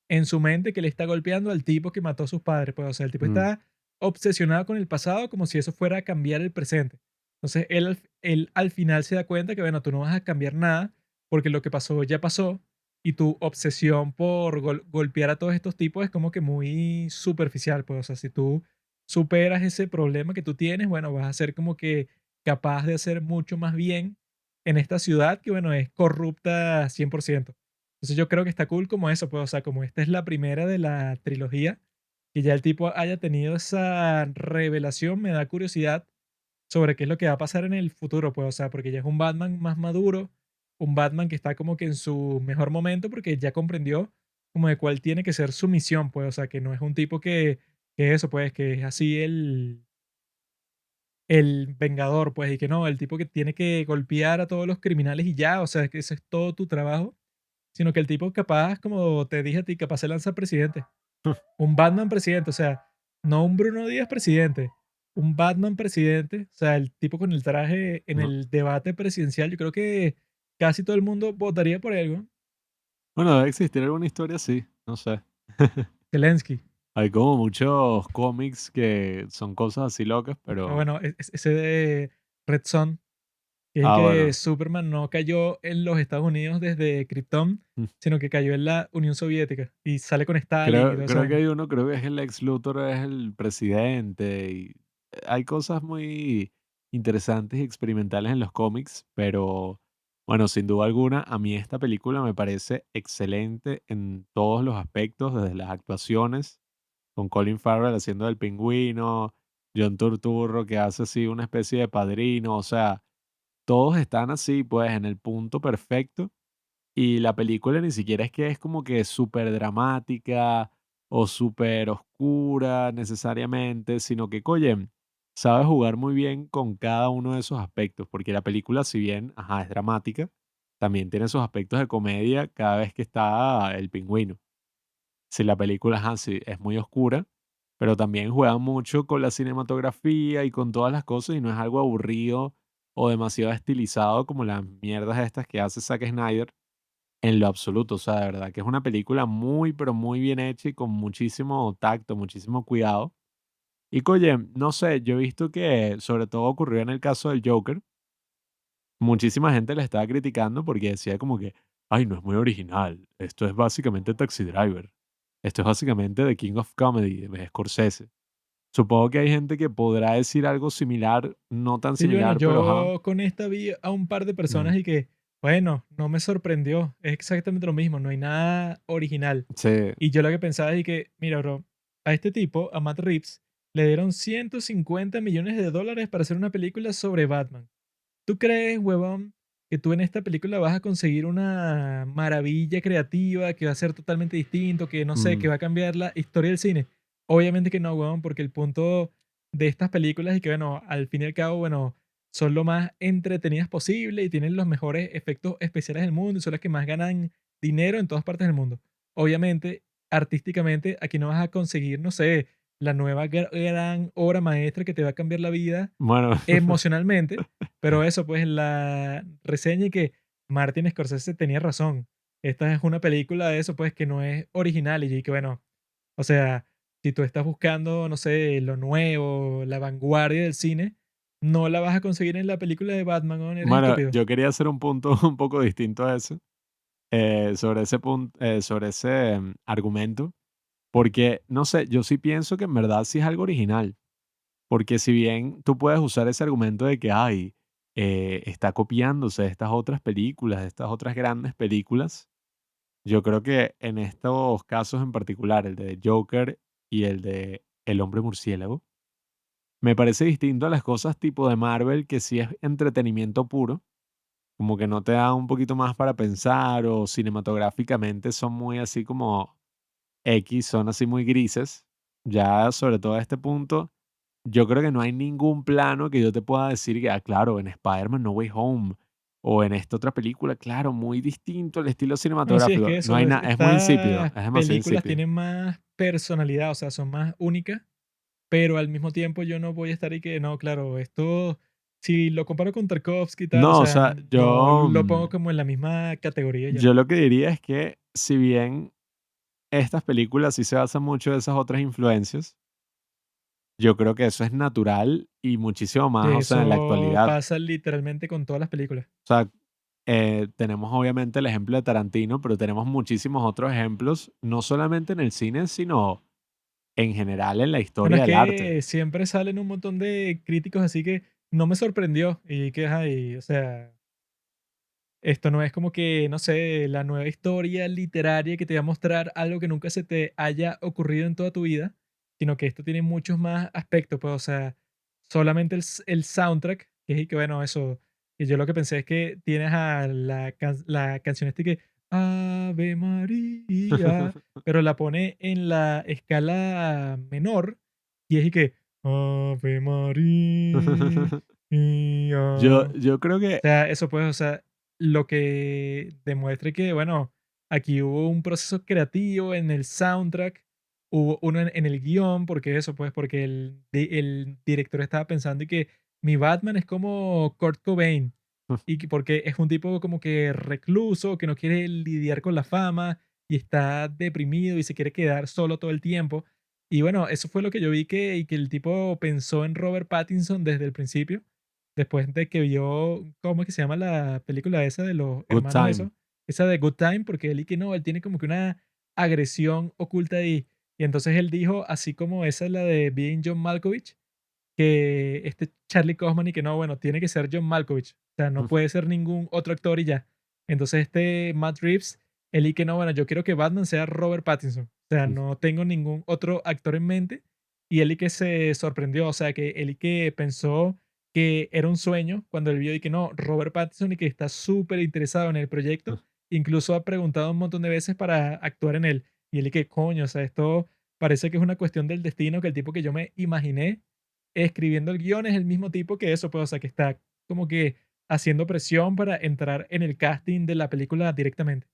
en su mente que le está golpeando al tipo que mató a sus padres, pues, o sea, el tipo Mm. está obsesionado con el pasado como si eso fuera a cambiar el presente. Entonces, él al final se da cuenta que, bueno, tú no vas a cambiar nada porque lo que pasó ya pasó y tu obsesión por golpear a todos estos tipos es como que muy superficial, pues, o sea, si tú superas ese problema que tú tienes, bueno, vas a ser como que capaz de hacer mucho más bien en esta ciudad que, bueno, es corrupta 100%. Entonces yo creo que está cool como eso, pues, o sea, como esta es la primera de la trilogía, que ya el tipo haya tenido esa revelación, me da curiosidad sobre qué es lo que va a pasar en el futuro, pues, o sea, porque ya es un Batman más maduro, un Batman que está como que en su mejor momento, porque ya comprendió como de cuál tiene que ser su misión, pues, o sea, que no es un tipo que que eso, pues, que es así el vengador, pues, y que no, el tipo que tiene que golpear a todos los criminales y ya, o sea, que ese es todo tu trabajo, sino que el tipo capaz, como te dije a ti, capaz se lanza presidente. Un Batman presidente, o sea, no un Bruno Díaz presidente, un Batman presidente, o sea, el tipo con el traje en No. el debate presidencial, yo creo que casi todo el mundo votaría por él, ¿no? Bueno, debe existir alguna historia así, no sé. Zelensky. Hay como muchos cómics que son cosas así locas, Ah, pero bueno, ese de Red Son, que es el que bueno. Superman no cayó en los Estados Unidos desde Krypton, Mm. sino que cayó en la Unión Soviética y sale con Stalin y Creo toda esa creo que vaina. hay uno, creo que es el Lex Luthor, es el presidente, y hay cosas muy interesantes y experimentales en los cómics, pero bueno, sin duda alguna, a mí esta película me parece excelente en todos los aspectos, desde las actuaciones, con Colin Farrell haciendo del Pingüino, John Turturro que hace así una especie de padrino, o sea, todos están así, pues, en el punto perfecto. Y la película ni siquiera es que es como que súper dramática o súper oscura necesariamente, sino que, oye, sabe jugar muy bien con cada uno de esos aspectos, porque la película, si bien, ajá, es dramática, también tiene sus aspectos de comedia cada vez que está el pingüino. Si la película, ajá, sí, es muy oscura, pero también juega mucho con la cinematografía y con todas las cosas y no es algo aburrido o demasiado estilizado como las mierdas estas que hace Zack Snyder en lo absoluto, o sea, de verdad que es una película muy, pero muy bien hecha y con muchísimo tacto, muchísimo cuidado. Y que, oye, no sé, yo he visto que sobre todo ocurrió en el caso del Joker, muchísima gente le estaba criticando porque decía como que, ay, no es muy original, esto es básicamente Taxi Driver, esto es básicamente The King of Comedy de Scorsese. Supongo que hay gente que podrá decir algo similar, no tan Sí, bueno, similar, pero ajá. yo con esta vi a un par de Mm, personas y que, bueno, no me sorprendió. Es exactamente lo mismo, no hay nada original. sí. Y yo lo que pensaba es que, mira, bro, a este tipo, a Matt Reeves, le dieron 150 millones de dólares para hacer una película sobre Batman. ¿Tú crees, huevón, que tú en esta película vas a conseguir una maravilla creativa, que va a ser totalmente distinto, que no sé, que Mm. va a cambiar la historia del cine? Obviamente que no, huevón, porque el punto de estas películas es que, bueno, al fin y al cabo, bueno, son lo más entretenidas posible y tienen los mejores efectos especiales del mundo y son las que más ganan dinero en todas partes del mundo. Obviamente, artísticamente, aquí no vas a conseguir, no sé, la nueva gran obra maestra que te va a cambiar la vida Bueno, emocionalmente, pero eso, pues, la reseña y que Martin Scorsese tenía razón. Esta es una película de eso, pues, que no es original y que, bueno, o sea, si tú estás buscando, no sé, lo nuevo, la vanguardia del cine, no la vas a conseguir en la película de Batman, ¿no? Eres bueno, estúpido. yo quería hacer un punto un poco distinto a ese. Sobre ese punto, sobre ese argumento, porque no sé, yo sí pienso que en verdad sí es algo original, porque si bien tú puedes usar ese argumento de que, ay, está copiándose de estas otras películas, de estas otras grandes películas, yo creo que en estos casos en particular, el de Joker y el de El hombre murciélago, me parece distinto a las cosas tipo de Marvel, que sí es entretenimiento puro, como que no te da un poquito más para pensar o cinematográficamente son muy así como X, son así muy grises. Ya sobre todo a este punto, yo creo que no hay ningún plano que yo te pueda decir que, ah, claro, en Spider-Man No Way Home o en esta otra película, claro, muy distinto el estilo Bueno, sí, es cinematográfico. que No hay eso, nada, es muy insípido, estas es demasiado películas insípido. tienen más personalidad, o sea, son más únicas. Pero al mismo tiempo yo no voy a estar y que no, claro, esto, si lo comparo con Tarkovsky y tal, o No, o sea, sea, no lo pongo como en la misma categoría ya. yo lo que diría es que si bien estas películas sí se basan mucho en esas otras influencias, yo creo que eso es natural y muchísimo más, Que o sea, en la eso actualidad. pasa literalmente con todas las películas. O sea, tenemos obviamente el ejemplo de Tarantino, pero tenemos muchísimos otros ejemplos, no solamente en el cine, sino en general en la Bueno, historia es del arte. que siempre salen un montón de críticos así que no me sorprendió y que, ay, o sea, esto no es como que, no sé, la nueva historia literaria que te va a mostrar algo que nunca se te haya ocurrido en toda tu vida, sino que esto tiene muchos más aspectos, pues, o sea, solamente el soundtrack, que es y que, bueno, eso, y yo lo que pensé es que tienes a la canción esta y que, Ave María, pero la pone en la escala menor y es y que, Ave María. Yo creo que Sea, eso pues, o sea, lo que demuestre que, bueno, aquí hubo un proceso creativo en el soundtrack, hubo uno en el guión, porque eso pues, porque el director estaba pensando y que mi Batman es como Kurt Cobain, y que porque es un tipo como que recluso, que no quiere lidiar con la fama y está deprimido y se quiere quedar solo todo el tiempo. Y bueno, eso fue lo que yo vi y que el tipo pensó en Robert Pattinson desde el principio. Después de que vio, ¿cómo es que se llama la película esa de los Good hermanos Time. eso? Esa de Good Time, porque él y que no, él tiene como que una agresión oculta ahí. Y entonces él dijo, así como esa es la de Being John Malkovich, que este Charlie Kaufman y que no, bueno, tiene que ser John Malkovich. O sea, no puede ser ningún otro actor y ya. Entonces este Matt Reeves, él y que no, bueno, yo quiero que Batman sea Robert Pattinson. O sea, no tengo ningún otro actor en mente. Y él y que se sorprendió, o sea, que él y que pensó que era un sueño cuando él vio y que no, Robert Pattinson y que está súper interesado en el proyecto. Incluso ha preguntado un montón de veces para actuar en él. Y él y que coño, o sea, esto parece que es una cuestión del destino, que el tipo que yo me imaginé escribiendo el guión es el mismo tipo que eso, pues, o sea, que está como que haciendo presión para entrar en el casting de la película directamente.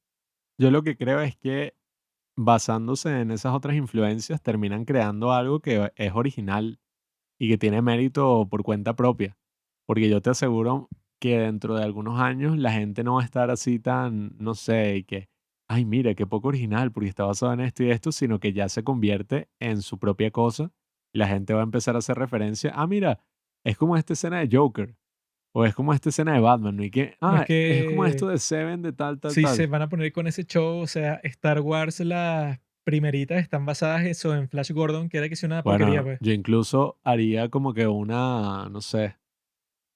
Yo lo que creo es que basándose en esas otras influencias terminan creando algo que es original y que tiene mérito por cuenta propia. Porque yo te aseguro que dentro de algunos años la gente no va a estar así tan, no sé, y que, ay, mira, qué poco original, porque está basado en esto y esto, sino que ya se convierte en su propia cosa y la gente va a empezar a hacer referencia, ah, mira, es como esta escena de Joker, o es como esta escena de Batman, ¿no? Y que, No es ah, es como esto que de Seven de tal, tal, si se tal. van a poner con ese show, o sea, Star Wars, las primeritas están basadas eso en Flash Gordon, que era que sea una porquería, Bueno, pues. yo incluso haría como que una, no sé,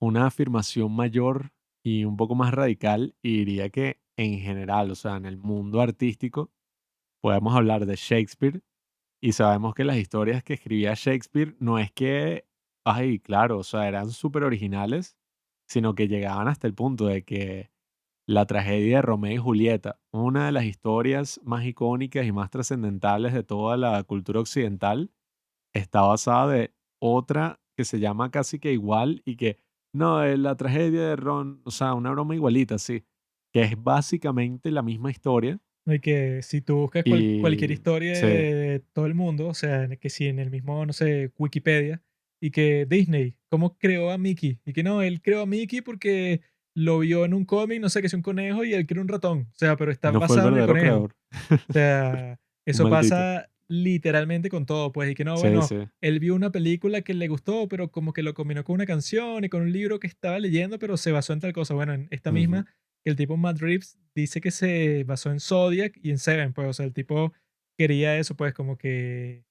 una afirmación mayor y un poco más radical y diría que en general, o sea, en el mundo artístico, podemos hablar de Shakespeare y sabemos que las historias que escribía Shakespeare no es que, ay, claro, o sea, eran súper originales, sino que llegaban hasta el punto de que la tragedia de Romeo y Julieta, una de las historias más icónicas y más trascendentales de toda la cultura occidental, está basada de otra que se llama casi que igual y que, no, la tragedia de Ron, o sea, una broma igualita, sí, que es básicamente la misma historia ¿No? Y que si tú buscas cualquier y historia sí, de todo el mundo, o sea, que si en el mismo, no sé, Wikipedia, y que Disney, ¿cómo creó a Mickey? Y que no, él creó a Mickey porque lo vio en un cómic, no sé, que es un conejo y él creó un ratón. O sea, pero está no fue el basado en el verdadero conejo. creador. O sea, Un eso maldito. pasa literalmente con todo, pues, y que no, Sí, bueno, sí. él vio una película que le gustó, pero como que lo combinó con una canción y con un libro que estaba leyendo, pero se basó en tal cosa. Bueno, en esta Ujú. misma, que el tipo Matt Reeves dice que se basó en Zodiac y en Seven, pues, o sea, el tipo quería eso, pues, como que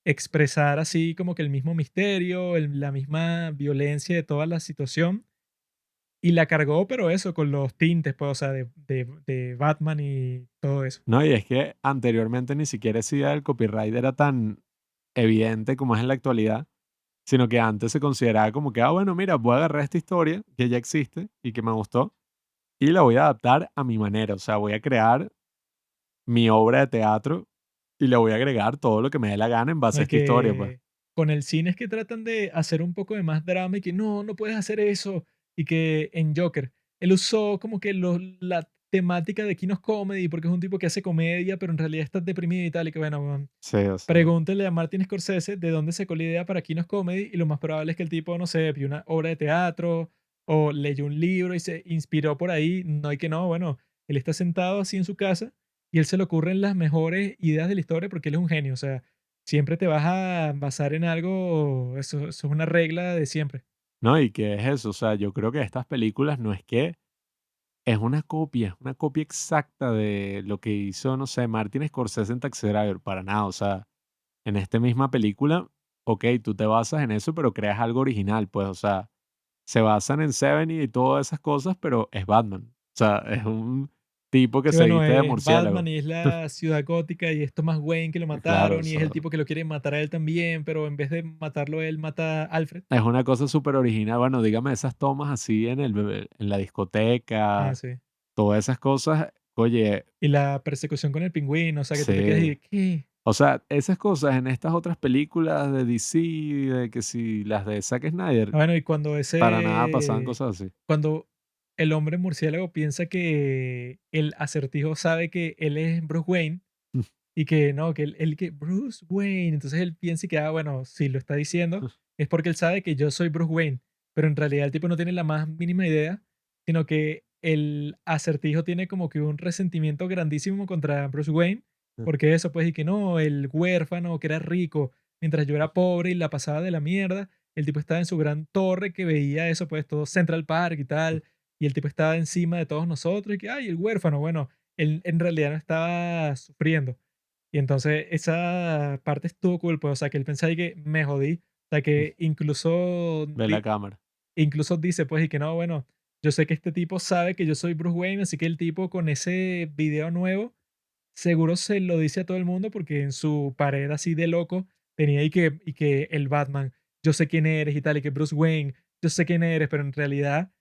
expresar así como que el mismo misterio, la misma violencia de toda la situación y la cargó, pero eso, con los tintes, pues, o sea, de Batman y todo eso. No, y es que anteriormente ni siquiera esa idea del copyright era tan evidente como es en la actualidad, sino que antes se consideraba como que, ah, bueno, mira, voy a agarrar esta historia que ya existe y que me gustó y la voy a adaptar a mi manera. O sea, voy a crear mi obra de teatro y le voy a agregar todo lo que me dé la gana en No, base a y esta historia, pues. que con el cine es que tratan de hacer un poco de más drama y que no, no puedes hacer eso. Y que en Joker, él usó como que la temática de Kinos Comedy, porque es un tipo que hace comedia, pero en realidad está deprimido y tal. Y que bueno, weón, Sí, o sea, pregúntele a Martin Scorsese de dónde sacó la idea para Kinos Comedy. Y lo más probable es que el tipo, no sé, vio una obra de teatro o leyó un libro y se inspiró por ahí. No hay que no, bueno, él está sentado así en su casa y él se le ocurren las mejores ideas de la historia porque él es un genio. O sea, siempre te vas a basar en algo, eso es una regla de siempre. ¿no? ¿Y qué es eso? O sea, yo creo que estas películas no es que es una copia exacta de lo que hizo, no sé, Martin Scorsese en Taxi Driver, para nada. O sea, en esta misma película, ok, tú te basas en eso, pero creas algo original, pues, o sea, se basan en Seven y todas esas cosas, pero es Batman. O sea, es un tipo que Sí, se bueno, viste de es Batman murciélago. y es la ciudad gótica y es Thomas Wayne que lo Claro, o mataron y es el sea, tipo que lo quiere matar a él también, pero en vez de matarlo él mata a Alfred. es una cosa súper original. Bueno, dígame esas tomas así en la Ah, discoteca, sí. todas esas cosas. Oye, Y la persecución con el pingüino, o sea, que tú te quedas sí. y ¿qué? O sea, esas cosas en estas otras películas de DC, de que si las de Zack Snyder, Bueno, y cuando para nada pasaban cosas así. cuando el hombre murciélago piensa que el acertijo sabe que él es Bruce Wayne y que no, que él que Bruce Wayne, entonces él piensa y que, bueno, si lo está diciendo es porque él sabe que yo soy Bruce Wayne, pero en realidad el tipo no tiene la más mínima idea, sino que el acertijo tiene como que un resentimiento grandísimo contra Bruce Wayne, porque eso pues y que no, el huérfano que era rico, mientras yo era pobre y la pasaba de la mierda, el tipo estaba en su gran torre que veía eso pues todo Central Park y tal, y el tipo estaba encima de todos nosotros y que, ay, el huérfano, bueno, él en realidad no estaba sufriendo y entonces esa parte estuvo cool, pues, o sea, que él pensaba y que me jodí. O sea, que Ve la cámara. incluso dice, pues, y que no, bueno, yo sé que este tipo sabe que yo soy Bruce Wayne, así que el tipo con ese video nuevo seguro se lo dice a todo el mundo porque en su pared así de loco tenía y que el Batman, yo sé quién eres y tal, y que Bruce Wayne, yo sé quién eres, pero en realidad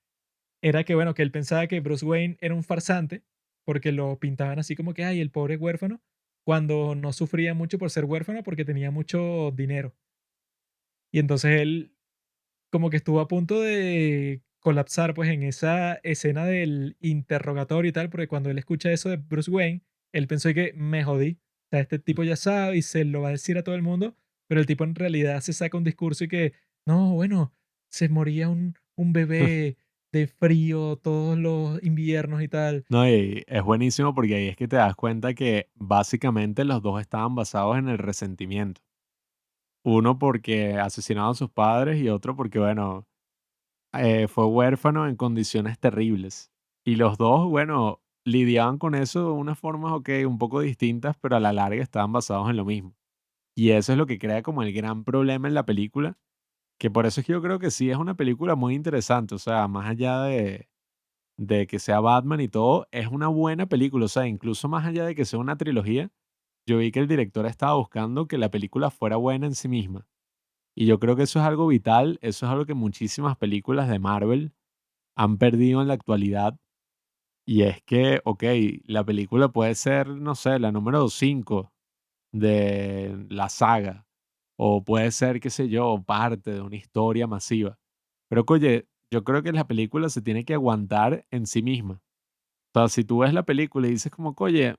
era que, bueno, que él pensaba que Bruce Wayne era un farsante, porque lo pintaban así como que, ay, el pobre huérfano, cuando no sufría mucho por ser huérfano porque tenía mucho dinero. Y entonces él como que estuvo a punto de colapsar pues en esa escena del interrogatorio y tal, porque cuando él escucha eso de Bruce Wayne, él pensó que me jodí. O sea, este tipo ya sabe y se lo va a decir a todo el mundo, pero el tipo en realidad se saca un discurso y que, no, bueno, se moría un bebé de frío todos los inviernos y tal. No, y es buenísimo porque ahí es que te das cuenta que básicamente los dos estaban basados en el resentimiento. Uno porque asesinaron a sus padres y otro porque, bueno, fue huérfano en condiciones terribles. Y los dos, bueno, lidiaban con eso de unas formas, ok, un poco distintas, pero a la larga estaban basados en lo mismo. Y eso es lo que crea como el gran problema en la película, que por eso es que yo creo que sí es una película muy interesante, o sea, más allá de que sea Batman y todo, es una buena película, o sea, incluso más allá de que sea una trilogía, yo vi que el director estaba buscando que la película fuera buena en sí misma. Y yo creo que eso es algo vital, eso es algo que muchísimas películas de Marvel han perdido en la actualidad. Y es que, ok, la película puede ser, no sé, la número 5 de la saga, o puede ser, qué sé yo, parte de una historia masiva. Pero, oye, yo creo que la película se tiene que aguantar en sí misma. O sea, si tú ves la película y dices como, oye,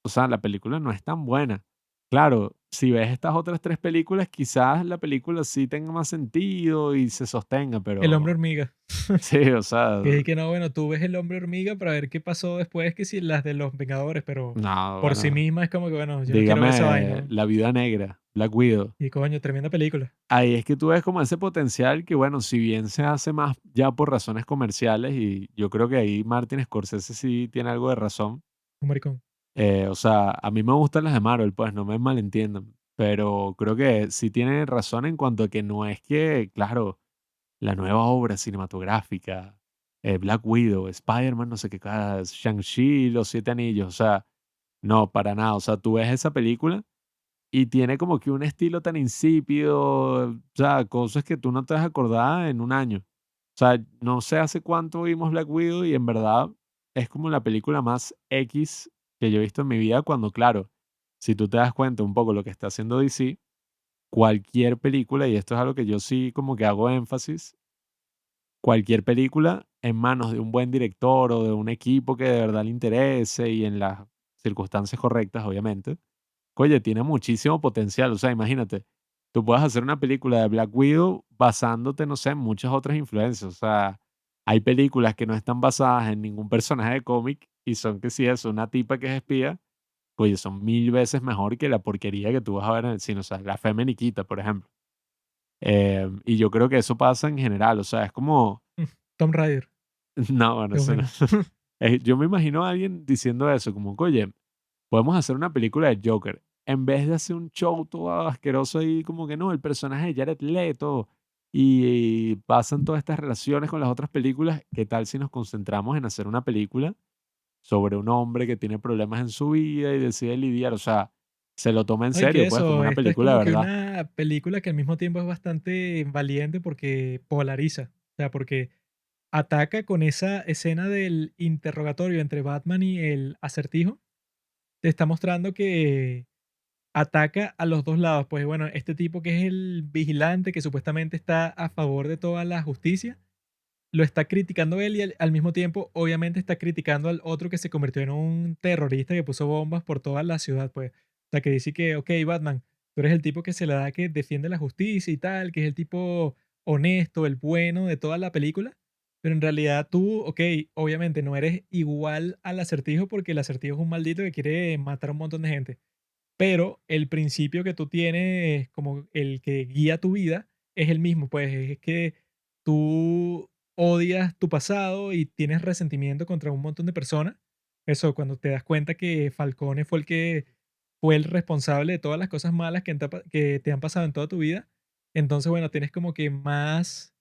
o sea, la película no es tan buena. Claro, si ves estas otras 3 películas, quizás la película sí tenga más sentido y se sostenga, El hombre pero hormiga. sí, o sea, Que es que no, bueno, tú ves el hombre hormiga para ver qué pasó después, que si las de los Vengadores, pero no, por sí bueno, misma es como que, bueno, yo no quiero ver esa dígame vaina. La Viuda Negra, Black Widow. Y coño, tremenda película. Ahí es que tú ves como ese potencial que, bueno, si bien se hace más ya por razones comerciales, y yo creo que ahí Martin Scorsese sí tiene algo de razón. Un maricón. O sea, a mí me gustan las de Marvel, pues no me malentiendan, pero creo que sí tiene razón en cuanto a que no es que, claro, la nueva obra cinematográfica, Black Widow, Spider-Man, no sé qué, Shang-Chi, Los Siete Anillos, o sea, no, para nada, o sea, tú ves esa película y tiene como que un estilo tan insípido, o sea, cosas que tú no te vas a acordar en un año. O sea, no sé hace cuánto vimos Black Widow y en verdad es como la película más X que yo he visto en mi vida cuando, claro, si tú te das cuenta un poco lo que está haciendo DC, cualquier película, y esto es algo que yo sí como que hago énfasis, cualquier película en manos de un buen director o de un equipo que de verdad le interese y en las circunstancias correctas, obviamente, oye, tiene muchísimo potencial. O sea, imagínate, tú puedes hacer una película de Black Widow basándote, no sé, en muchas otras influencias. O sea, hay películas que no están basadas en ningún personaje de cómic y son que si es una tipa que es espía, oye, son 1000 veces mejor que la porquería que tú vas a ver en el cine. O sea, La Femeniquita, por ejemplo. Y yo creo que eso pasa en general. O sea, es como, Tom Raider. no, bueno, Qué eso no. buena. Yo me imagino a alguien diciendo eso, como, oye, podemos hacer una película de Joker. En vez de hacer un show todo asqueroso ahí, como que no, el personaje de Jared Leto y pasan todas estas relaciones con las otras películas, ¿qué tal si nos concentramos en hacer una película sobre un hombre que tiene problemas en su vida y decide lidiar? O sea, se lo toma en Ay, que serio, pues, como eso, una esta es película de como que verdad. una película que al mismo tiempo es bastante valiente porque polariza. O sea, porque ataca con esa escena del interrogatorio entre Batman y el acertijo. Te está mostrando que ataca a los dos lados. Pues bueno, este tipo que es el vigilante que supuestamente está a favor de toda la justicia, lo está criticando él y al mismo tiempo, obviamente, está criticando al otro que se convirtió en un terrorista que puso bombas por toda la ciudad, pues. O sea, que dice que, ok, Batman, tú eres el tipo que se le da que defiende la justicia y tal, que es el tipo honesto, el bueno de toda la película, pero en realidad tú, ok, obviamente no eres igual al acertijo porque el acertijo es un maldito que quiere matar a un montón de gente, pero el principio que tú tienes, como el que guía tu vida, es el mismo, pues es que tú odias tu pasado y tienes resentimiento contra un montón de personas. Eso, cuando te das cuenta que Falcone fue el que fue el responsable de todas las cosas malas que te han pasado en toda tu vida. Entonces, bueno, tienes como que más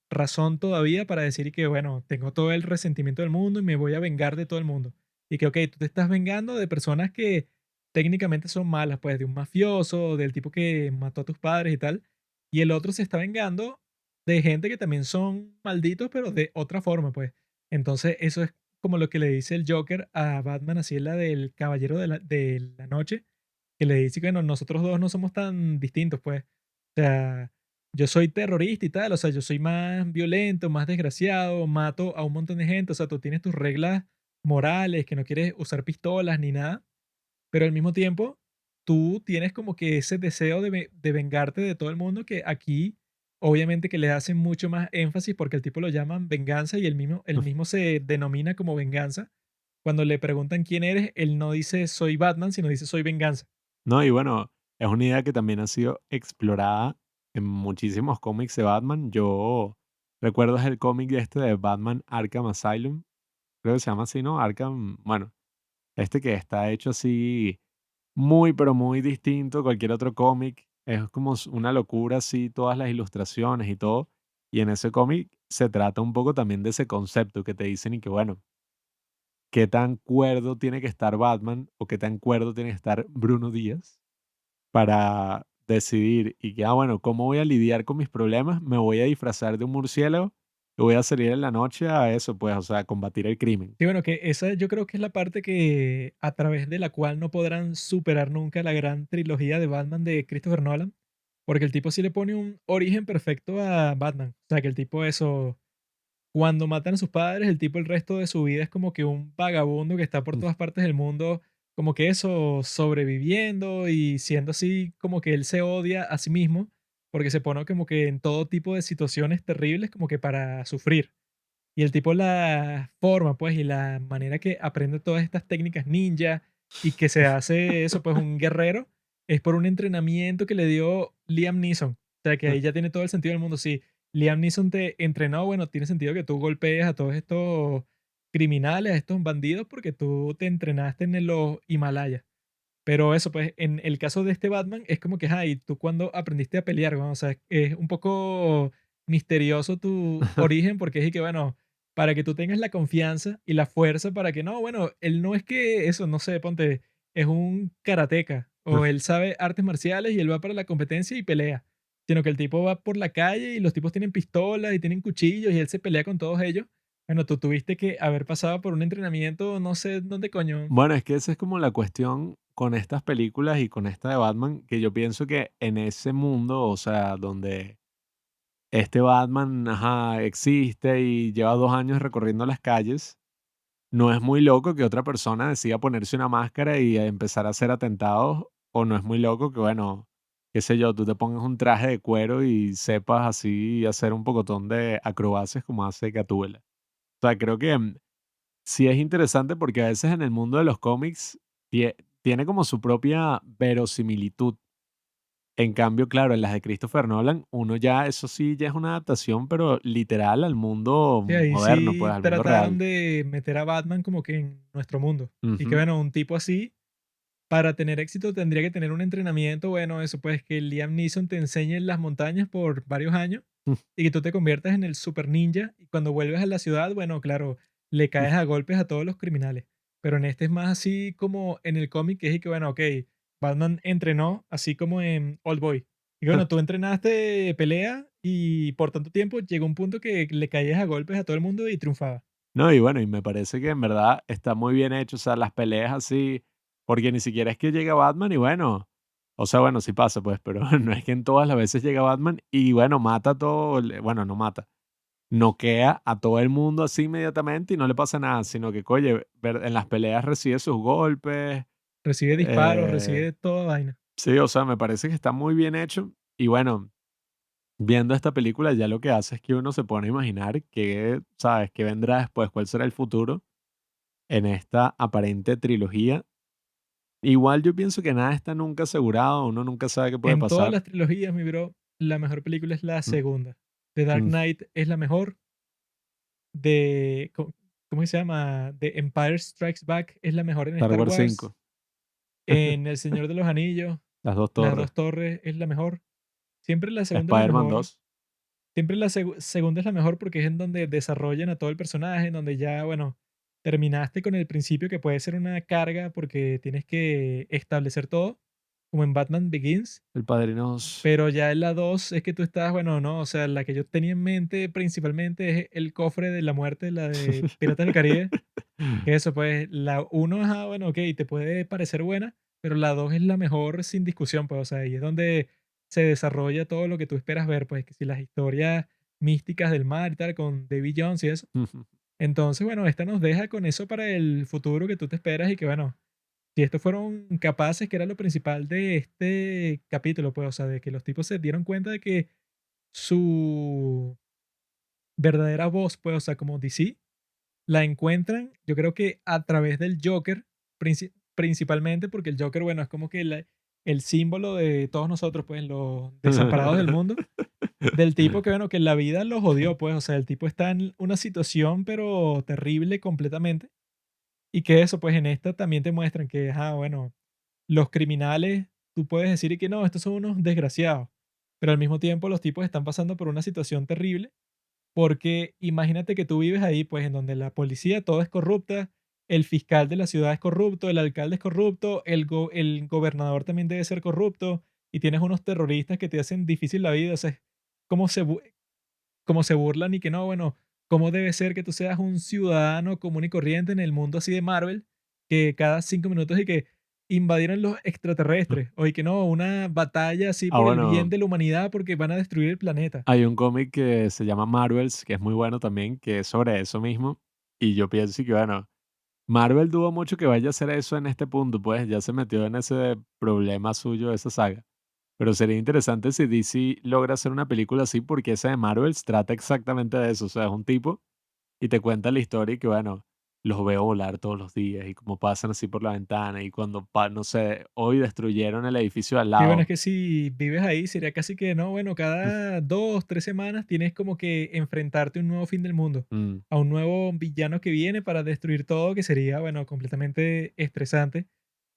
razón todavía para decir que, bueno, tengo todo el resentimiento del mundo y me voy a vengar de todo el mundo. Y que, ok, tú te estás vengando de personas que técnicamente son malas, pues de un mafioso, del tipo que mató a tus padres y tal. Y el otro se está vengando de gente que también son malditos, pero de otra forma, pues. Entonces, eso es como lo que le dice el Joker a Batman, así es la del Caballero de la Noche, que le dice que bueno, nosotros dos no somos tan distintos, pues. O sea, yo soy terrorista y tal, o sea, yo soy más violento, más desgraciado, mato a un montón de gente, o sea, tú tienes tus reglas morales, que no quieres usar pistolas ni nada, pero al mismo tiempo tú tienes como que ese deseo de vengarte de todo el mundo que aquí obviamente que le hacen mucho más énfasis porque el tipo lo llaman venganza y el mismo se denomina como venganza. Cuando le preguntan quién eres, él no dice soy Batman, sino dice soy venganza. No, y bueno, es una idea que también ha sido explorada en muchísimos cómics de Batman. Yo recuerdo es el cómic este de Batman Arkham Asylum, creo que se llama así, ¿no? Arkham, bueno, este que está hecho así muy, pero muy distinto a cualquier otro cómic. Es como una locura así, todas las ilustraciones y todo. Y en ese cómic se trata un poco también de ese concepto que te dicen y que bueno, qué tan cuerdo tiene que estar Batman o qué tan cuerdo tiene que estar Bruno Díaz para decidir y que, bueno, ¿cómo voy a lidiar con mis problemas? Me voy a disfrazar de un murciélago y voy a salir en la noche a eso, pues, o sea, a combatir el crimen. Sí, bueno, que esa yo creo que es la parte que a través de la cual no podrán superar nunca la gran trilogía de Batman de Christopher Nolan, porque el tipo sí le pone un origen perfecto a Batman. O sea, que el tipo eso, cuando matan a sus padres, el tipo el resto de su vida es como que un vagabundo que está por Mm. todas partes del mundo, como que eso, sobreviviendo y siendo así como que él se odia a sí mismo, porque se pone como que en todo tipo de situaciones terribles como que para sufrir. Y el tipo la forma, pues, y la manera que aprende todas estas técnicas ninja y que se hace eso, pues, un guerrero, es por un entrenamiento que le dio Liam Neeson. O sea, que ahí ya tiene todo el sentido del mundo. Si Liam Neeson te entrenó, bueno, tiene sentido que tú golpees a todos estos criminales, a estos bandidos, porque tú te entrenaste en los Himalayas. Pero eso, pues, en el caso de este Batman, es como que, ay, ¿tú cuándo aprendiste a pelear, weón? O sea, es un poco misterioso tu origen, porque es y que, bueno, para que tú tengas la confianza y la fuerza para que no, bueno, él no es que eso, no sé, ponte, es un karateca, o él sabe artes marciales y él va para la competencia y pelea, sino que el tipo va por la calle y los tipos tienen pistolas y tienen cuchillos y él se pelea con todos ellos. Bueno, tú tuviste que haber pasado por un entrenamiento, no sé dónde coño. Bueno, es que esa es como la cuestión con estas películas y con esta de Batman, que yo pienso que en ese mundo, o sea, donde este Batman, ajá, existe y lleva 2 años recorriendo las calles, no es muy loco que otra persona decida ponerse una máscara y empezar a hacer atentados, o no es muy loco que, bueno, qué sé yo, tú te pongas un traje de cuero y sepas así hacer un pocotón de acrobacias como hace Gatúbela. O sea, creo que sí es interesante porque a veces en el mundo de los cómics tiene como su propia verosimilitud. En cambio, claro, en las de Christopher Nolan, uno ya, eso sí, ya es una adaptación, pero literal al mundo Sí, ahí moderno, pues sí al mundo trataron real. de meter a Batman como que en nuestro mundo. Y que Ujú. bueno, un tipo así, para tener éxito tendría que tener un entrenamiento, bueno, eso pues que Liam Neeson te enseñe en las montañas por varios años y que tú te conviertas en el super ninja y cuando vuelves a la ciudad, bueno, claro, le caes a golpes a todos los criminales. Pero en este es más así como en el cómic, que es y que bueno, ok, Batman entrenó así como en Old Boy. Y que, bueno, tú entrenaste pelea y por tanto tiempo llegó un punto que le caías a golpes a todo el mundo y triunfaba. No, y bueno, y me parece que en verdad está muy bien hecho, o sea, las peleas así, Porque ni siquiera es que llega Batman y bueno, o sea, bueno, sí pasa, pues, pero no es que en todas las veces llega Batman y bueno, mata a todo, bueno, no mata, noquea a todo el mundo así inmediatamente y no le pasa nada, sino que, oye, en las peleas recibe sus golpes. Recibe disparos, eh, recibe toda vaina. sí, o sea, me parece que está muy bien hecho y bueno, viendo esta película ya lo que hace es que uno se pone a imaginar qué, ¿sabes? ¿Qué vendrá después? ¿Cuál será el futuro en esta aparente trilogía? Igual yo pienso que nada está nunca asegurado, uno nunca sabe qué puede En todas pasar. las trilogías, mi bro, la mejor película es la Mm, segunda. The Dark mm, Knight es la mejor. ¿Cómo se llama? The Empire Strikes Back es la mejor en Star Star Wars Wars. 5, En El Señor de los Anillos, Las dos Las torres, Dos Torres es la mejor. Siempre la segunda es la Spider-Man mejor. 2. Siempre la segunda es la mejor porque es en donde desarrollan a todo el personaje, en donde ya, bueno, terminaste con el principio que puede ser una carga porque tienes que establecer todo, como en Batman Begins. El Padrino 2. Pero ya en la 2 es que tú estás, bueno, no, o sea, la que yo tenía en mente principalmente es el cofre de la muerte, la de Piratas del Caribe. Que eso, pues, la uno ajá, bueno, ok, te puede parecer buena, pero la 2 es la mejor sin discusión, pues, o sea, ahí es donde se desarrolla todo lo que tú esperas ver, pues, que si las historias místicas del mar y tal, con Davy Jones y eso. Entonces, bueno, esta nos deja con eso para el futuro que tú te esperas y que, bueno, si estos fueron capaces, que era lo principal de este capítulo, pues, o sea, de que los tipos se dieron cuenta de que su verdadera voz, pues, o sea, como DC, la encuentran, yo creo que a través del Joker, principalmente porque el Joker, bueno, es como que el símbolo de todos nosotros, pues, los desamparados del mundo, del tipo que, bueno, que la vida los odió, pues, o sea, el tipo está en una situación, pero terrible completamente, y que eso, pues, en esta también te muestran que, bueno, los criminales, tú puedes decir y que no, estos son unos desgraciados, pero al mismo tiempo los tipos están pasando por una situación terrible porque imagínate que tú vives ahí, pues, en donde la policía todo es corrupta, el fiscal de la ciudad es corrupto, el alcalde es corrupto, el gobernador también debe ser corrupto, y tienes unos terroristas que te hacen difícil la vida. O sea, cómo se, cómo se burlan y que no, bueno, cómo debe ser que tú seas un ciudadano común y corriente en el mundo así de Marvel, que cada 5 minutos y que invadieron los extraterrestres, o y que no, una batalla así Ah, por el bien bueno, de la humanidad porque van a destruir el planeta. hay un cómic que se llama Marvels, que es muy bueno también, que es sobre eso mismo. Y yo pienso que, bueno, Marvel dudo mucho que vaya a hacer eso en este punto, pues ya se metió en ese problema suyo de esa saga. Pero sería interesante si DC logra hacer una película así, porque esa de Marvels trata exactamente de eso. O sea, es un tipo y te cuenta la historia y que, bueno, los veo volar todos los días y cómo pasan así por la ventana y cuando, no sé, hoy destruyeron el edificio de al Sí, bueno, es lado. que si vives ahí sería casi que, no, bueno, cada 2, 3 semanas tienes como que enfrentarte a un nuevo fin del mundo, Mm, a un nuevo villano que viene para destruir todo, que sería, bueno, completamente estresante,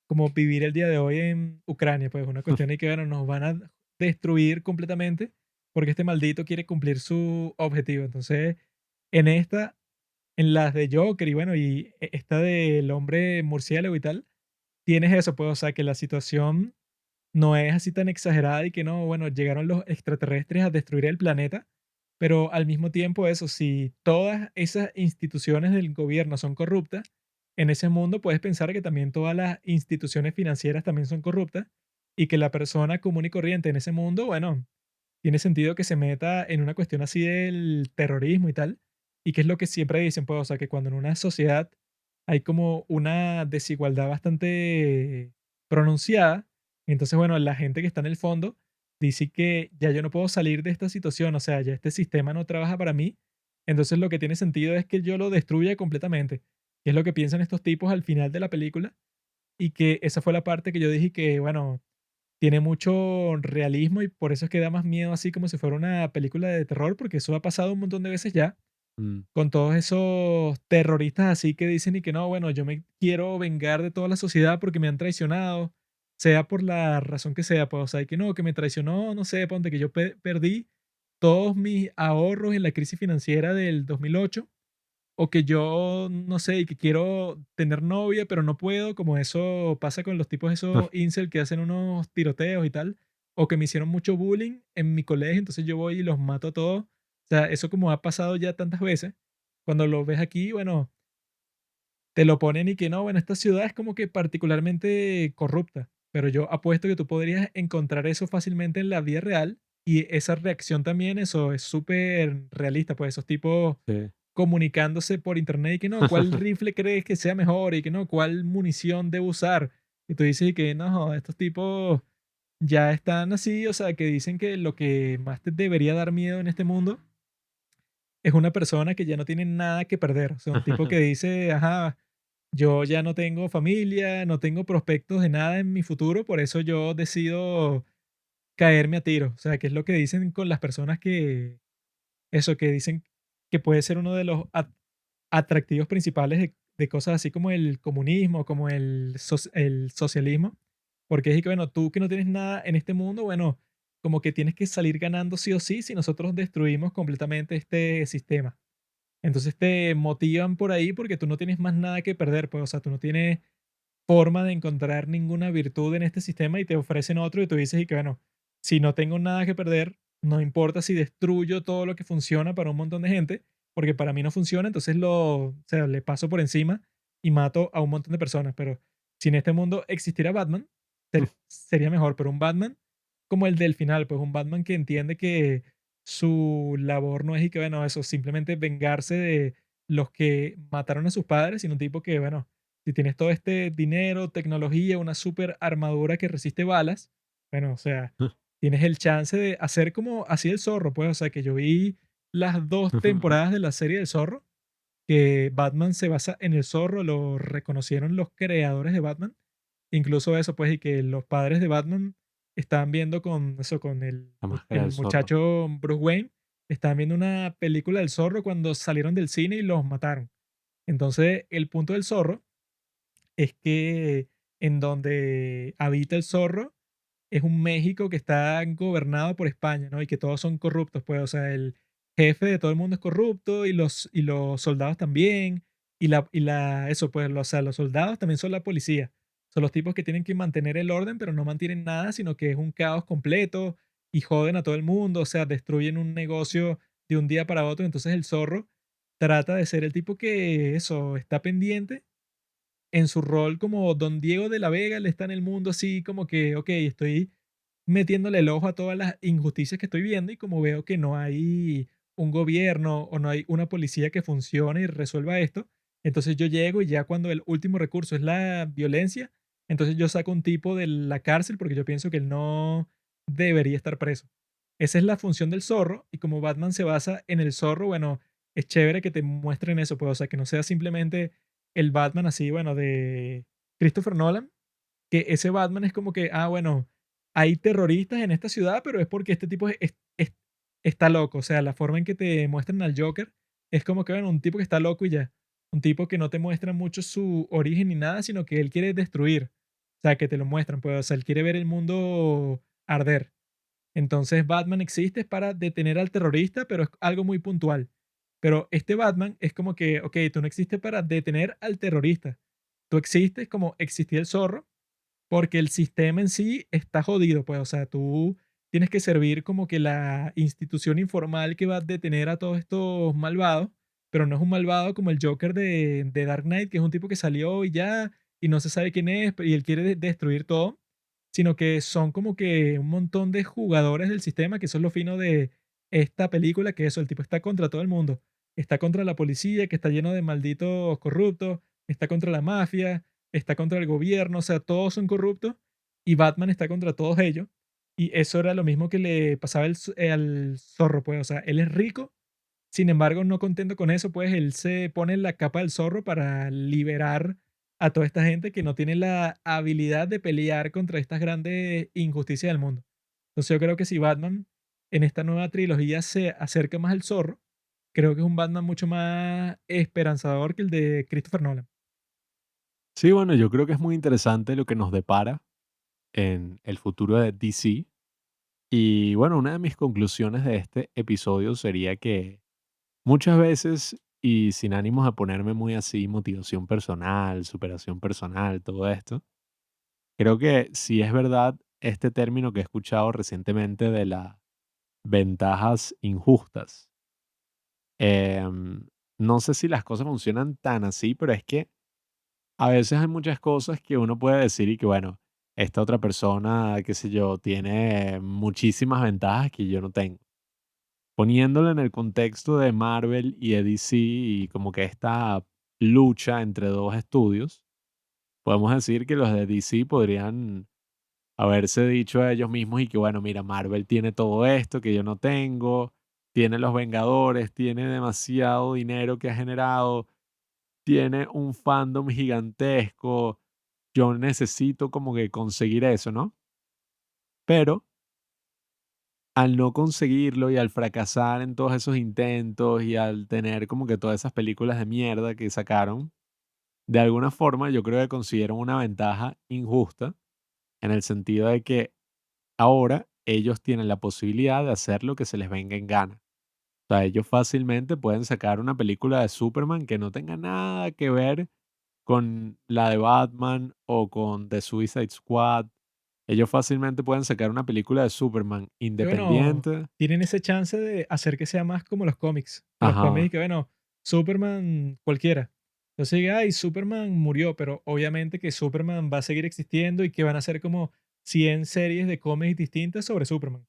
como vivir el día de hoy en Ucrania, pues una cuestión de que, bueno, nos van a destruir completamente porque este maldito quiere cumplir su objetivo. Entonces, en esta, en las de Joker y bueno, y esta del hombre murciélago y tal, tienes eso, pues, o sea, que la situación no es así tan exagerada y que no, bueno, llegaron los extraterrestres a destruir el planeta, pero al mismo tiempo eso, si todas esas instituciones del gobierno son corruptas, en ese mundo puedes pensar que también todas las instituciones financieras también son corruptas y que la persona común y corriente en ese mundo, bueno, tiene sentido que se meta en una cuestión así del terrorismo y tal, y que es lo que siempre dicen, pues, o sea, que cuando en una sociedad hay como una desigualdad bastante pronunciada, entonces, bueno, la gente que está en el fondo dice que ya yo no puedo salir de esta situación, o sea, ya este sistema no trabaja para mí, entonces lo que tiene sentido es que yo lo destruya completamente, que es lo que piensan estos tipos al final de la película, y que esa fue la parte que yo dije que, bueno, tiene mucho realismo y por eso es que da más miedo así como si fuera una película de terror, porque eso ha pasado un montón de veces ya, mm. con todos esos terroristas así que dicen y que no, bueno, yo me quiero vengar de toda la sociedad porque me han traicionado, sea por la razón que sea, pues, o sea, y que no, que me traicionó, no sé, ponte que yo perdí todos mis ahorros en la crisis financiera del 2008 o que yo, no sé, y que quiero tener novia, pero no puedo, como eso pasa con los tipos esos incel que hacen unos tiroteos y tal, o que me hicieron mucho bullying en mi colegio, entonces yo voy y los mato a todos. O sea, eso como ha pasado ya tantas veces, cuando lo ves aquí, bueno, te lo ponen y que no, bueno, esta ciudad es como que particularmente corrupta, pero yo apuesto que tú podrías encontrar eso fácilmente en la vida real y esa reacción también, eso es súper realista, pues esos tipos Sí. comunicándose por internet y que no, ¿cuál rifle crees que sea mejor? Y que no, ¿cuál munición debo usar? Y tú dices y que no, estos tipos ya están así, o sea, que dicen que lo que más te debería dar miedo en este mundo es una persona que ya no tiene nada que perder. O sea, un tipo que dice, ajá, yo ya no tengo familia, no tengo prospectos de nada en mi futuro, por eso yo decido caerme a tiro. O sea, que es lo que dicen con las personas que, eso, que dicen que puede ser uno de los atractivos principales de cosas así como el comunismo, como el socialismo, porque es que, bueno, tú que no tienes nada en este mundo, bueno, como que tienes que salir ganando sí o sí si nosotros destruimos completamente este sistema. Entonces te motivan por ahí porque tú no tienes más nada que perder, pues, o sea, tú no tienes forma de encontrar ninguna virtud en este sistema y te ofrecen otro y tú dices y que, bueno, si no tengo nada que perder, no importa si destruyo todo lo que funciona para un montón de gente, porque para mí no funciona, entonces o sea, le paso por encima y mato a un montón de personas. Pero si en este mundo existiera Batman, sería mejor, pero un Batman como el del final, pues un Batman que entiende que su labor no es y que, bueno, eso, simplemente vengarse de los que mataron a sus padres, sino un tipo que, bueno, si tienes todo este dinero, tecnología, una super armadura que resiste balas, bueno, o sea, tienes el chance de hacer como así el zorro, pues, o sea, que yo vi las 2 temporadas de la serie del zorro, que Batman se basa en el zorro, lo reconocieron los creadores de Batman, incluso eso, pues, y que los padres de Batman estaban viendo con eso, con La máscara del el zorro. muchacho Bruce Wayne, estaban viendo una película del zorro cuando salieron del cine y los mataron. Entonces, el punto del zorro es que en donde habita el zorro es un México que está gobernado por España, ¿no? Y que todos son corruptos, pues, o sea, el jefe de todo el mundo es corrupto y los soldados también, eso, pues, o sea, los soldados también son la policía. Son los tipos que tienen que mantener el orden, pero no mantienen nada, sino que es un caos completo y joden a todo el mundo, o sea, destruyen un negocio de un día para otro. Entonces el zorro trata de ser el tipo que, eso, está pendiente en su rol como Don Diego de la Vega, él está en el mundo así como que, ok, estoy metiéndole el ojo a todas las injusticias que estoy viendo y como veo que no hay un gobierno o no hay una policía que funcione y resuelva esto, entonces yo llego y ya cuando el último recurso es la violencia, entonces yo saco un tipo de la cárcel porque yo pienso que él no debería estar preso. Esa es la función del zorro y como Batman se basa en el zorro, bueno, es chévere que te muestren eso, pues, o sea, que no sea simplemente el Batman así, bueno, de Christopher Nolan, que ese Batman es como que, ah, bueno, hay terroristas en esta ciudad, pero es porque este tipo está loco. O sea, la forma en que te muestran al Joker es como que, bueno, un tipo que está loco y ya. Un tipo que no te muestra mucho su origen ni nada, sino que él quiere destruir. O sea, que te lo muestran, pues, o sea, él quiere ver el mundo arder. Entonces Batman existe es para detener al terrorista, pero es algo muy puntual. Pero este Batman es como que, ok, tú no existes para detener al terrorista. Tú existes como existía el zorro, porque el sistema en sí está jodido, pues, o sea, tú tienes que servir como que la institución informal que va a detener a todos estos malvados, pero no es un malvado como el Joker de Dark Knight, que es un tipo que salió y ya, y no se sabe quién es, y él quiere destruir todo, sino que son como que un montón de jugadores del sistema, que eso es lo fino de esta película, que eso, el tipo está contra todo el mundo. Está contra la policía, que está lleno de malditos corruptos, está contra la mafia, está contra el gobierno, o sea, todos son corruptos y Batman está contra todos ellos. Y eso era lo mismo que le pasaba al zorro, pues, o sea, él es rico, sin embargo, no contento con eso, pues él se pone la capa del zorro para liberar a toda esta gente que no tiene la habilidad de pelear contra estas grandes injusticias del mundo. Entonces yo creo que si Batman en esta nueva trilogía se acerca más al zorro, creo que es un Batman mucho más esperanzador que el de Christopher Nolan. Sí, bueno, yo creo que es muy interesante lo que nos depara en el futuro de DC. Y bueno, una de mis conclusiones de este episodio sería que muchas veces, y sin ánimos de ponerme muy así, motivación personal, superación personal, todo esto, creo que sí es verdad este término que he escuchado recientemente de las ventajas injustas. Em, no sé si las cosas funcionan tan así, pero es que a veces hay muchas cosas que uno puede decir y que, bueno, esta otra persona, qué sé yo, tiene muchísimas ventajas que yo no tengo. Poniéndolo en el contexto de Marvel y de DC y como que esta lucha entre dos estudios, podemos decir que los de DC podrían haberse dicho a ellos mismos y que, bueno, mira, Marvel tiene todo esto que yo no tengo, tiene los Vengadores, tiene demasiado dinero que ha generado, tiene un fandom gigantesco, yo necesito como que conseguir eso, ¿no? Pero al no conseguirlo y al fracasar en todos esos intentos y al tener como que todas esas películas de mierda que sacaron, de alguna forma yo creo que consiguieron una ventaja injusta en el sentido de que ahora ellos tienen la posibilidad de hacer lo que se les venga en gana. O sea, ellos fácilmente pueden sacar una película de Superman que no tenga nada que ver con la de Batman o con The Suicide Squad. Ellos fácilmente pueden sacar una película de Superman Que bueno, independiente. tienen ese chance de hacer que sea más como los cómics. Que los cómics, Ajá. que bueno, Superman cualquiera. Entonces, diga, ay, Superman murió, pero obviamente que Superman va a seguir existiendo y que van a hacer como 100 series de cómics distintas sobre Superman. O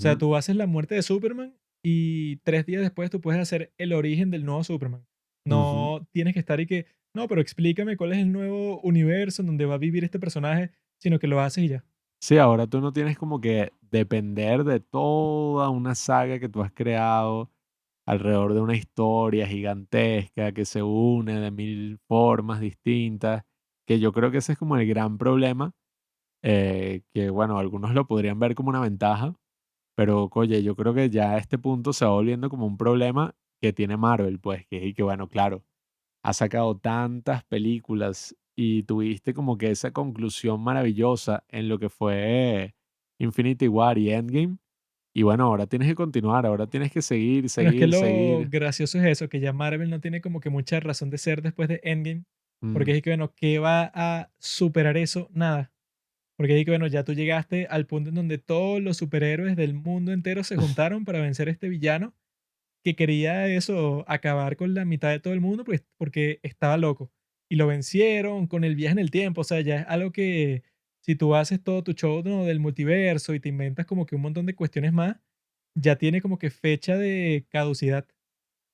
sea, Ujú, tú haces la muerte de Superman y 3 días después tú puedes hacer el origen del nuevo Superman. ujú. No tienes que estar y que, no, pero explícame cuál es el nuevo universo en donde va a vivir este personaje, sino que lo haces y ya. Sí, ahora tú no tienes como que depender de toda una saga que tú has creado alrededor de una historia gigantesca que se une de mil formas distintas, que yo creo que ese es como el gran problema, que bueno, algunos lo podrían ver como una ventaja, pero oye, yo creo que ya a este punto se va volviendo como un problema que tiene Marvel, pues, que, y que bueno, claro, ha sacado tantas películas y tuviste como que esa conclusión maravillosa en lo que fue Infinity War y Endgame. Y bueno, ahora tienes que continuar, ahora tienes que seguir, Bueno, es que seguir, lo seguir. gracioso es eso, que ya Marvel no tiene como que mucha razón de ser después de Endgame, porque Mm, es que, bueno, ¿qué va a superar eso? Nada. Porque es que, bueno, ya tú llegaste al punto en donde todos los superhéroes del mundo entero se juntaron para vencer a este villano que quería eso, acabar con la mitad de todo el mundo, pues porque estaba loco. Y lo vencieron con el viaje en el tiempo, o sea, ya es algo que si tú haces todo tu show, ¿no?, del multiverso y te inventas como que un montón de cuestiones más, ya tiene como que fecha de caducidad.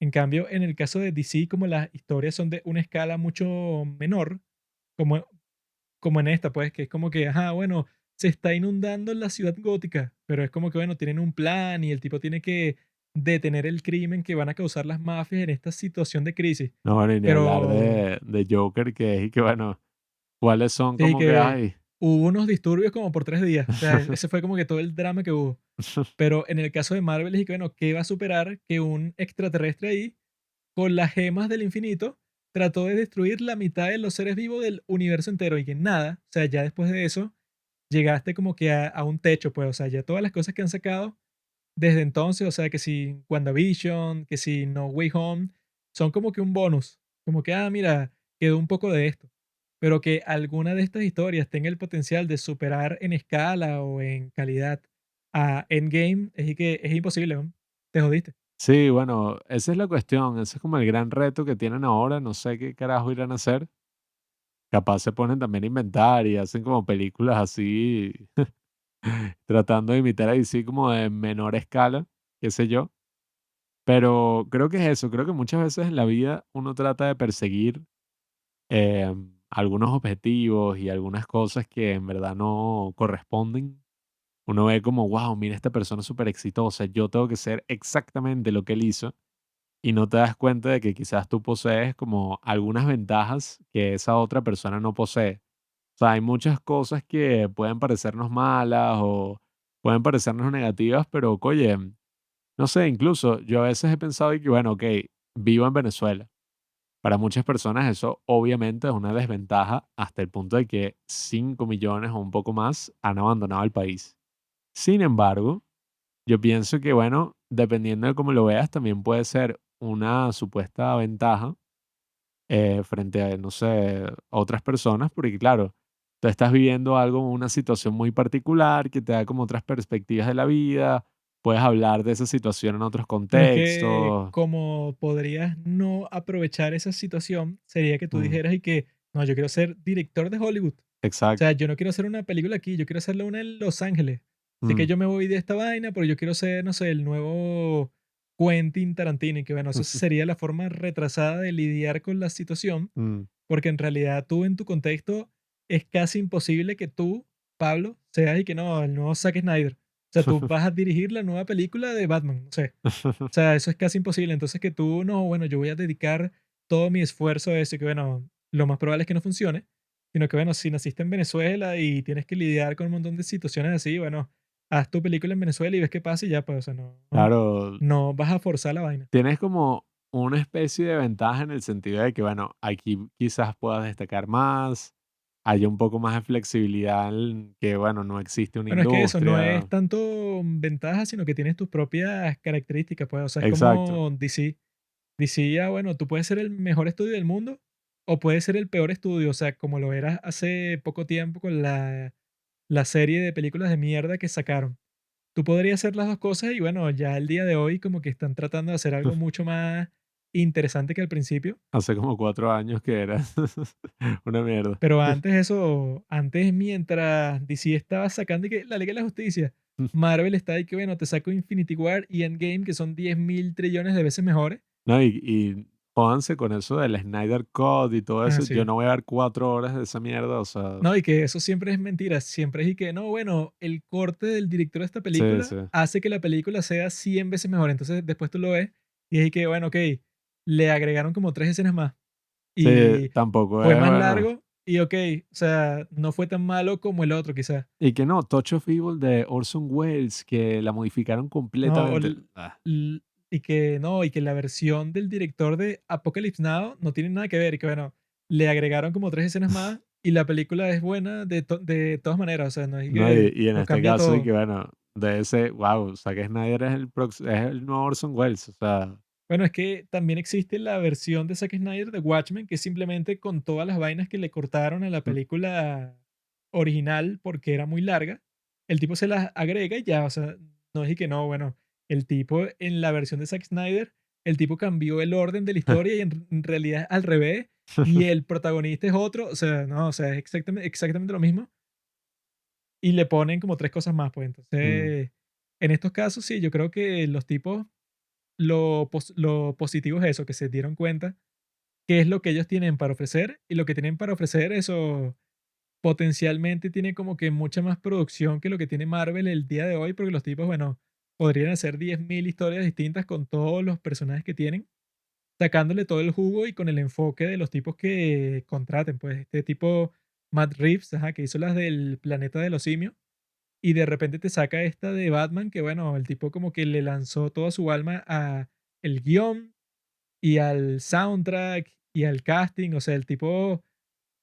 En cambio, en el caso de DC, como las historias son de una escala mucho menor, como, como en esta, pues, que es como que, ajá, bueno, se está inundando la ciudad gótica, pero es como que, bueno, tienen un plan y el tipo tiene que detener el crimen que van a causar las mafias en esta situación de crisis. no, bueno, y ni hablar Pero de Joker, que es y que bueno, cuáles son sí como que que hay. hubo unos disturbios como por 3 días. O sea, ese fue como que todo el drama que hubo. Pero en el caso de Marvel, es que, bueno, ¿qué va a superar que un extraterrestre ahí con las gemas del infinito, trató de destruir la mitad de los seres vivos del universo entero y que nada, o sea, ya después de eso, llegaste como que a un techo, pues, o sea, ya todas las cosas que han sacado desde entonces, o sea, que si WandaVision, que si No Way Home, son como que un bonus, como que, ah, mira, quedó un poco de esto, pero que alguna de estas historias tenga el potencial de superar en escala o en calidad a Endgame, es que es imposible, ¿no? Te jodiste. Sí, bueno, esa es la cuestión, ese es como el gran reto que tienen ahora, no sé qué carajo irán a hacer. Capaz se ponen también a inventar y hacen como películas así, tratando de imitar a DC como de menor escala, qué sé yo. Pero creo que es eso, creo que muchas veces en la vida uno trata de perseguir algunos objetivos y algunas cosas que en verdad no corresponden. Uno ve como, wow, mira, esta persona es súper exitosa, yo tengo que ser exactamente lo que él hizo y no te das cuenta de que quizás tú posees como algunas ventajas que esa otra persona no posee. O sea, hay muchas cosas que pueden parecernos malas o pueden parecernos negativas, pero oye, no sé, incluso yo a veces he pensado y que, bueno, ok, vivo en Venezuela. Para muchas personas eso obviamente es una desventaja hasta el punto de que 5 millones o un poco más han abandonado el país. Sin embargo, yo pienso que, bueno, dependiendo de cómo lo veas, también puede ser una supuesta ventaja frente a, no sé, otras personas, porque claro, tú estás viviendo algo, una situación muy particular que te da como otras perspectivas de la vida, puedes hablar de esa situación en otros Bueno, es que contextos. como podrías no aprovechar esa situación, sería que tú Mm, dijeras y que no, yo quiero ser director de Hollywood. O sea, Exacto. yo no quiero hacer una película aquí, yo quiero hacerla una en Los Ángeles. Así que Mm. yo me voy de esta vaina, pero yo quiero ser, no sé, el nuevo Quentin Tarantino. Y que bueno, eso sería la forma retrasada de lidiar con la situación, Mm. porque en realidad tú en tu contexto es casi imposible que tú, Pablo, seas y que no, el nuevo Zack Snyder. O sea, tú vas a dirigir la nueva película de Batman, no sé. O sea, eso es casi imposible. Entonces que tú, no, bueno, yo voy a dedicar todo mi esfuerzo a eso y que bueno, lo más probable es que no funcione, sino que bueno, si naciste en Venezuela y tienes que lidiar con un montón de situaciones así, bueno, haz tu película en Venezuela y ves qué pasa y ya, pues, o sea, Claro, no vas a forzar la vaina. tienes como una especie de ventaja en el sentido de que, bueno, aquí quizás puedas destacar más, haya un poco más de flexibilidad en que, bueno, no existe una Bueno, es que eso no es industria. tanto ventaja, sino que tienes tus propias características, pues, o sea, es Exacto. como DC. DC, bueno, tú puedes ser el mejor estudio del mundo o puedes ser el peor estudio, o sea, como lo eras hace poco tiempo con la serie de películas de mierda que sacaron. Tú podrías hacer las 2 cosas y bueno, ya el día de hoy como que están tratando de hacer algo mucho más interesante que al principio, Hace como 4 años que era una mierda. pero antes eso, antes mientras DC estaba sacando y que la Liga de la Justicia, Marvel está ahí que bueno, te saco Infinity War y Endgame que son 10.000 trillones de veces mejores. No, y jódanse con eso del Snyder Cut y todo eso. Yo Así. no voy a ver 4 horas de esa mierda, o sea, No, y que eso siempre es mentira, siempre es y que no, bueno, el corte del director de esta sí, película sí. hace que la película sea 100 veces mejor. Entonces después tú lo ves y es y que, bueno, ok, le agregaron como 3 escenas más Sí, y tampoco fue es más bueno. largo y ok, o sea, no fue tan malo como el otro quizás. Y que no, Touch of Evil de Orson Welles, que la modificaron No, completamente. y que no, y que la versión del director de Apocalypse Now no tiene nada que ver y que bueno, le agregaron como 3 escenas más y la película es buena de todas maneras, o sea, no es No, y, que y en lo este cambia caso, y todo. que bueno, de ese, wow, Zack Snyder es el nuevo Orson Welles, o sea, Bueno, es que también existe la versión de Zack Snyder de Watchmen, que es simplemente con todas las vainas que le cortaron a la mm, película original porque era muy larga, el tipo se las agrega y ya, o sea, no es y que no, bueno, el tipo en la versión de Zack Snyder, el tipo cambió el orden de la historia y en realidad es al revés y el protagonista es otro, o sea, no, o sea, es exactamente lo mismo y le ponen como 3 cosas más, pues mm, entonces, en estos casos sí, yo creo que los tipos lo positivo es eso, que se dieron cuenta qué es lo que ellos tienen para ofrecer y lo que tienen para ofrecer, eso potencialmente tiene como que mucha más producción que lo que tiene Marvel el día de hoy, porque los tipos, bueno, podrían hacer 10.000 historias distintas con todos los personajes que tienen, sacándole todo el jugo y con el enfoque de los tipos que contraten, pues este tipo Matt Reeves, ajá, que hizo las del planeta de los simios, y de repente te saca esta de Batman, que bueno, el tipo como que le lanzó toda su alma a el guión y al soundtrack y al casting. O sea, el tipo,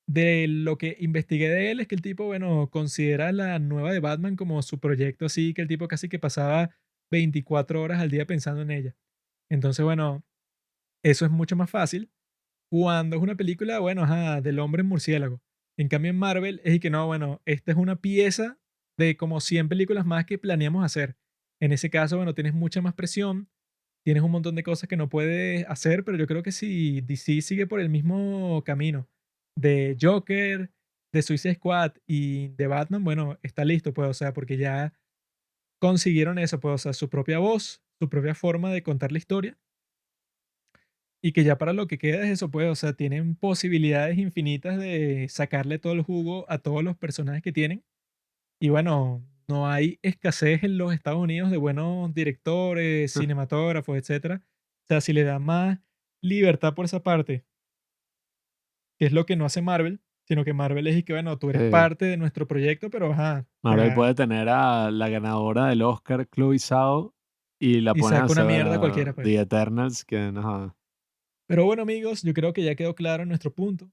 de lo que investigué de él, es que el tipo, bueno, considera la nueva de Batman como su proyecto, así que el tipo casi que pasaba 24 horas al día pensando en ella. Entonces, bueno, eso es mucho más fácil cuando es una película, bueno, ajá, del hombre murciélago. En cambio, en Marvel es y que no, bueno, esta es una pieza de como 100 películas más que planeamos hacer. En ese caso, bueno, tienes mucha más presión, tienes un montón de cosas que no puedes hacer, pero yo creo que si DC sigue por el mismo camino de Joker, de Suicide Squad y de Batman, bueno, está listo, pues, o sea, porque ya consiguieron eso, pues, o sea, su propia voz, su propia forma de contar la historia y que ya para lo que queda es eso, pues, o sea, tienen posibilidades infinitas de sacarle todo el jugo a todos los personajes que tienen. Y bueno, no hay escasez en los Estados Unidos de buenos directores, cinematógrafos, etcétera. O sea, si le da más libertad por esa parte, que es lo que no hace Marvel, sino que Marvel es y que, bueno, tú eres sí. parte de nuestro proyecto, pero ajá, o Marvel sea, puede tener a la ganadora del Oscar, Chloe Zhao, y la y pones a saca una hacer mierda cualquiera, pues. The Eternals, que no. Pero bueno, amigos, yo creo que ya quedó claro nuestro punto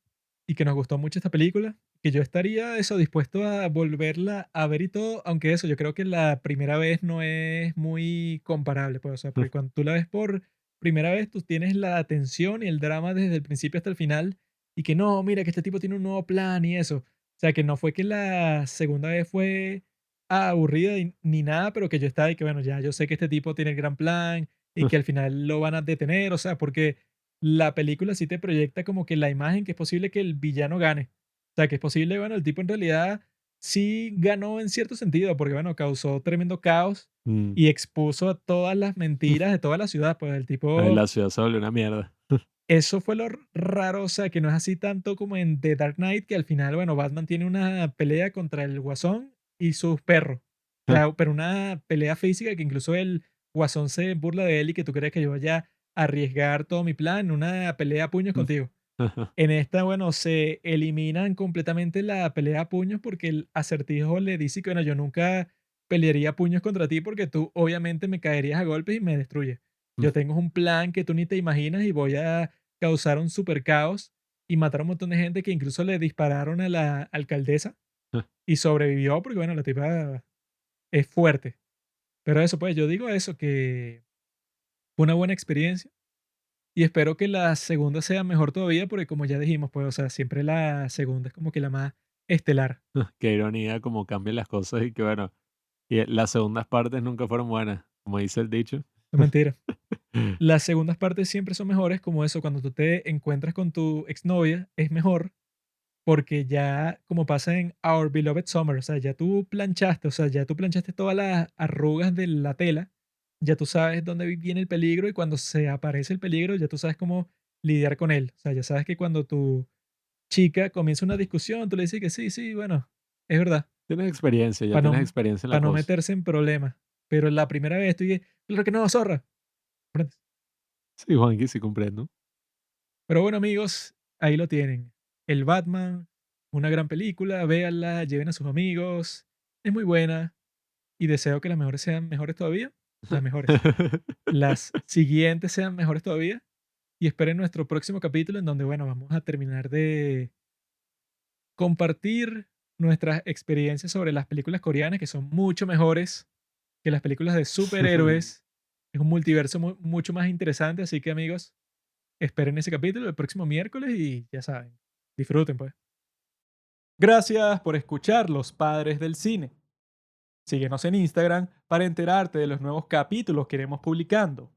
y que nos gustó mucho esta película, que yo estaría eso dispuesto a volverla a ver y todo, aunque eso yo creo que la primera vez no es muy comparable, pues, o sea, porque cuando tú la ves por primera vez, tú tienes la atención y el drama desde el principio hasta el final y que no, mira que este tipo tiene un nuevo plan y eso. O sea, que no fue que la segunda vez fue aburrida ni nada, pero que yo estaba y que bueno, ya yo sé que este tipo tiene el gran plan y que al final lo van a detener, o sea, porque la película sí te proyecta como que la imagen que es posible que el villano gane. O sea, que es posible, bueno, el tipo en realidad sí ganó en cierto sentido, porque bueno, causó tremendo caos Mm. y expuso a todas las mentiras de toda la ciudad. Pues el Ay, tipo, la ciudad se volvió una mierda. eso fue lo raro, o sea, que no es así tanto como en The Dark Knight, que al final, bueno, Batman tiene una pelea contra el Guasón y sus perros. O sea, pero una pelea física que incluso el Guasón se burla de él y que tú crees que yo vaya a arriesgar todo mi plan en una pelea a puños contigo. En esta, bueno, se eliminan completamente la pelea a puños porque el Acertijo le dice que, bueno, yo nunca pelearía a puños contra ti porque tú obviamente me caerías a golpes y me destruyes. Yo tengo un plan que tú ni te imaginas y voy a causar un super caos y matar a un montón de gente que incluso le dispararon a la alcaldesa y sobrevivió porque, bueno, la tipa es fuerte. Pero eso, pues yo digo eso, que fue una buena experiencia y espero que la segunda sea mejor todavía, porque como ya dijimos, pues, o sea, siempre la segunda es como que la más estelar. Qué ironía como cambian las cosas y que bueno, y las segundas partes nunca fueron buenas, como dice el dicho. No mentira. Las segundas partes siempre son mejores, como eso, cuando tú te encuentras con tu exnovia, es mejor porque ya, como pasa en Our Beloved Summer, o sea, ya tú planchaste, o sea, ya tú planchaste todas las arrugas de la tela, ya tú sabes dónde viene el peligro y cuando se aparece el peligro, ya tú sabes cómo lidiar con él. O sea, ya sabes que cuando tu chica comienza una discusión, tú le dices que sí, sí, bueno, es verdad, Tienes experiencia, ya para tienes no, experiencia en la pa no cosa. meterse en problemas. Pero la primera vez tú dices, claro que no, zorra. ¿Comprendes? Sí, Juanqui, sí comprendo. Pero bueno, amigos, ahí lo tienen. El Batman, una gran película, véanla, lleven a sus amigos. Es muy buena y deseo que las mejores sean mejores todavía. Las mejores. Las siguientes sean mejores todavía. Y esperen nuestro próximo capítulo en donde, bueno, vamos a terminar de compartir nuestras experiencias sobre las películas coreanas, que son mucho mejores que las películas de superhéroes. Es un multiverso mucho más interesante, así que amigos, esperen ese capítulo el próximo miércoles y ya saben, disfruten pues. Gracias por escuchar Los Padres del Cine. Síguenos en Instagram para enterarte de los nuevos capítulos que iremos publicando.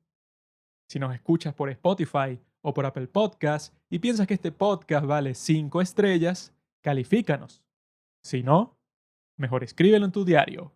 Si nos escuchas por Spotify o por Apple Podcast y piensas que este podcast vale 5 estrellas, califícanos. Si no, mejor escríbelo en tu diario.